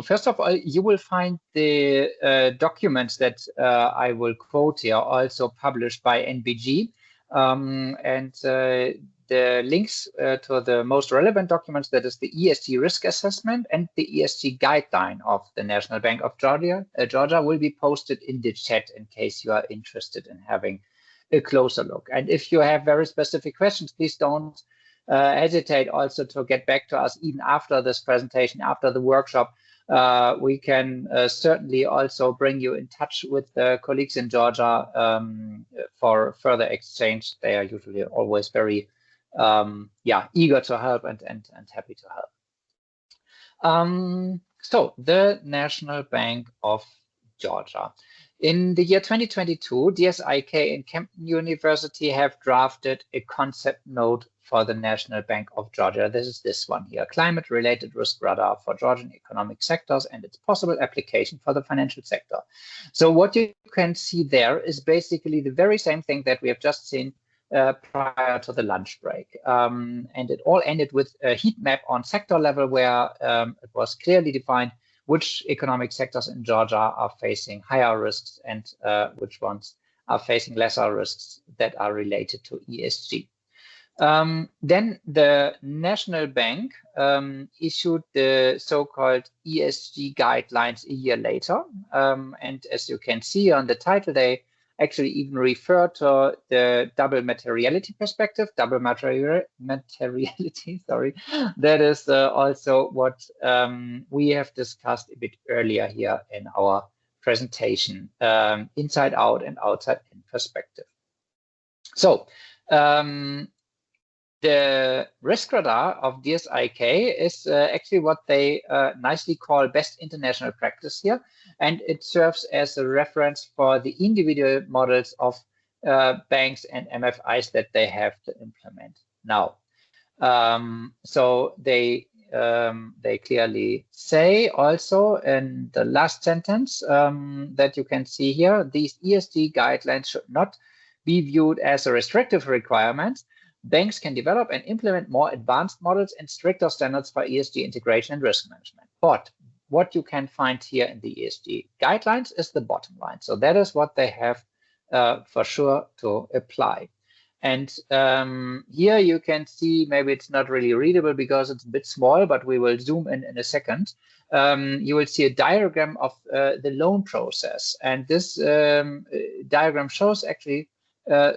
S4: first of all, you will find the documents that I will quote here also published by NBG, and the links to the most relevant documents, that is the ESG risk assessment and the ESG guideline of the National Bank of Georgia, will be posted in the chat in case you are interested in having a closer look. And if you have very specific questions, please don't hesitate also to get back to us even after this presentation, after the workshop. We can certainly also bring you in touch with the colleagues in Georgia for further exchange. They are usually always very eager to help and happy to help. So the National Bank of Georgia. In the year 2022, DSIK and Kempten University have drafted a concept note for the National Bank of Georgia. This is this one here, Climate-Related Risk Radar for Georgian Economic Sectors and its Possible Application for the Financial Sector. So what you can see there is basically the very same thing that we have just seen prior to the lunch break. And it all ended with a heat map on sector level where it was clearly defined which economic sectors in Georgia are facing higher risks and which ones are facing lesser risks that are related to ESG. Then the National Bank issued the so-called ESG guidelines a year later. And as you can see on the title, they actually even refer to the double materiality perspective, double materiality, sorry. That is also what we have discussed a bit earlier here in our presentation, inside out and outside in perspective. So The risk radar of DSIK is actually what they nicely call best international practice here, and it serves as a reference for the individual models of banks and MFIs that they have to implement now. So they clearly say also in the last sentence that you can see here, these ESG guidelines should not be viewed as a restrictive requirement. Banks can develop and implement more advanced models and stricter standards for ESG integration and risk management. But what you can find here in the ESG guidelines is the bottom line. So that is what they have for sure to apply. And here you can see, maybe it's not really readable because it's a bit small, but we will zoom in a second. You will see a diagram of the loan process. And this diagram shows actually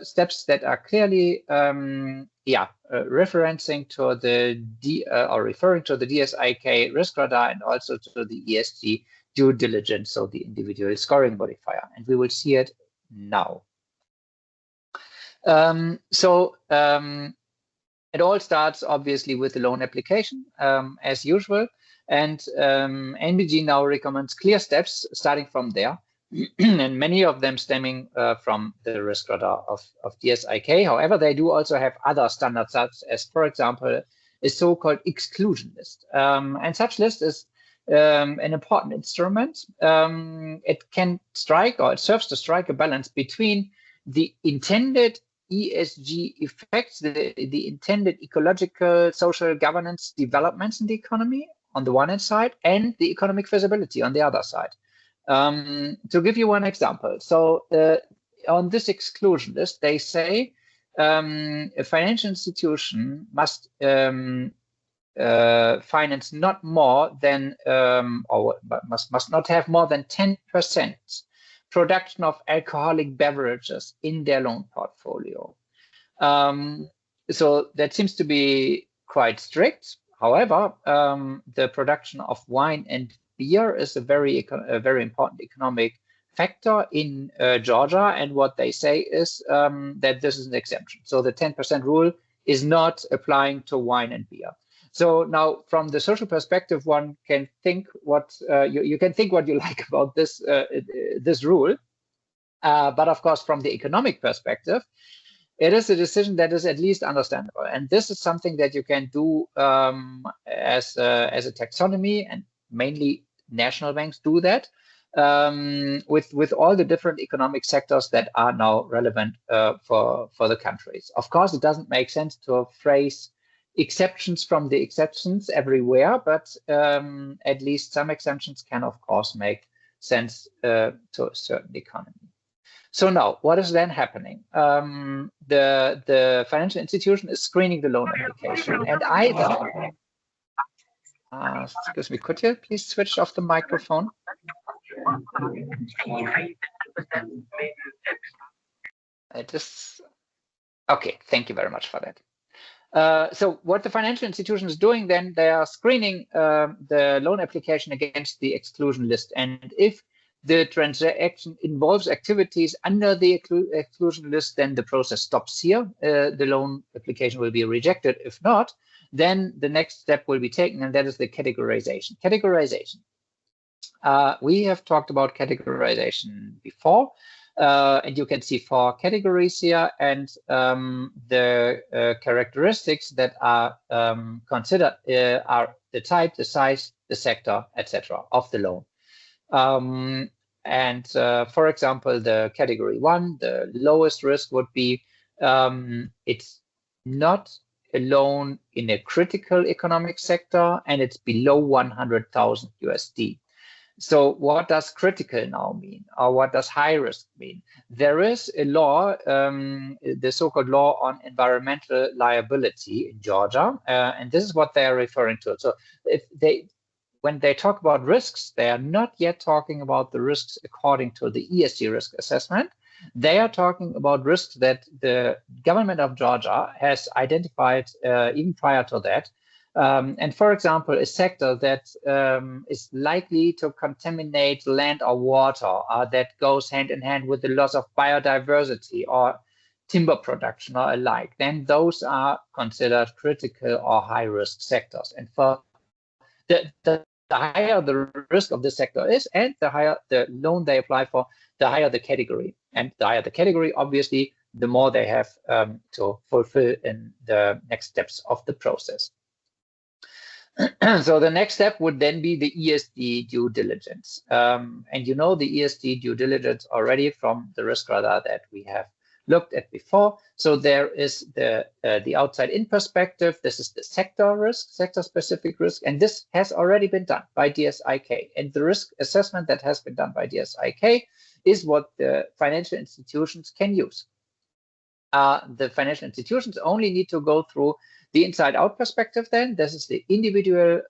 S4: steps that are clearly referencing to the referring to the DSIK risk radar and also to the ESG due diligence, so the individual scoring modifier. And we will see it now. It all starts obviously with the loan application as usual, and NBG now recommends clear steps starting from there, and many of them stemming from the risk radar of DSIK. However, they do also have other standards, such as, for example, a so-called exclusion list, and such list is an important instrument. It can strike, or it serves to strike, a balance between the intended ESG effects, the intended ecological, social governance developments in the economy on the one hand side, and the economic feasibility on the other side. To give you one example, so on this exclusion list, they say a financial institution must finance not more than, or must not have more than 10% production of alcoholic beverages in their loan portfolio. So that seems to be quite strict. However, the production of wine and beer is a very important economic factor in Georgia, and what they say is that this is an exemption. So the 10% rule is not applying to wine and beer. So now, from the social perspective, one can think what you can think what you like about this this rule, but of course, from the economic perspective, it is a decision that is at least understandable. And this is something that you can do as a taxonomy, and mainly national banks do that with all the different economic sectors that are now relevant for the countries. Of course, it doesn't make sense to phrase exceptions from the exceptions everywhere, but at least some exemptions can, of course, make sense to a certain economy. So now, what is then happening? The financial institution is screening the loan application, and either, excuse me, could you please switch off the microphone? Okay, thank you very much for that. So what the financial institution is doing then, they are screening the loan application against the exclusion list. And if the transaction involves activities under the exclusion list, then the process stops here. The loan application will be rejected. If not, then the next step will be taken, and that is the categorization. Categorization. We have talked about categorization before. And you can see 4 categories here, and the characteristics that are considered are the type, the size, the sector, etc. of the loan. For example, the category 1, the lowest risk would be it's not a loan in a critical economic sector, and it's below 100,000 USD. So what does critical now mean, or what does high risk mean? There is a law, the so-called law on environmental liability in Georgia, and this is what they are referring to. So when they talk about risks, they are not yet talking about the risks according to the ESG risk assessment. They are talking about risks that the government of Georgia has identified even prior to that. And for example, a sector that is likely to contaminate land or water, that goes hand in hand with the loss of biodiversity, or timber production or alike, then those are considered critical or high-risk sectors. And for the higher the risk of this sector is, and the higher the loan they apply for, the higher the category. And the higher the category, obviously, the more they have to fulfill in the next steps of the process. So the next step would then be the ESG due diligence. And you know the ESG due diligence already from the risk radar that we have looked at before. So there is the outside-in perspective. This is the sector risk, sector-specific risk, and this has already been done by DSIK. And the risk assessment that has been done by DSIK is what the financial institutions can use. The financial institutions only need to go through the inside-out perspective then. This is the individual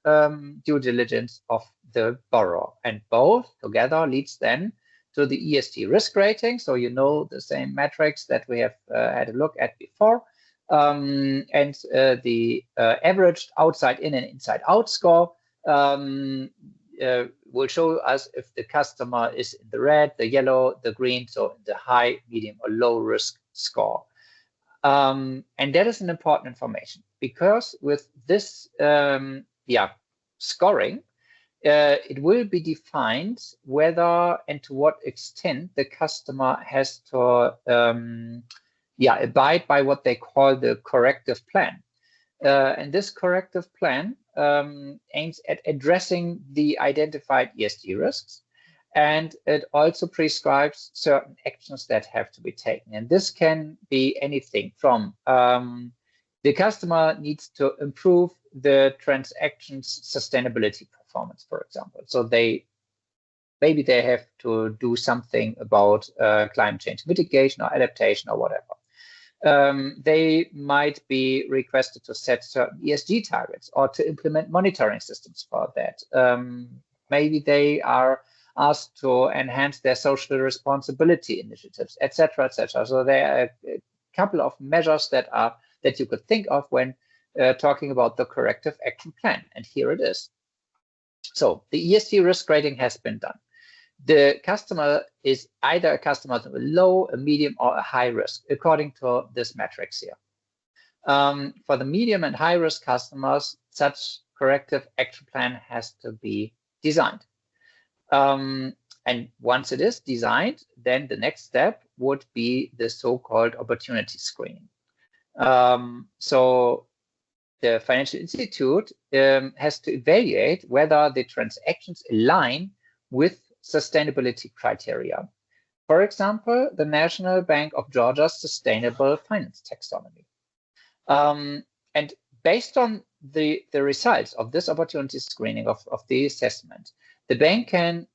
S4: due diligence of the borrower. And both together leads then to the ESG risk rating. So you know the same metrics that we have had a look at before. And the averaged outside-in and inside-out score will show us if the customer is in the red, the yellow, the green, so in the high, medium, or low risk score. And that is an important information because with this scoring, it will be defined whether and to what extent the customer has to abide by what they call the corrective plan. And this corrective plan aims at addressing the identified ESG risks, and it also prescribes certain actions that have to be taken. And this can be anything from the customer needs to improve the transaction's sustainability performance, for example. So maybe they have to do something about climate change mitigation or adaptation or whatever. They might be requested to set certain ESG targets or to implement monitoring systems for that. Maybe they are asked to enhance their social responsibility initiatives, etc., etc. So there are a couple of measures that you could think of when talking about the corrective action plan, and here it is. So the ESG risk rating has been done. The customer is either a customer with a low, a medium, or a high risk, according to this matrix here. For the medium and high risk customers, such corrective action plan has to be designed. And once it is designed, then the next step would be the so-called opportunity screening. So the financial institute has to evaluate whether the transactions align with sustainability criteria. For example, the National Bank of Georgia's Sustainable Finance Taxonomy. And based on the results of this opportunity screening of the assessment, the bank can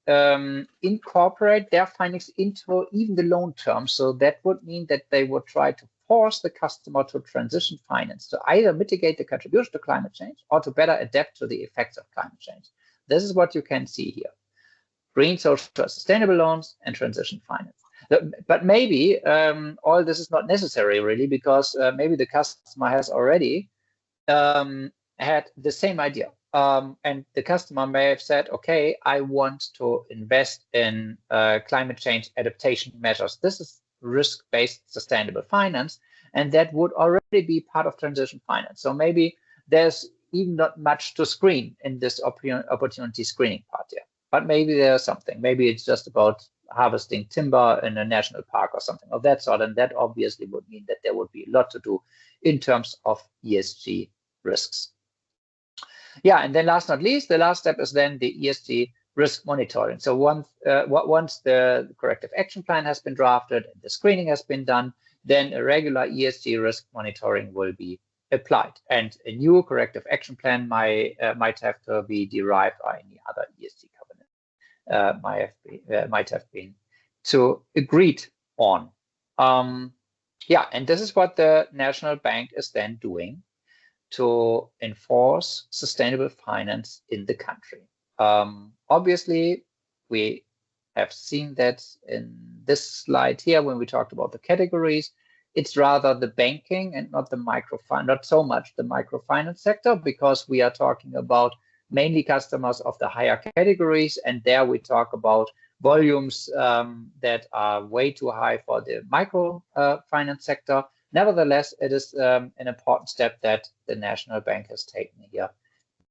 S4: incorporate their findings into even the loan terms. So that would mean that they would try to force the customer to transition finance to either mitigate the contribution to climate change or to better adapt to the effects of climate change. This is what you can see here. Green, social, sustainable loans and transition finance. But maybe all this is not necessary really, because maybe the customer has already had the same idea. And the customer may have said, okay, I want to invest in climate change adaptation measures. This is risk-based sustainable finance, and that would already be part of transition finance. So maybe there's even not much to screen in this opportunity screening part here, but maybe there's something. Maybe it's just about harvesting timber in a national park or something of that sort, and that obviously would mean that there would be a lot to do in terms of ESG risks. Yeah, and then last but not least, the last step is then the ESG risk monitoring. So once the corrective action plan has been drafted and the screening has been done, then a regular ESG risk monitoring will be applied, and a new corrective action plan might have to be derived, or any other ESG covenant might have been agreed on. Yeah, and this is what the National Bank is then doing to enforce sustainable finance in the country. Obviously, we have seen that in this slide here when we talked about the categories. It's rather the banking and not not so much the microfinance sector, because we are talking about mainly customers of the higher categories, and there we talk about volumes that are way too high for the micro finance sector. Nevertheless, it is an important step that the National Bank has taken here,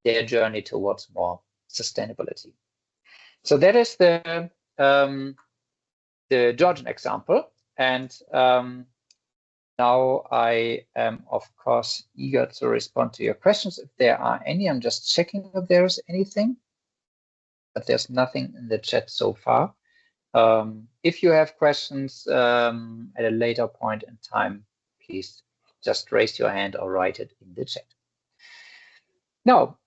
S4: their journey towards more sustainability. So that is the Georgian example. And now I am, of course, eager to respond to your questions if there are any. I'm just checking if there is anything, but there's nothing in the chat so far. If you have questions at a later point in time, please just raise your hand or write it in the chat. Now,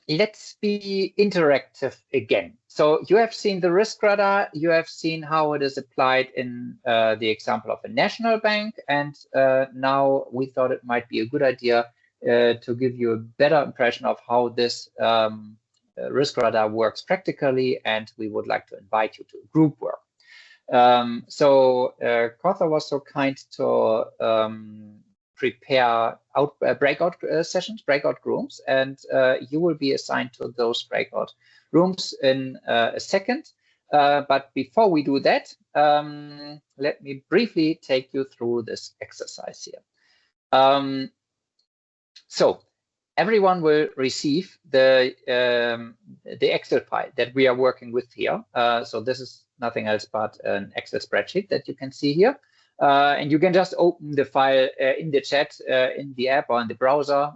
S4: let's be interactive again. So you have seen the risk radar, you have seen how it is applied in the example of a national bank, and now we thought it might be a good idea to give you a better impression of how this risk radar works practically, and we would like to invite you to group work. So Kotha was so kind to prepare breakout sessions, breakout rooms, and you will be assigned to those breakout rooms in a second. But before we do that, let me briefly take you through this exercise here. So everyone will receive the Excel file that we are working with here. So this is nothing else but an Excel spreadsheet that you can see here. And you can just open the file in the chat, in the app or in the browser.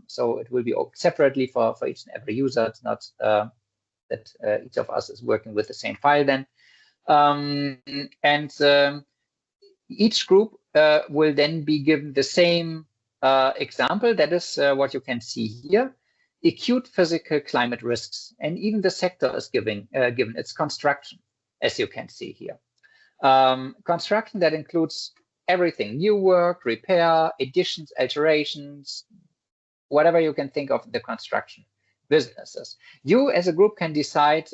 S4: So it will be opened separately for each and every user. It's not that each of us is working with the same file then. Each group will then be given the same example. That is what you can see here. Acute physical climate risks. And even the sector is given its construction, as you can see here. Construction that includes everything: new work, repair, additions, alterations, whatever you can think of the construction businesses. You as a group can decide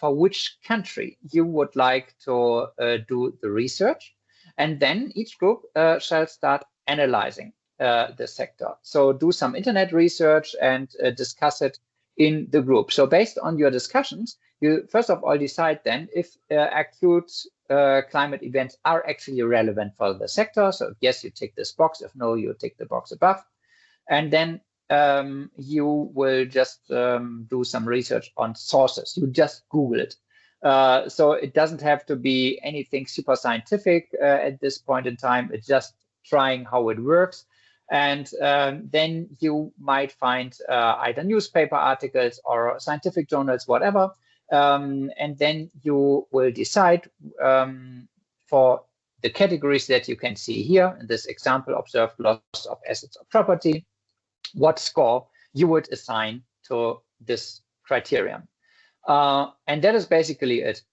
S4: for which country you would like to do the research, and then each group shall start analyzing the sector. So do some internet research and discuss it in the group. So based on your discussions, you first of all decide then if acute climate events are actually relevant for the sector. So if yes, you tick this box. If no, you tick the box above. And then you will just do some research on sources. You just Google it. So it doesn't have to be anything super scientific at this point in time. It's just trying how it works. And then you might find either newspaper articles or scientific journals, whatever. And then you will decide for the categories that you can see here in this example: observed loss of assets or property, what score you would assign to this criterion. And that is basically it.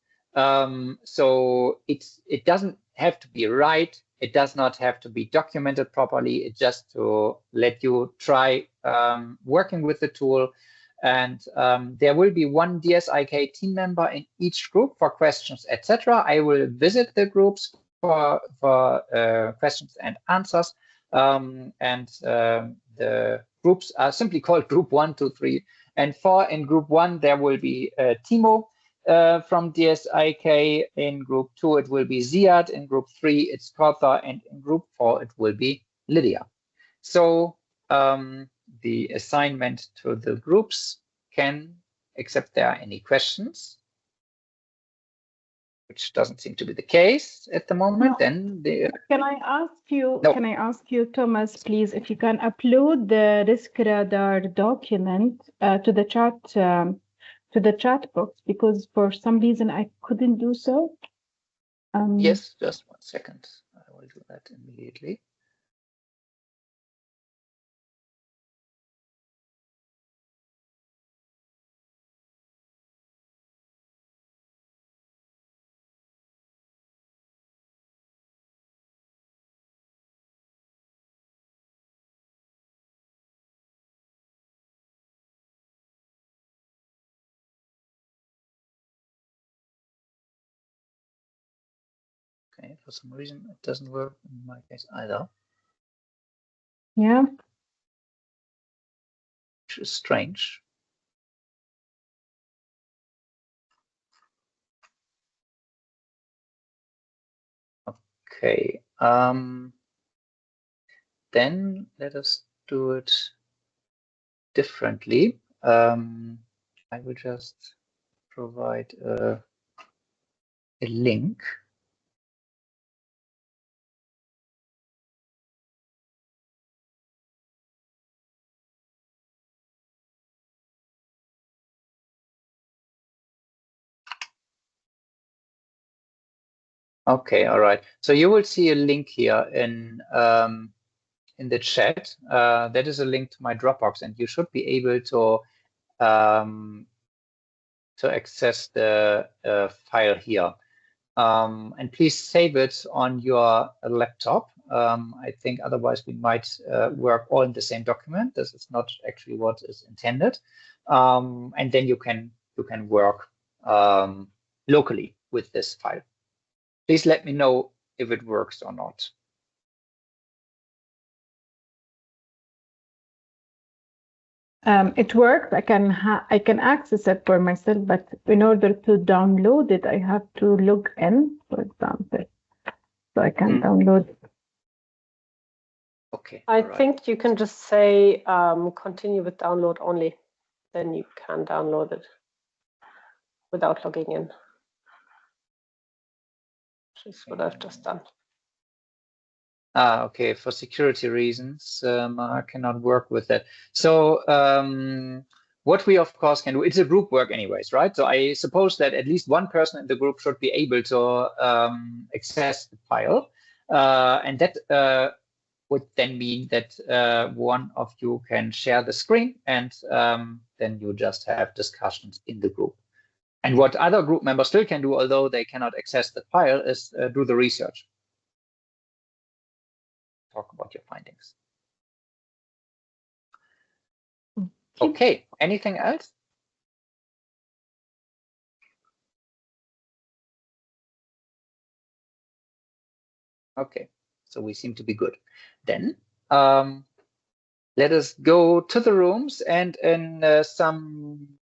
S4: So it doesn't have to be right. It does not have to be documented properly. It's just to let you try working with the tool. And there will be one DSIK team member in each group for questions, etc. I will visit the groups for questions and answers. The groups are simply called group 1, 2, 3, and 4. In group 1, there will be Timo from DSIK. In group 2, it will be Ziad. In group 3, it's Kotha. And in group 4, it will be Lydia. So the assignment to the groups can, except there are any questions, which doesn't seem to be the case at the moment. No. Then
S5: can I ask you?
S4: No.
S5: Can I ask you, Thomas, please, if you can upload the risk radar document to the chat box, because for some reason I couldn't do so.
S4: Yes, just 1 second. I will do that immediately. Okay, for some reason it doesn't work in my case either.
S5: Yeah.
S4: Which is strange. Okay. Then let us do it differently. I will just provide a link. Okay, all right. So you will see a link here in the chat. That is a link to my Dropbox, and you should be able to access the file here. And please save it on your laptop. I think otherwise we might work all in the same document. This is not actually what is intended. And then you can work locally with this file. Please let me know if it works or not.
S5: It works. I can access it for myself, but in order to download it, I have to log in, for example. So I can download it.
S4: Okay.
S9: I think you can just say continue with download only. Then you can download it without logging in. Which is what I've just done.
S4: Okay, for security reasons, I cannot work with it. So what we of course can do, it's a group work anyways, right? So I suppose that at least one person in the group should be able to access the file. And that would then mean that one of you can share the screen, and then you just have discussions in the group. And what other group members still can do, although they cannot access the file, is do the research. Talk about your findings. Okay, anything else? Okay, so we seem to be good. Then let us go to the rooms, and in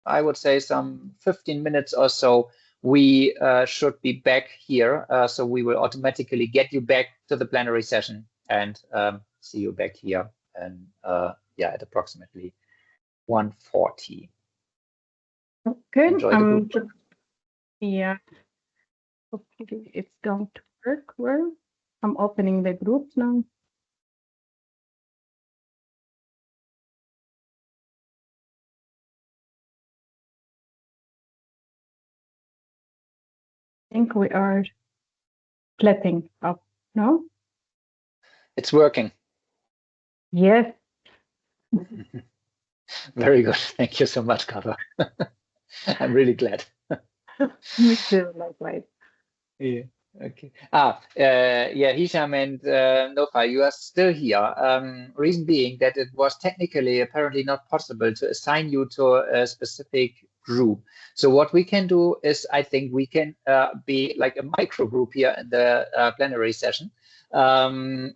S4: I would say some 15 minutes or so, we should be back here. So we will automatically get you back to the plenary session and see you back here, and yeah, at approximately 1:40.
S5: Okay.
S4: Enjoy the
S5: Yeah. Hopefully it's going to work well. I'm opening the group now. I think we are splitting up, no?
S4: It's working.
S5: Yes.
S4: Very good. Thank you so much, Kava. I'm really glad.
S5: Me too, likewise.
S4: Yeah. Okay. Yeah, Hisham and Nofa, you are still here. Reason being that it was technically apparently not possible to assign you to a specific group. So what we can do is, I think we can be like a micro group here in the plenary session. And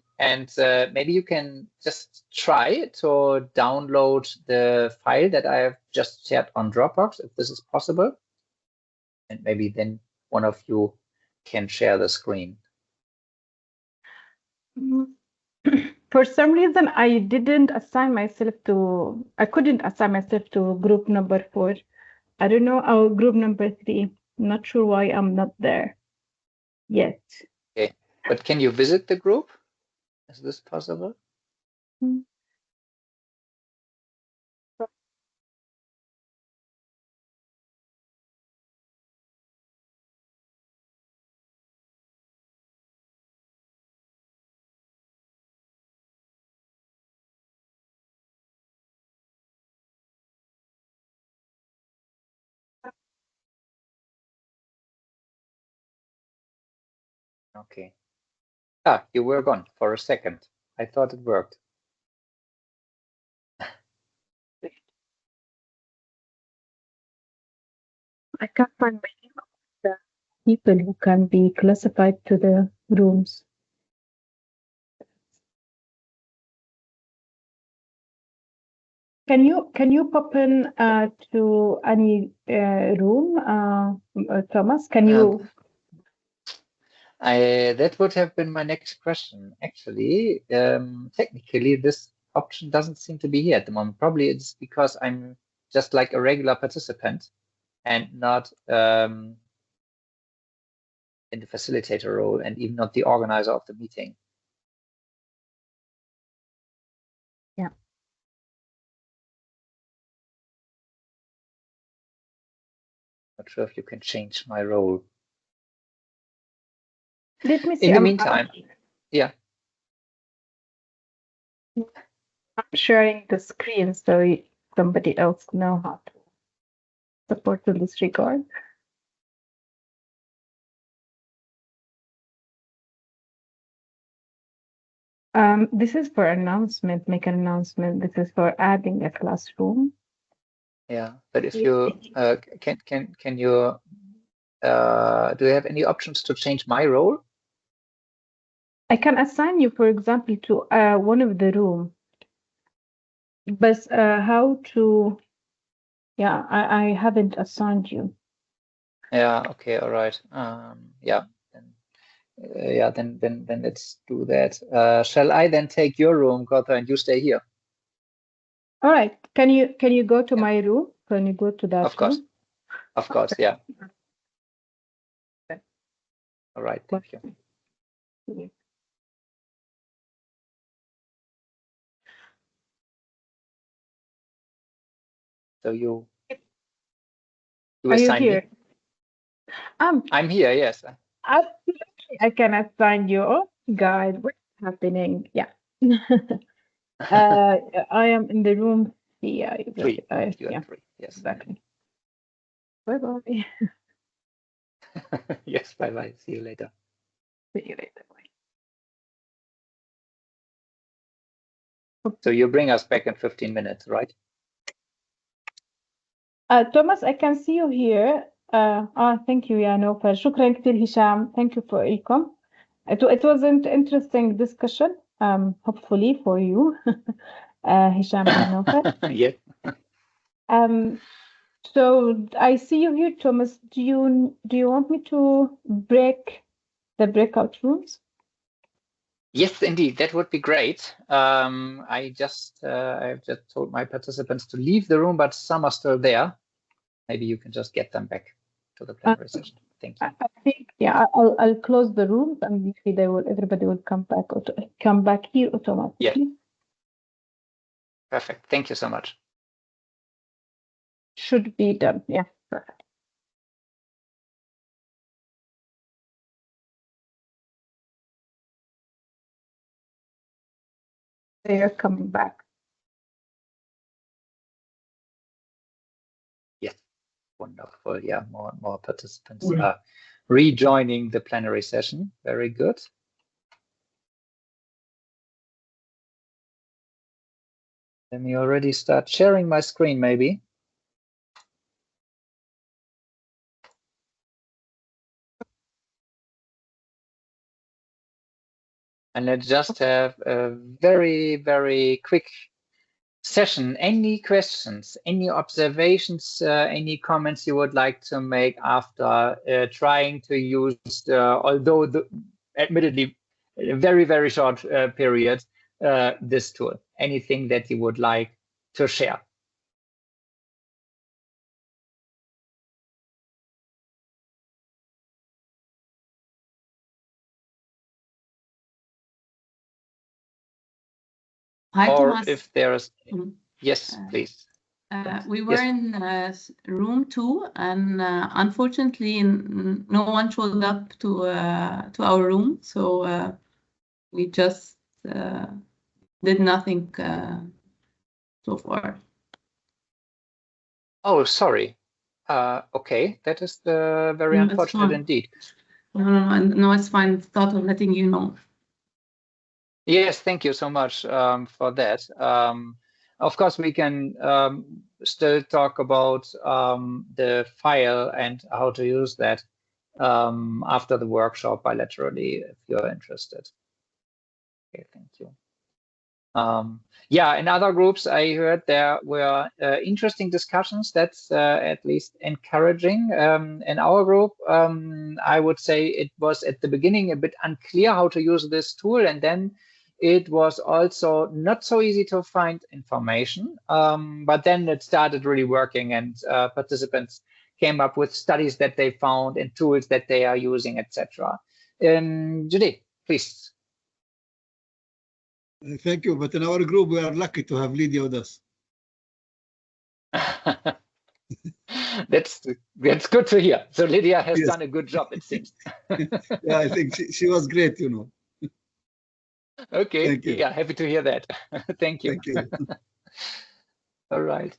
S4: maybe you can just try to download the file that I have just shared on Dropbox, if this is possible. And maybe then one of you can share the screen.
S5: For some reason, I couldn't assign myself to group number 4. I don't know, our group number 3. I'm not sure why I'm not there yet.
S4: Okay, but can you visit the group? Is this possible? Okay. You were gone for a second. I thought it worked.
S5: I can't find many of the people who can be classified to the rooms. Can you pop in to any room, Thomas? Can you?
S4: That would have been my next question. Actually, technically, this option doesn't seem to be here at the moment. Probably it's because I'm just like a regular participant and not in the facilitator role, and even not the organizer of the meeting.
S24: Yeah.
S4: Not sure if you can change my role.
S5: Let me see.
S4: In the meantime, yeah.
S5: I'm sharing the screen so somebody else know how to support in this regard. This is for announcement, make an announcement. This is for adding a classroom.
S4: Yeah, but if you can you do you have any options to change my role?
S5: I can assign you, for example, to one of the room. But how to? Yeah, I haven't assigned you.
S4: Yeah. Okay. All right. Yeah. Yeah. Then let's do that. Shall I then take your room, Gotha, and you stay here?
S5: All right. Can you go to my room? Can you go to that
S4: Of course.
S5: room?
S4: Of course. Yeah. All right. Thank you. So you
S5: Are you
S4: assign
S5: here?
S4: me? I'm here. Yes.
S5: Absolutely. I can assign you. Oh, God, what's happening? Yeah. I am in the room. Yeah.
S4: Three.
S5: Yeah.
S4: Three. Yes.
S5: Exactly. Bye bye.
S4: Yes. Bye bye. See you later.
S5: See you later.
S4: So you bring us back in 15 minutes, right?
S5: Thomas, I can see you here. Thank you, يا نوفل. شكرا كثير هشام. Thank you for welcome. It was an interesting discussion. Hopefully for you, Hisham and Nofel.
S4: Yeah.
S5: So I see you here, Thomas. Do you want me to break the breakout rooms?
S4: Yes, indeed, that would be great. I've just told my participants to leave the room, but some are still there. Maybe you can just get them back to the plenary session. Thank you.
S5: I think, yeah, I'll close the rooms and everybody will come back here automatically.
S4: Yeah. Perfect. Thank you so much.
S5: Should be done. Yeah. Perfect. They are coming back.
S4: Yes. Wonderful. Yeah, more and more participants are rejoining the plenary session. Very good. Let me already start sharing my screen, maybe. And let's just have a very, very quick session. Any questions, any observations, any comments you would like to make after trying to use, although admittedly a very, very short period, this tool? Anything that you would like to share?
S10: Hi,
S4: or
S10: Thomas.
S4: if there's, yes, please.
S10: We were in room 2, and unfortunately, no one showed up to our room, so we just did nothing so far.
S4: Oh, sorry. Okay, that is very unfortunate indeed.
S10: No, it's fine. It's thought of letting you know.
S4: Yes, thank you so much for that. Of course, we can still talk about the file and how to use that after the workshop bilaterally, if you're interested. Okay, thank you. Yeah, in other groups, I heard there were interesting discussions. That's at least encouraging. In our group, I would say it was at the beginning a bit unclear how to use this tool, and then it was also not so easy to find information. But then it started really working, and participants came up with studies that they found and tools that they are using, etc. Judy, please.
S11: Thank you. But in our group, we are lucky to have Lydia with us.
S4: That's good to hear. So Lydia has done a good job, it seems.
S11: Yeah, I think she was great, you know.
S4: Okay.
S11: Thank you.
S4: Yeah, happy to hear that. Thank you.
S11: Thank you.
S4: All right.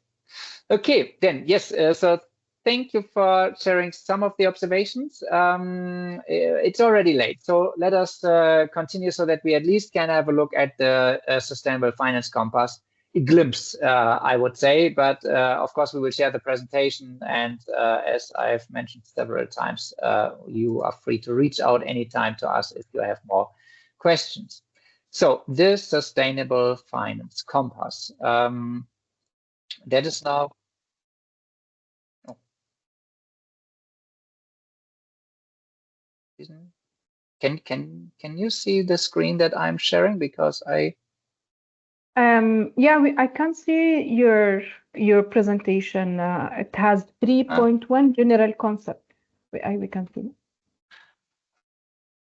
S4: Okay, then yes. So thank you for sharing some of the observations. It's already late, so let us continue so that we at least can have a look at the Sustainable Finance Compass, a glimpse, I would say. But of course, we will share the presentation. And as I've mentioned several times, you are free to reach out anytime to us if you have more questions. So this Sustainable Finance Compass, that is now. Can you see the screen that I'm sharing? Because I
S5: yeah, I can see your presentation. It has 3.1 general concept. We can see.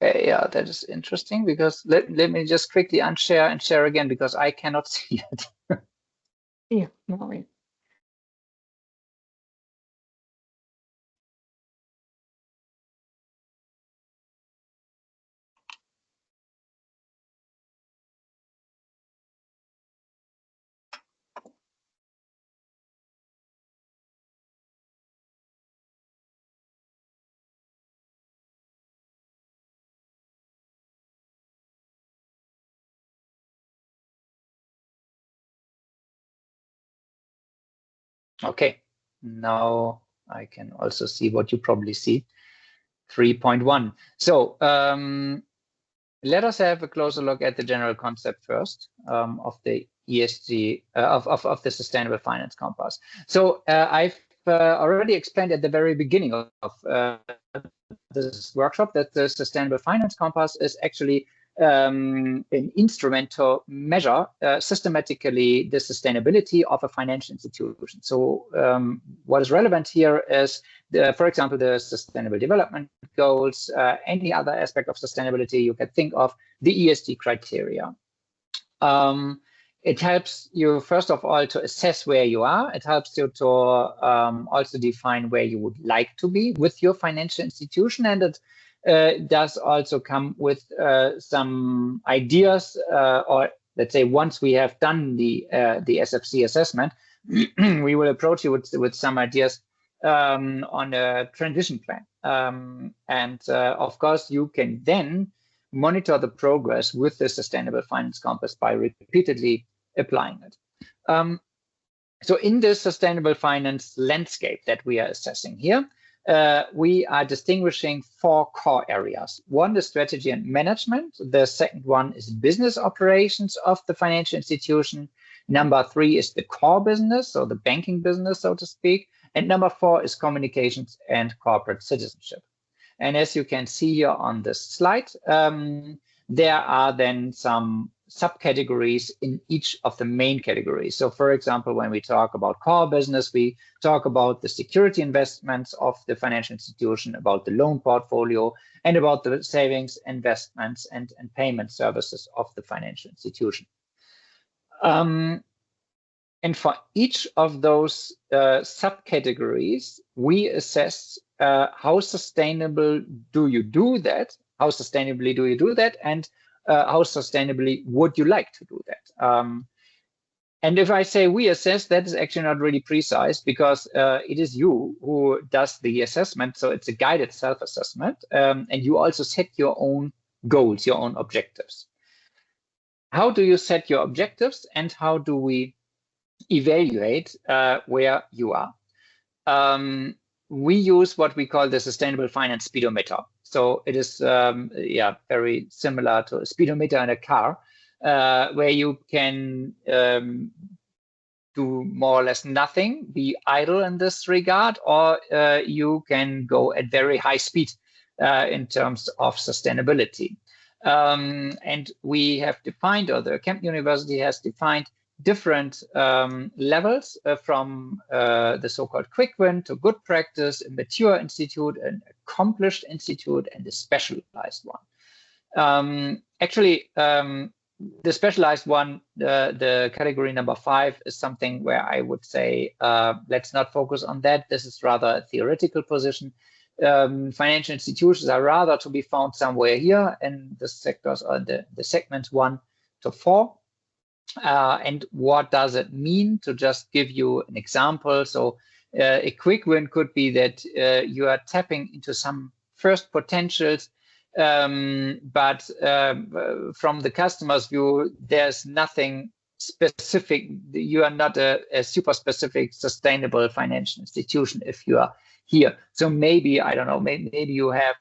S4: Yeah, that is interesting, because let me just quickly unshare and share again, because I cannot see it.
S5: Yeah, no worries.
S4: Okay, now I can also see what you probably see. 3.1. So let us have a closer look at the general concept first of the ESG of the Sustainable Finance Compass. So I've already explained at the very beginning of this workshop that the Sustainable Finance Compass is actually an instrument to measure systematically the sustainability of a financial institution. So what is relevant here is, for example, the Sustainable Development Goals, any other aspect of sustainability you can think of, the ESG criteria. It helps you, first of all, to assess where you are. It helps you to also define where you would like to be with your financial institution. And it does also come with some ideas, or let's say once we have done the SFC assessment, we will approach you with some ideas on a transition plan. Of course, you can then monitor the progress with the Sustainable Finance Compass by repeatedly applying it. So in this sustainable finance landscape that we are assessing here, we are distinguishing 4 core areas. One is strategy and management. The second one is business operations of the financial institution. Number 3 is the core business, so the banking business, so to speak. And number 4 is communications and corporate citizenship. And as you can see here on this slide, there are then some subcategories in each of the main categories. So for example, when we talk about core business, we talk about the security investments of the financial institution, about the loan portfolio, and about the savings, investments, and payment services of the financial institution. And for each of those subcategories, we assess how sustainable do you do that? How sustainably do you do that? And how sustainably would you like to do that? And if I say we assess, that is actually not really precise, because it is you who does the assessment. So it's a guided self-assessment. And you also set your own goals, your own objectives. How do you set your objectives, and how do we evaluate where you are? We use what we call the Sustainable Finance Speedometer. So it is very similar to a speedometer in a car. where you can do more or less nothing, be idle in this regard, or you can go at very high speed in terms of sustainability. And we have defined, or the Kemp University has defined, different levels from the so-called quick win to good practice, a mature institute, an accomplished institute, and a specialized one. Actually, the specialized one, the category number 5, is something where I would say let's not focus on that. This is rather a theoretical position. Financial institutions are rather to be found somewhere here in the sectors, or the segments 1 to 4. And what does it mean? To just give you an example, so a quick win could be that you are tapping into some first potentials, but from the customer's view, there's nothing specific. You are not a super specific sustainable financial institution if you are here. So maybe, I don't know, maybe you have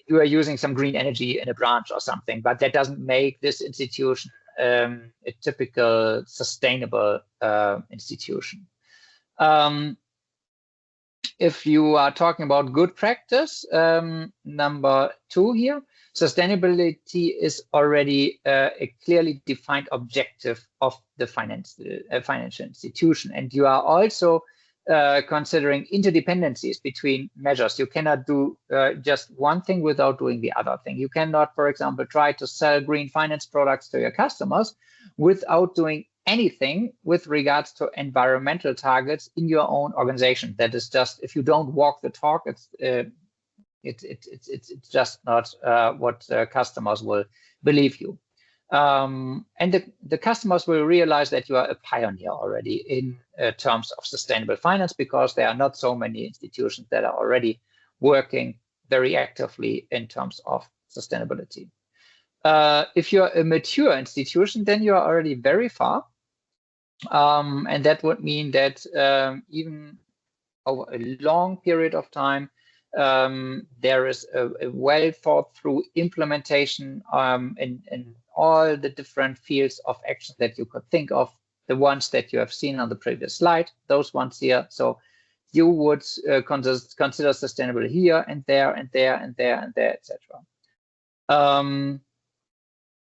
S4: you are using some green energy in a branch or something, but that doesn't make this institution a typical sustainable institution. If you are talking about good practice, number 2 here, sustainability is already a clearly defined objective of the financial institution, and you are also considering interdependencies between measures. You cannot do just one thing without doing the other thing. You cannot, for example, try to sell green finance products to your customers without doing anything with regards to environmental targets in your own organization. That is just, if you don't walk the talk, it's just not what customers will believe you. And the customers will realize that you are a pioneer already in terms of sustainable finance, because there are not so many institutions that are already working very actively in terms of sustainability. If you're a mature institution, then you are already very far. And that would mean that even over a long period of time, there is a well thought through implementation in all the different fields of action that you could think of, the ones that you have seen on the previous slide, those ones here. So you would consider sustainable here and there and there and there and there, etc.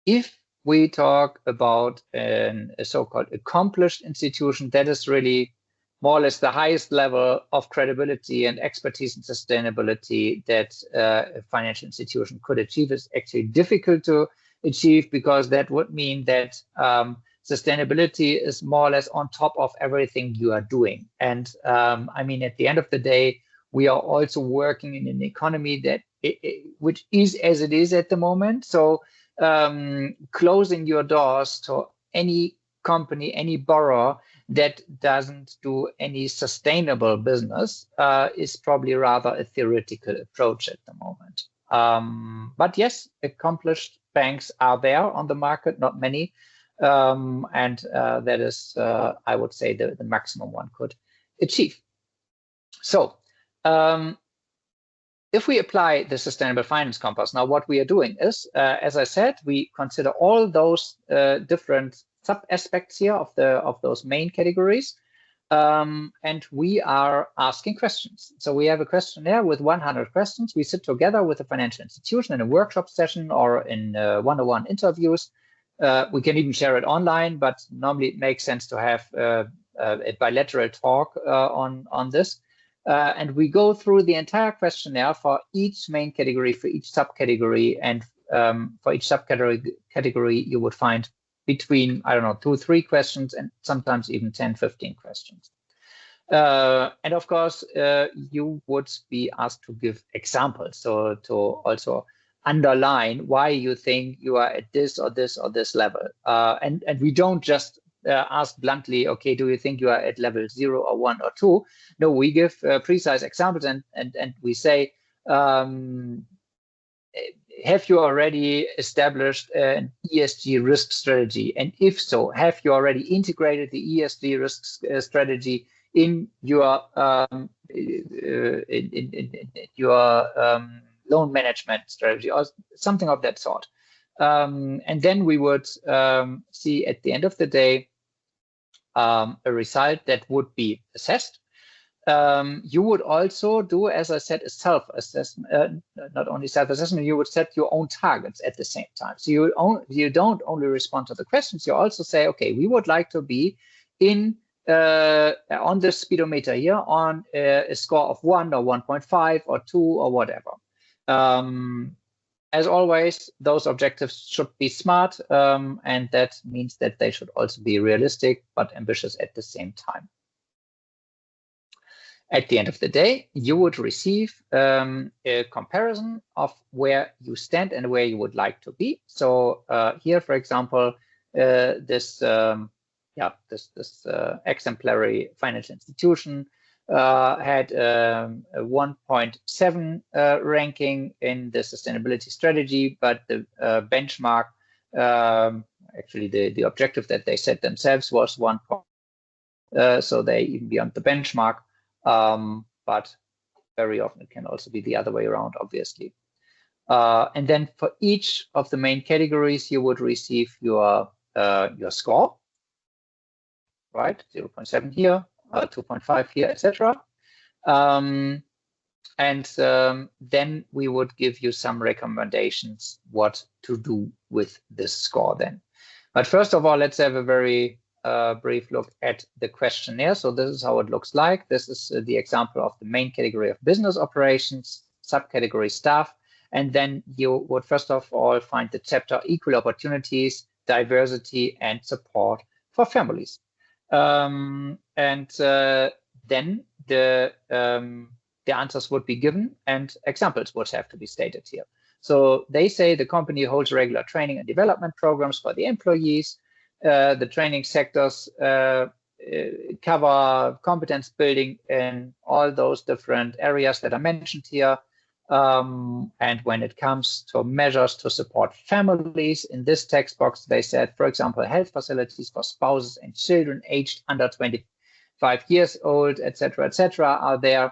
S4: If we talk about a so-called accomplished institution, that is really more or less the highest level of credibility and expertise in sustainability that a financial institution could achieve. Is actually difficult to achieve, because that would mean that sustainability is more or less on top of everything you are doing. And I mean, at the end of the day, we are also working in an economy that which is as it is at the moment. So closing your doors to any company, any borrower that doesn't do any sustainable business is probably rather a theoretical approach at the moment. But yes, accomplished banks are there on the market, not many. And that is, I would say, the maximum one could achieve. So if we apply the Sustainable Finance Compass, now what we are doing is, as I said, we consider all those different sub-aspects here of those main categories, and we are asking questions. So we have a questionnaire with 100 questions. We sit together with a financial institution in a workshop session or in one-on-one interviews. We can even share it online, but normally it makes sense to have a bilateral talk on this. And we go through the entire questionnaire for each main category, for each subcategory, and for each subcategory you would find between, I don't know, 2 or 3 questions, and sometimes even 10, 15 questions. And of course, you would be asked to give examples, so to also underline why you think you are at this or this or this level. And we don't just ask bluntly, okay, do you think you are at level 0 or 1 or 2? No, we give precise examples, and we say, have you already established an ESG risk strategy? And if so, have you already integrated the ESG risk strategy in your loan management strategy or something of that sort? And then we would see at the end of the day a result that would be assessed. You would also do, as I said, a self-assessment, not only self-assessment, you would set your own targets at the same time. So you don't only respond to the questions, you also say, okay, we would like to be in on the speedometer here on a score of 1 or 1.5 or 2 or whatever. As always, those objectives should be smart, and that means that they should also be realistic but ambitious at the same time. At the end of the day, you would receive a comparison of where you stand and where you would like to be. So here, for example, this exemplary financial institution had a 1.7 ranking in the sustainability strategy, but the benchmark, actually the objective that they set themselves was 1. So they even beyond the benchmark. But very often it can also be the other way around, obviously. And then for each of the main categories, you would receive your score, right? 0.7 here, 2.5 here, etc. Then we would give you some recommendations what to do with this score then. But first of all, let's have a very brief look at the questionnaire. So this is how it looks like. This is the example of the main category of business operations, subcategory staff, and then you would first of all find the chapter equal opportunities, diversity, and support for families. Then the answers would be given and examples would have to be stated here. So they say the company holds regular training and development programs for the employees. The training sectors cover competence building in all those different areas that are mentioned here. And when it comes to measures to support families, in this text box, they said, for example, health facilities for spouses and children aged under 25 years old, etc., are there.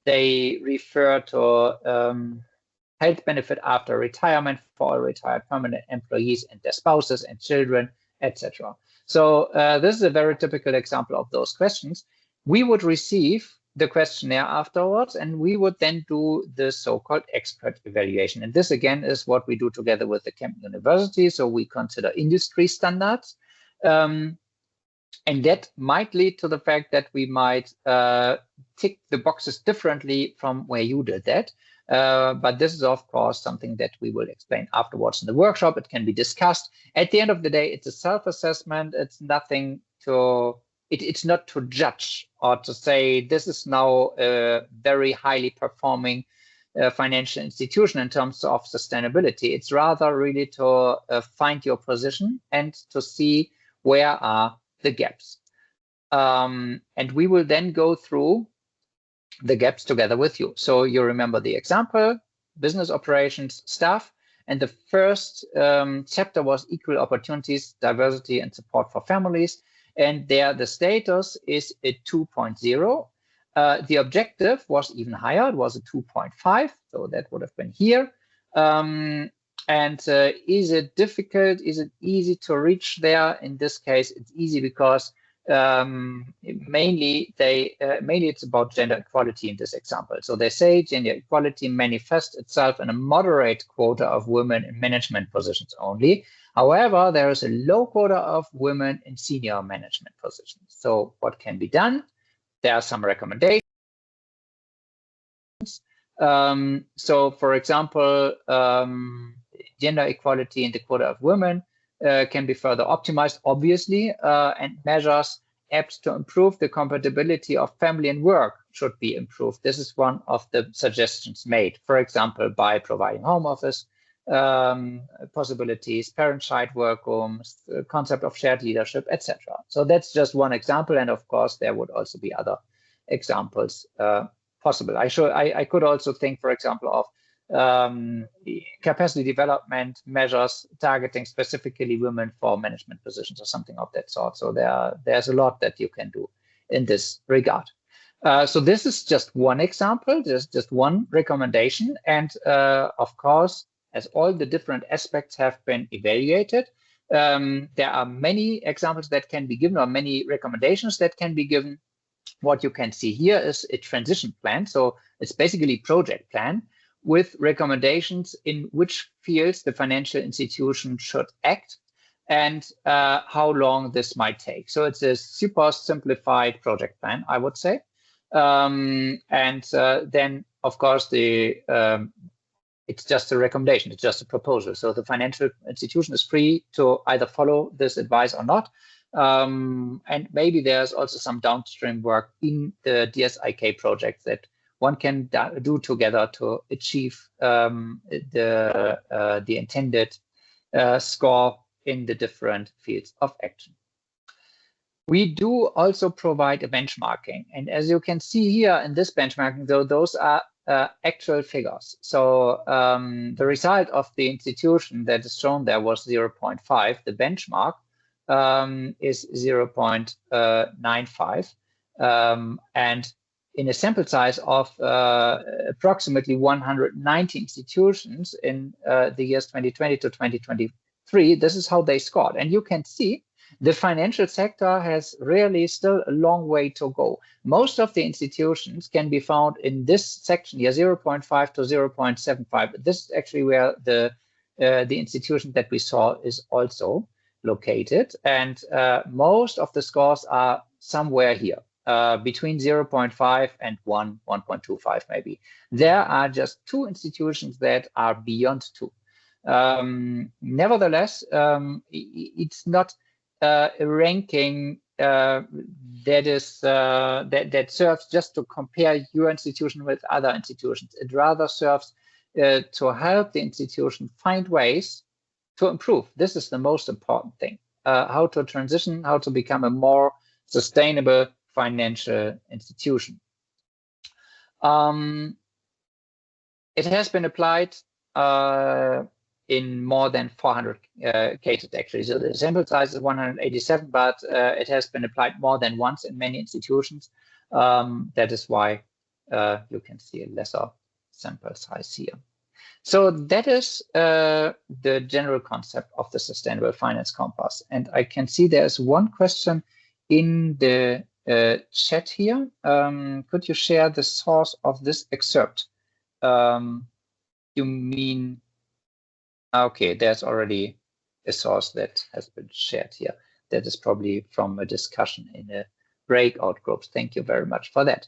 S4: They refer to health benefit after retirement for all retired permanent employees and their spouses and children, etc. So this is a very typical example of those questions. We would receive the questionnaire afterwards, and we would then do the so-called expert evaluation. And this, again, is what we do together with the Kemp University. So we consider industry standards. And that might lead to the fact that we might tick the boxes differently from where you did that. But this is, of course, something that we will explain afterwards in the workshop. It can be discussed. At the end of the day, it's a self-assessment. It's nothing to, it's not to judge or to say this is now a very highly performing financial institution in terms of sustainability. It's rather really to find your position and to see where are the gaps. And we will then go through the gaps together with you. So you remember the example, business operations, staff, and the first chapter was equal opportunities, diversity, and support for families. And there the status is a 2.0. The objective was even higher, it was a 2.5, so that would have been here. Is it difficult? Is it easy to reach there? In this case, it's easy because mainly it's about gender equality in this example. So they say gender equality manifests itself in a moderate quota of women in management positions only. However, there is a low quota of women in senior management positions. So what can be done? There are some recommendations. So for example, gender equality in the quota of women can be further optimized, obviously, and measures apps to improve the compatibility of family and work should be improved. This is one of the suggestions made, for example, by providing home office possibilities, parent-child work rooms, the concept of shared leadership, etc. So that's just one example, and of course there would also be other examples possible. I could also think, for example, of capacity development measures targeting specifically women for management positions or something of that sort. So there's a lot that you can do in this regard. So this is just one example, just one recommendation. And of course, as all the different aspects have been evaluated. There are many examples that can be given, or many recommendations that can be given. What you can see here is a transition plan. So it's basically a project plan with recommendations in which fields the financial institution should act and how long this might take. So it's a super simplified project plan, I would say. Then, of course, it's just a recommendation, it's just a proposal. So the financial institution is free to either follow this advice or not. And maybe there's also some downstream work in the DSIK project that one can do together to achieve the intended score in the different fields of action. We do also provide a benchmarking. And as you can see here in this benchmarking, though, those are actual figures. So the result of the institution that is shown there was 0.5. The benchmark is 0.95. And in a sample size of approximately 190 institutions in the years 2020 to 2023, this is how they scored. And you can see the financial sector has really still a long way to go. Most of the institutions can be found in this section here, 0.5 to 0.75. This is actually where the institution that we saw is also located. And most of the scores are somewhere here, between 0.5 and 1.25 maybe. There are just 2 institutions that are beyond 2. Nevertheless, it's not a ranking that serves just to compare your institution with other institutions. It rather serves to help the institution find ways to improve. This is the most important thing. How to transition, how to become a more sustainable financial institution. It has been applied in more than 400 cases, actually. So the sample size is 187, but it has been applied more than once in many institutions. That is why you can see a lesser sample size here. So that is the general concept of the Sustainable Finance Compass. And I can see there's one question in the chat here. Could you share the source of this excerpt? You mean, okay, there's already a source that has been shared here. That is probably from a discussion in a breakout group. Thank you very much for that.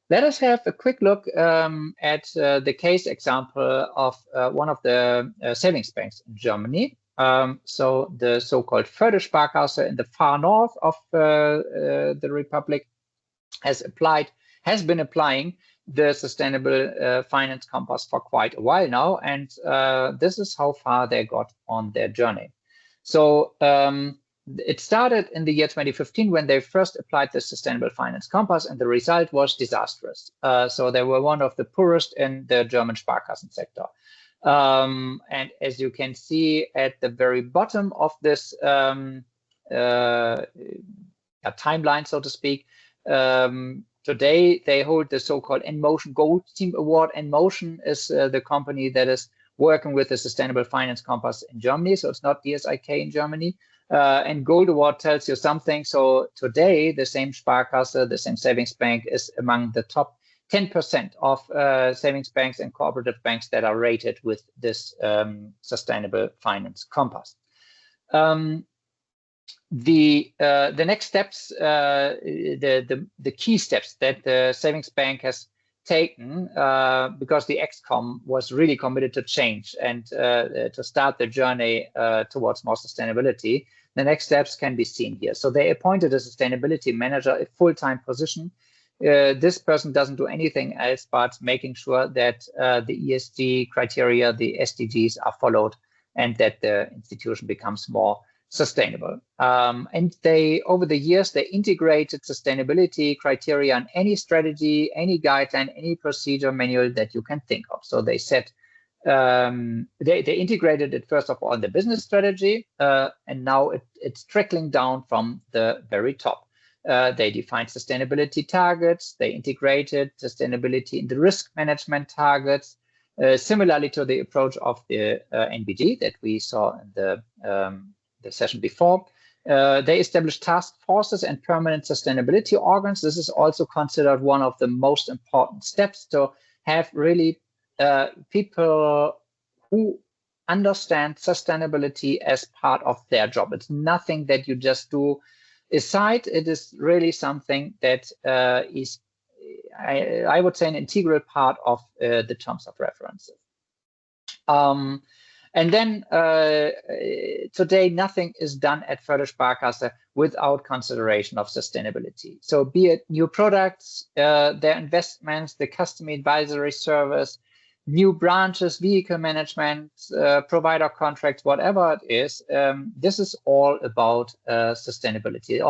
S4: Let us have a quick look at the case example of one of the savings banks in Germany. So the so-called Fördersparkasse in the far north of the Republic has been applying the Sustainable Finance Compass for quite a while now, and this is how far they got on their journey. So it started in the year 2015 when they first applied the Sustainable Finance Compass, and the result was disastrous. So they were one of the poorest in the German Sparkassen sector. And as you can see at the very bottom of this timeline, so to speak, today, they hold the so-called Enmotion Gold Team Award. Enmotion is the company that is working with the Sustainable Finance Compass in Germany. So it's not DSIK in Germany. And Gold Award tells you something. So today, the same Sparkasse, the same savings bank is among the top 10% of savings banks and cooperative banks that are rated with this Sustainable Finance Compass. The next steps, the key steps that the savings bank has taken, because the ExCom was really committed to change and to start the journey towards more sustainability, the next steps can be seen here. So they appointed a sustainability manager, a full-time position. This person doesn't do anything else but making sure that the ESG criteria, the SDGs, are followed and that the institution becomes more sustainable. And they, over the years, they integrated sustainability criteria in any strategy, any guideline, any procedure manual that you can think of. So they set, they integrated it first of all in the business strategy, and now it's trickling down from the very top. They defined sustainability targets, they integrated sustainability in the risk management targets, similarly to the approach of the NBG that we saw in the session before. They established task forces and permanent sustainability organs. This is also considered one of the most important steps to have really people who understand sustainability as part of their job. It's nothing that you just do aside. It is really something that is, I would say, an integral part of the terms of reference. And then today, nothing is done at Fördersparkasse without consideration of sustainability. So be it new products, their investments, the customer advisory service, new branches, vehicle management, provider contracts, whatever it is, this is all about sustainability.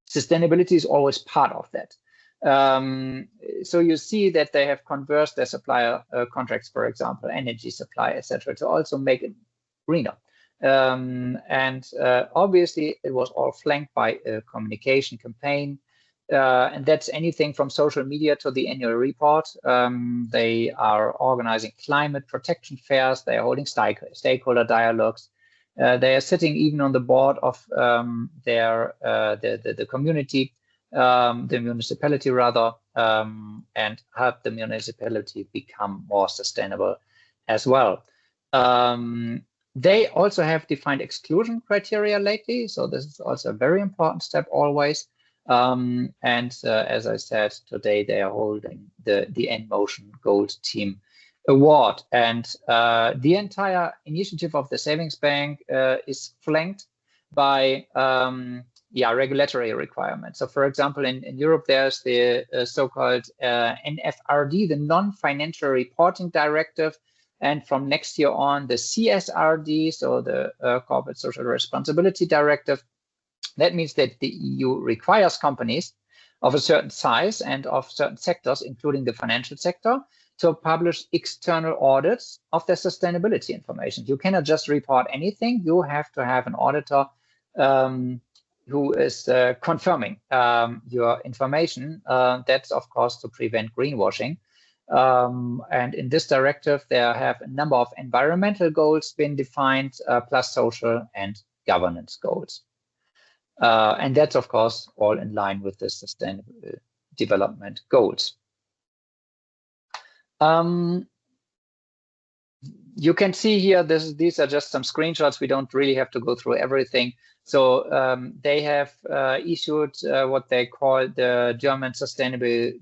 S4: Sustainability is always part of that. So you see that they have converged their supplier contracts, for example, energy supply, etc., to also make it greener. And obviously, it was all flanked by a communication campaign. And that's anything from social media to the annual report. They are organizing climate protection fairs. They are holding stakeholder dialogues. They are sitting even on the board of the community, the municipality rather, and help the municipality become more sustainable as well. They also have defined exclusion criteria lately, so this is also a very important step always. As I said, today they are holding the N-Motion Gold Team Award, and the entire initiative of the savings bank is flanked by regulatory requirements. So, for example, in Europe, there's the so-called NFRD, the Non-Financial Reporting Directive, and from next year on, the CSRD, so the Corporate Social Responsibility Directive. That means that the EU requires companies of a certain size and of certain sectors, including the financial sector, to publish external audits of their sustainability information. You cannot just report anything. You have to have an auditor who is confirming your information. That's, of course, to prevent greenwashing. And in this directive, there have a number of environmental goals been defined, plus social and governance goals. And that's, of course, all in line with the Sustainable Development Goals. You can see here, these are just some screenshots. We don't really have to go through everything. So they have issued what they call the German Sustainable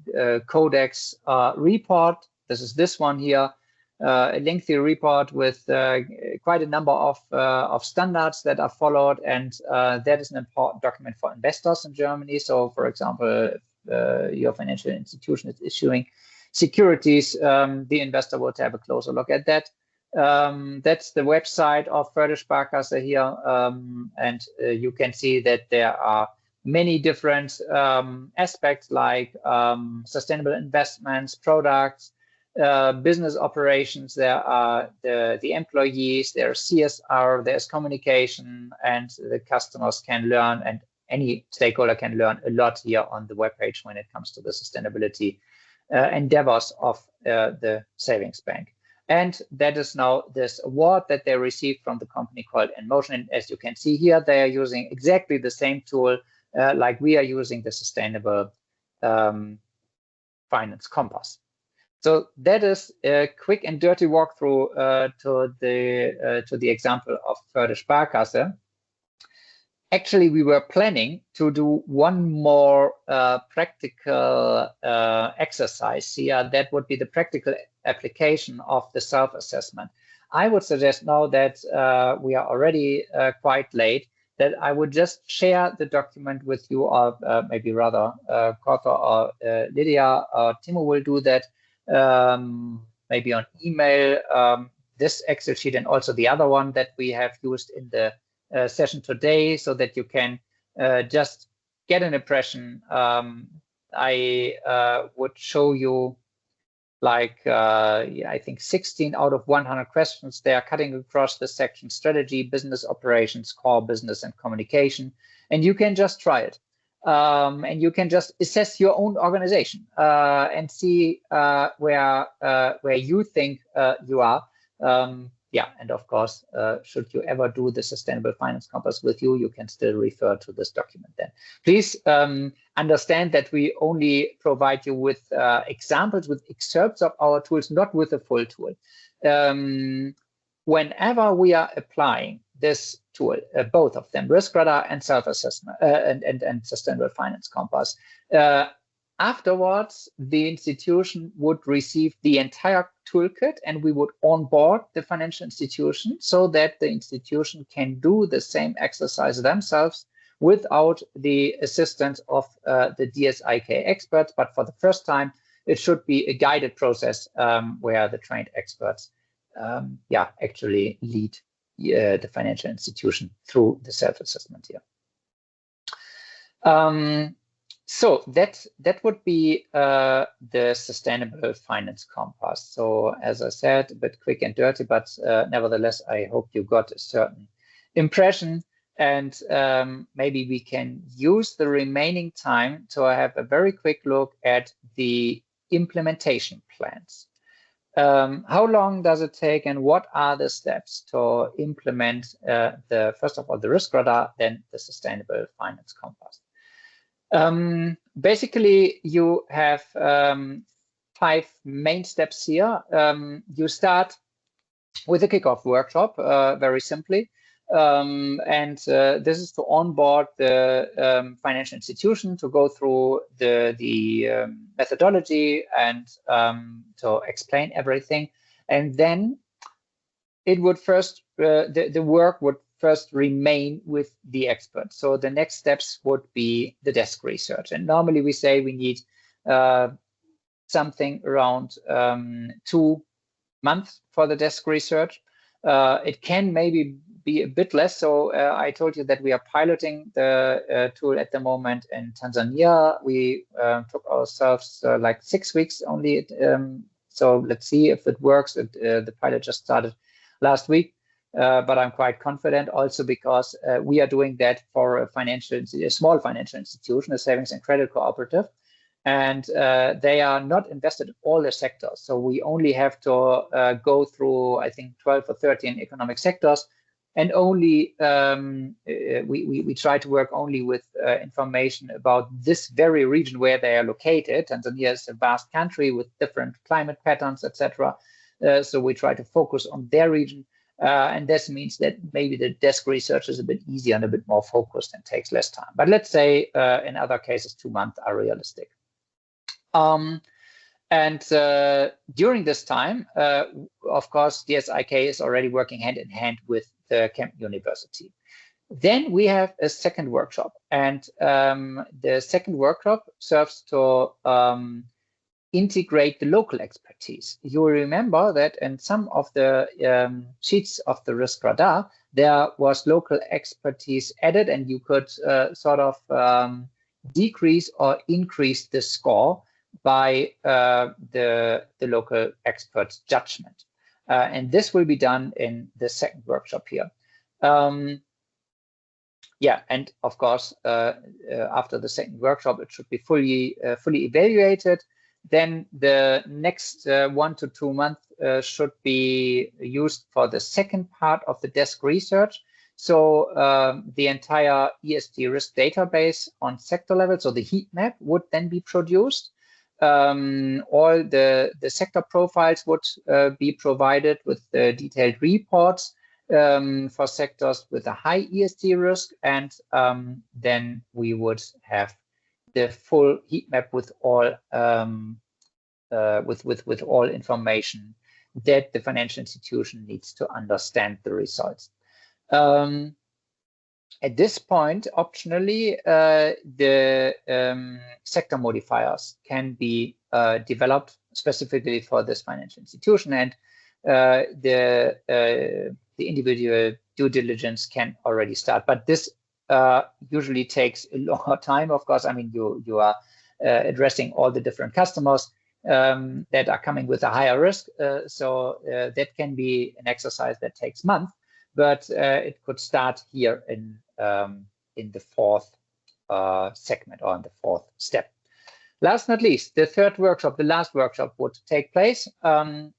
S4: Codex report. This is this one here, a lengthy report with quite a number of standards that are followed, and that is an important document for investors in Germany. So, for example, if your financial institution is issuing securities, the investor will have a closer look at that. That's the website of Fördersparkasse here, and you can see that there are many different aspects like sustainable investments, products, business operations. There are the employees, there's CSR, there's communication, and the customers can learn, and any stakeholder can learn a lot here on the webpage when it comes to the sustainability endeavors of the savings bank. And that is now this award that they received from the company called N-Motion. And as you can see here, they are using exactly the same tool like we are using the Sustainable Finance Compass. So that is a quick and dirty walkthrough to the example of Fördersparkasse. Actually, we were planning to do one more practical exercise here. That would be the practical application of the self-assessment. I would suggest now that we are already quite late, that I would just share the document with you, or maybe rather Kotha or Lydia or Timo will do that, maybe on email, this Excel sheet and also the other one that we have used in the session today, so that you can just get an impression. I would show you like I think 16 out of 100 questions. They are cutting across the section strategy, business operations, core business, and communication. And you can just try it. and you can just assess your own organization and see where you think you are. Yeah, and of course, should you ever do the Sustainable Finance Compass with you, you can still refer to this document then. Please understand that we only provide you with examples, with excerpts of our tools, not with a full tool. Whenever we are applying this tool, both of them, Risk Radar and Self-Assessment and Sustainable Finance Compass, afterwards, the institution would receive the entire toolkit and we would onboard the financial institution so that the institution can do the same exercise themselves without the assistance of the DSIK experts. But for the first time, it should be a guided process where the trained experts actually lead the financial institution through the self-assessment here. So that would be the Sustainable Finance Compass. So as I said, a bit quick and dirty, but nevertheless, I hope you got a certain impression. And maybe we can use the remaining time to have a very quick look at the implementation plans. How long does it take and what are the steps to implement first of all, the Risk Radar, then the Sustainable Finance Compass? Basically, you have 5 main steps here. You start with a kickoff workshop, very simply. This is to onboard the financial institution, to go through the methodology and to explain everything. And then it would first, the work would first remain with the expert. So the next steps would be the desk research. And normally we say we need something around 2 months for the desk research. It can maybe be a bit less. So I told you that we are piloting the tool at the moment in Tanzania. We took ourselves like 6 weeks only. So let's see if it works. The pilot just started last week. But I'm quite confident also because we are doing that for a small financial institution, a savings and credit cooperative, and they are not invested in all the sectors. So we only have to go through, I think, 12 or 13 economic sectors, and only we try to work only with information about this very region where they are located. Tanzania is a vast country with different climate patterns, etc. So we try to focus on their region. And this means that maybe the desk research is a bit easier and a bit more focused and takes less time. But let's say in other cases, 2 months are realistic. During this time, of course, DSIK is already working hand in hand with the Kemp University. Then we have a second workshop, and the second workshop serves to integrate the local expertise. You will remember that in some of the sheets of the Risk Radar, there was local expertise added, and you could sort of decrease or increase the score by the local expert's judgment. And this will be done in the second workshop here. Yeah, and of course, after the second workshop, it should be fully evaluated. Then the next 1 to 2 months should be used for the second part of the desk research. So the entire ESG risk database on sector level, so the heat map, would then be produced. All the sector profiles would be provided with the detailed reports for sectors with a high ESG risk, and then we would have the full heat map with all with all information that the financial institution needs to understand the results. At this point, optionally, the sector modifiers can be developed specifically for this financial institution, and the individual due diligence can already start. But this usually takes a longer time. Of course, I mean, you are addressing all the different customers that are coming with a higher risk. So that can be an exercise that takes months, but it could start here in the fourth segment or in the fourth step. Last but not least, the third workshop, the last workshop, would take place, and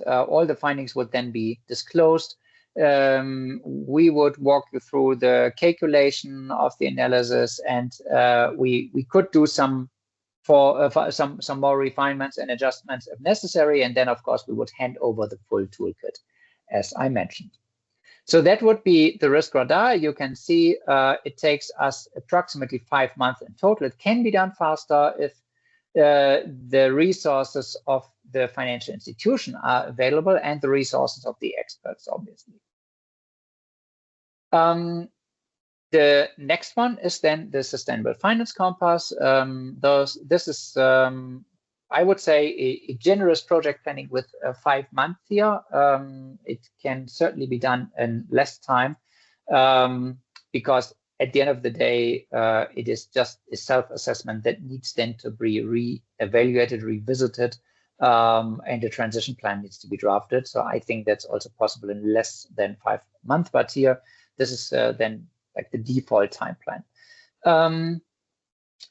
S4: all the findings would then be disclosed. We would walk you through the calculation of the analysis, and we could do some more refinements and adjustments if necessary, and then of course we would hand over the full toolkit, as I mentioned. So that would be the risk radar. You can see it takes us approximately 5 months in total. It can be done faster if the resources of the financial institution are available and the resources of the experts, obviously. The next one is then the Sustainable Finance Compass. This is, I would say, a generous project planning with 5 months here. It can certainly be done in less time because at the end of the day, it is just a self-assessment that needs then to be re-evaluated, revisited, and a transition plan needs to be drafted. So I think that's also possible in less than 5 months. But here, this is then like the default time plan.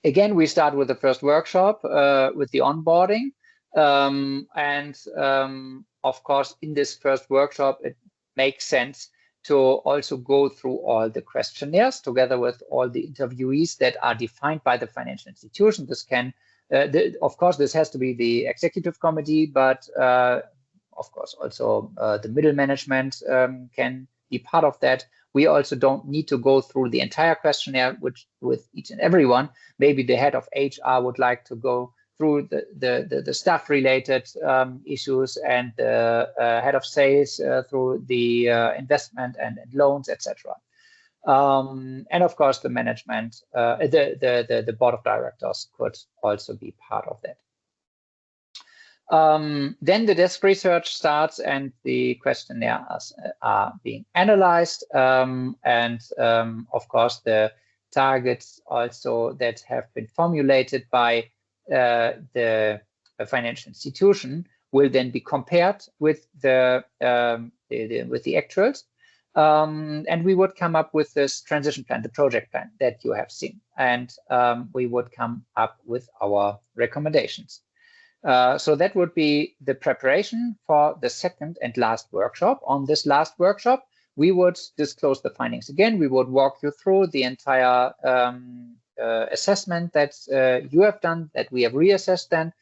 S4: Again, we start with the first workshop with the onboarding. Of course, in this first workshop, it makes sense to also go through all the questionnaires together with all the interviewees that are defined by the financial institution. This can, of course, this has to be the executive committee, but of course, also the middle management can be part of that. We also don't need to go through the entire questionnaire with each and every one. Maybe the head of HR would like to go through the staff-related issues, and the head of sales through the investment and loans, etc. And of course, the management, the board of directors could also be part of that. Then the desk research starts and the questionnaires are being analyzed. Of course, the targets also that have been formulated by the financial institution will then be compared with the actuals. And we would come up with this transition plan, the project plan that you have seen. And we would come up with our recommendations. So that would be the preparation for the second and last workshop. On this last workshop, we would disclose the findings again. We would walk you through the entire assessment that you have done, that we have reassessed then.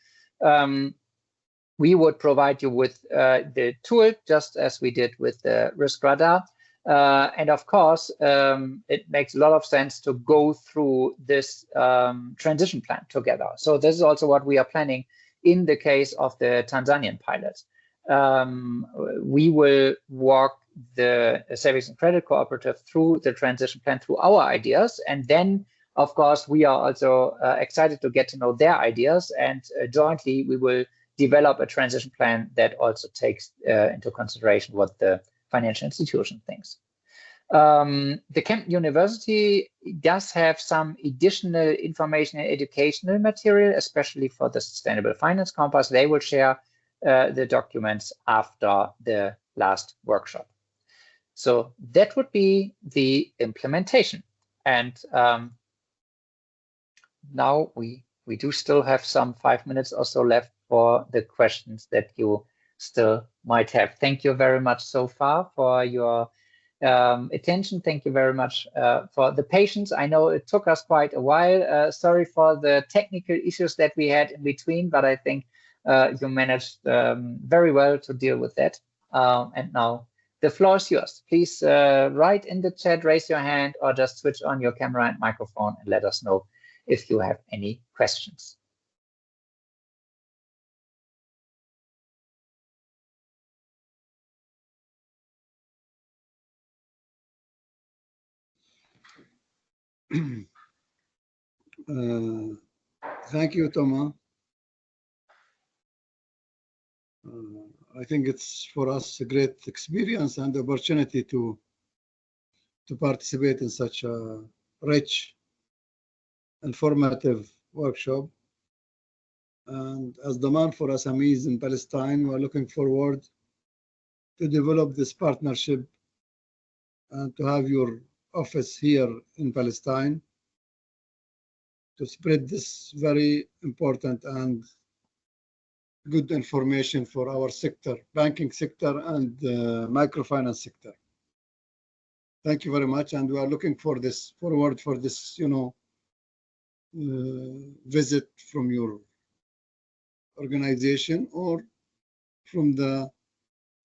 S4: We would provide you with the tool, just as we did with the risk radar. And of course, it makes a lot of sense to go through this transition plan together. So this is also what we are planning in the case of the Tanzanian pilot. We will walk the Savings and Credit Cooperative through the transition plan, through our ideas. And then, of course, we are also excited to get to know their ideas. And jointly, we will develop a transition plan that also takes into consideration what the financial institution thinks. The Kempten University does have some additional information and educational material, especially for the Sustainable Finance Compass. They will share the documents after the last workshop. So that would be the implementation. And now we do still have some 5 minutes or so left for the questions that you still might have. Thank you very much so far for your attention. Thank you very much for the patience. I know it took us quite a while. Sorry for the technical issues that we had in between, but I think you managed very well to deal with that. And now the floor is yours. Please write in the chat, raise your hand, or just switch on your camera and microphone and let us know if you have any questions.
S11: Thank you, Thomas. I think it's for us a great experience and opportunity to participate in such a rich, informative workshop. And as demand for SMEs in Palestine, we're looking forward to develop this partnership and to have your office here in Palestine. spread this very important and good information for our sector, banking sector and microfinance sector. Thank you very much, and we are looking for this forward for this, visit from your organization or from the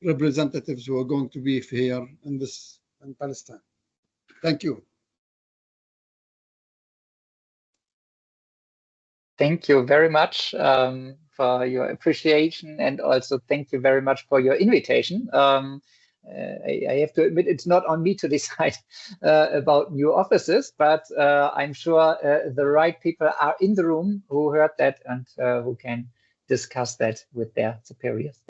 S11: representatives who are going to be here in Palestine. Thank you.
S4: Thank you very much for your appreciation, and also thank you very much for your invitation. I have to admit, it's not on me to decide about new offices, but I'm sure the right people are in the room who heard that and who can discuss that with their superiors.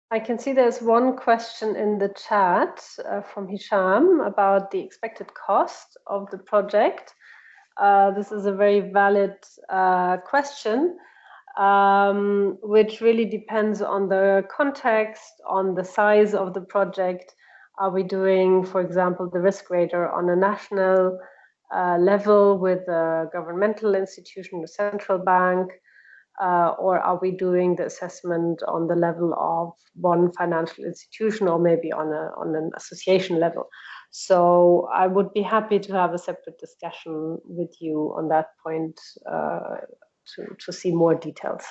S7: I can see there's one question in the chat from Hisham about the expected cost of the project. This is a very valid question, which really depends on the context, on the size of the project. Are we doing, for example, the risk radar on a national level with a governmental institution, the central bank? Or are we doing the assessment on the level of one financial institution or maybe on an association level? So I would be happy to have a separate discussion with you on that point to see more details.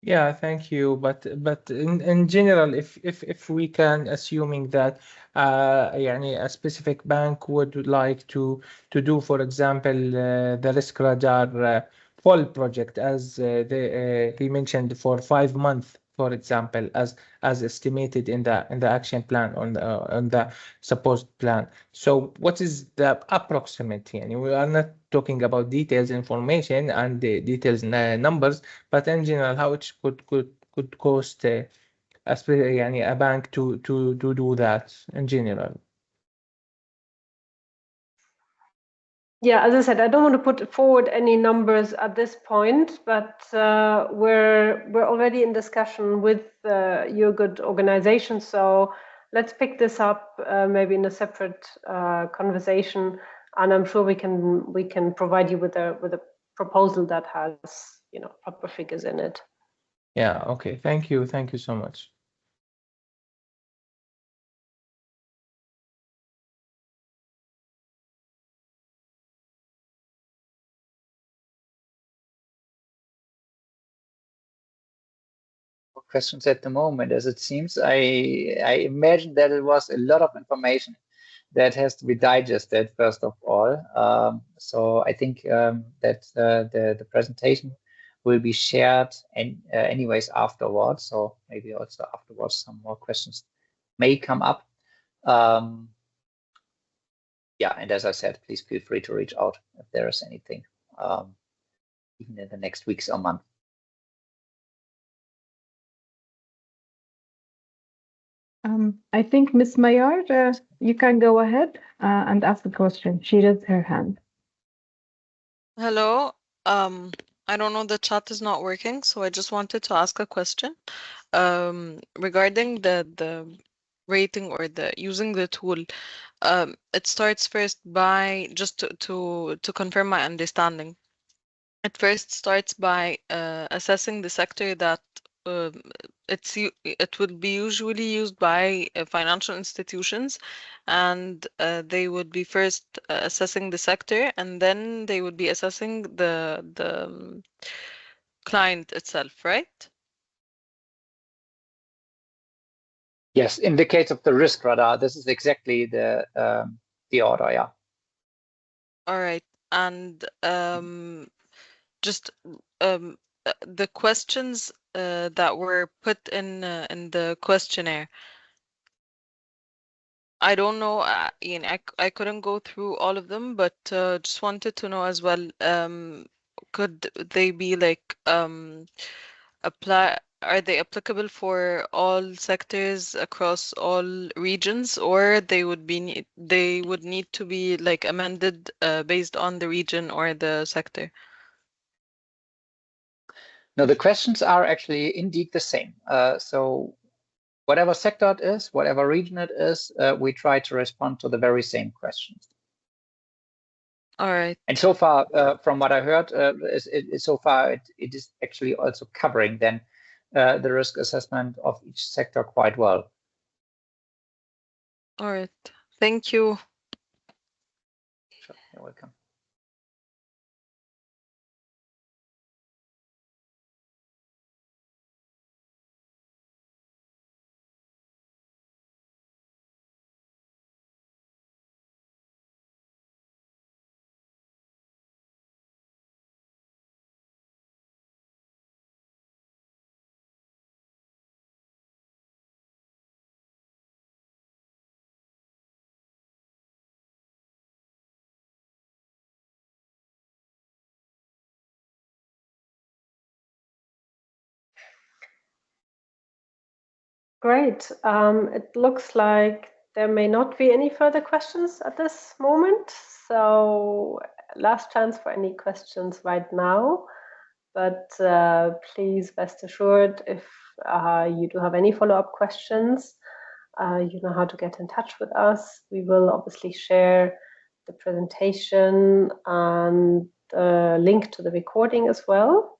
S22: Yeah, thank you. But in general, if we can, assuming that a specific bank would like to do, for example, the risk radar full project, as he mentioned, for 5 months, for example, as estimated in the action plan on the supposed plan. So what is the approximate? We are not talking about details information and the details numbers, but in general, how it could cost a bank to do that in general.
S7: Yeah, as I said, I don't want to put forward any numbers at this point, but we're already in discussion with your good organization. So let's pick this up maybe in a separate conversation, and I'm sure we can provide you with a proposal that has proper figures in it.
S22: Yeah. Okay. Thank you. Thank you so much.
S4: Questions at the moment, as it seems. I imagine that it was a lot of information that has to be digested first of all. So I think that the presentation will be shared anyways afterwards. So maybe also afterwards some more questions may come up. Yeah, and as I said, please feel free to reach out if there is anything, even in the next weeks or month.
S5: I think Ms. Mayar, you can go ahead and ask the question. She raised her hand.
S12: Hello. I don't know, the chat is not working, so I just wanted to ask a question regarding the rating or the using the tool. It starts first by, just to confirm my understanding, it first starts by assessing the sector that it would be usually used by financial institutions, and they would be first assessing the sector, and then they would be assessing the client itself, right?
S4: Yes, in the case of the risk radar, this is exactly the order, yeah.
S12: All right, and just the questions that were put in the questionnaire. I don't know, I couldn't go through all of them, but just wanted to know as well, could they be like are they applicable for all sectors across all regions, or they would need to be like amended based on the region or the sector?
S4: No, the questions are actually indeed the same. So whatever sector it is, whatever region it is, we try to respond to the very same questions.
S12: All right.
S4: And so far, from what I heard, so far it is actually also covering then the risk assessment of each sector quite well.
S12: All right. Thank you.
S4: Sure. You're welcome.
S9: Great. It looks like there may not be any further questions at this moment. So last chance for any questions right now. But please rest assured, if you do have any follow-up questions, you know how to get in touch with us. We will obviously share the presentation and the link to the recording as well.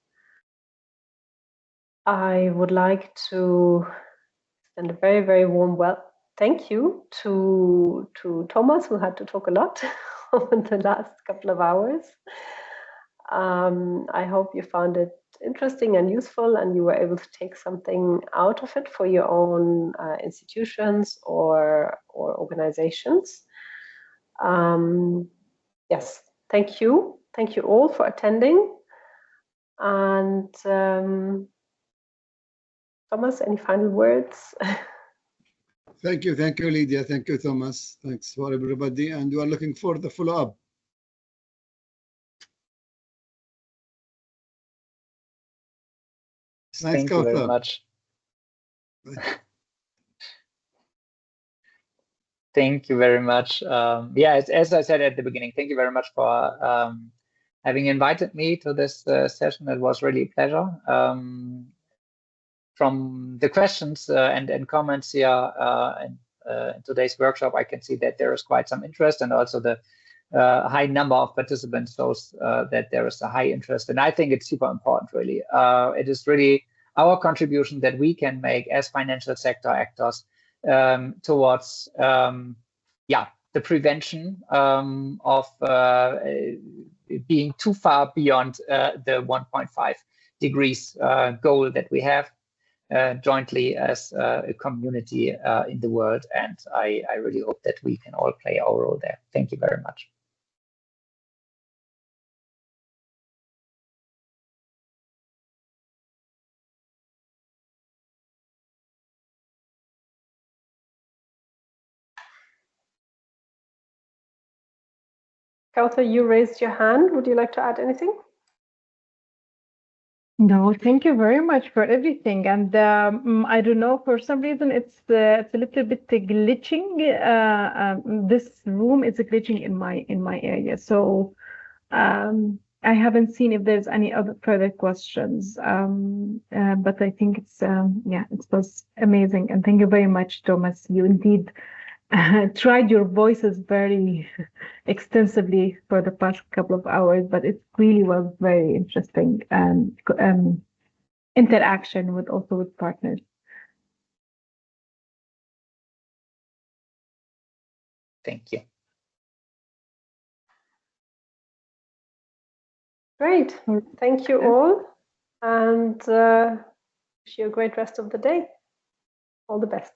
S9: I would like to extend a very, very warm thank you to Thomas, who had to talk a lot over the last couple of hours. I hope you found it interesting and useful, and you were able to take something out of it for your own institutions or organizations. Yes, thank you. Thank you all for attending. And Thomas, any final words?
S11: Thank you, Lydia. Thank you, Thomas. Thanks for everybody, and we are looking for the follow-up. Nice.
S4: Thank you very much. Thank you very much. Yeah, as I said at the beginning, thank you very much for having invited me to this session. It was really a pleasure. From the questions and comments here in today's workshop, I can see that there is quite some interest, and also the high number of participants shows that there is a high interest. And I think it's super important, really. It is really our contribution that we can make as financial sector actors towards the prevention of being too far beyond the 1.5 degrees goal that we have jointly as a community in the world. And I really hope that we can all play our role there. Thank you very much.
S9: Kauthar, you raised your hand. Would you like to add anything?
S5: No, thank you very much for everything. And I don't know, for some reason it's a little bit glitching. This room is glitching in my area. So I haven't seen if there's any other further questions. But I think it's it was amazing. And thank you very much, Thomas. You indeed tried your voices very extensively for the past couple of hours, but it really was very interesting and interaction with partners.
S4: Thank you.
S9: Great. Thank you all, and wish you a great rest of the day. All the best.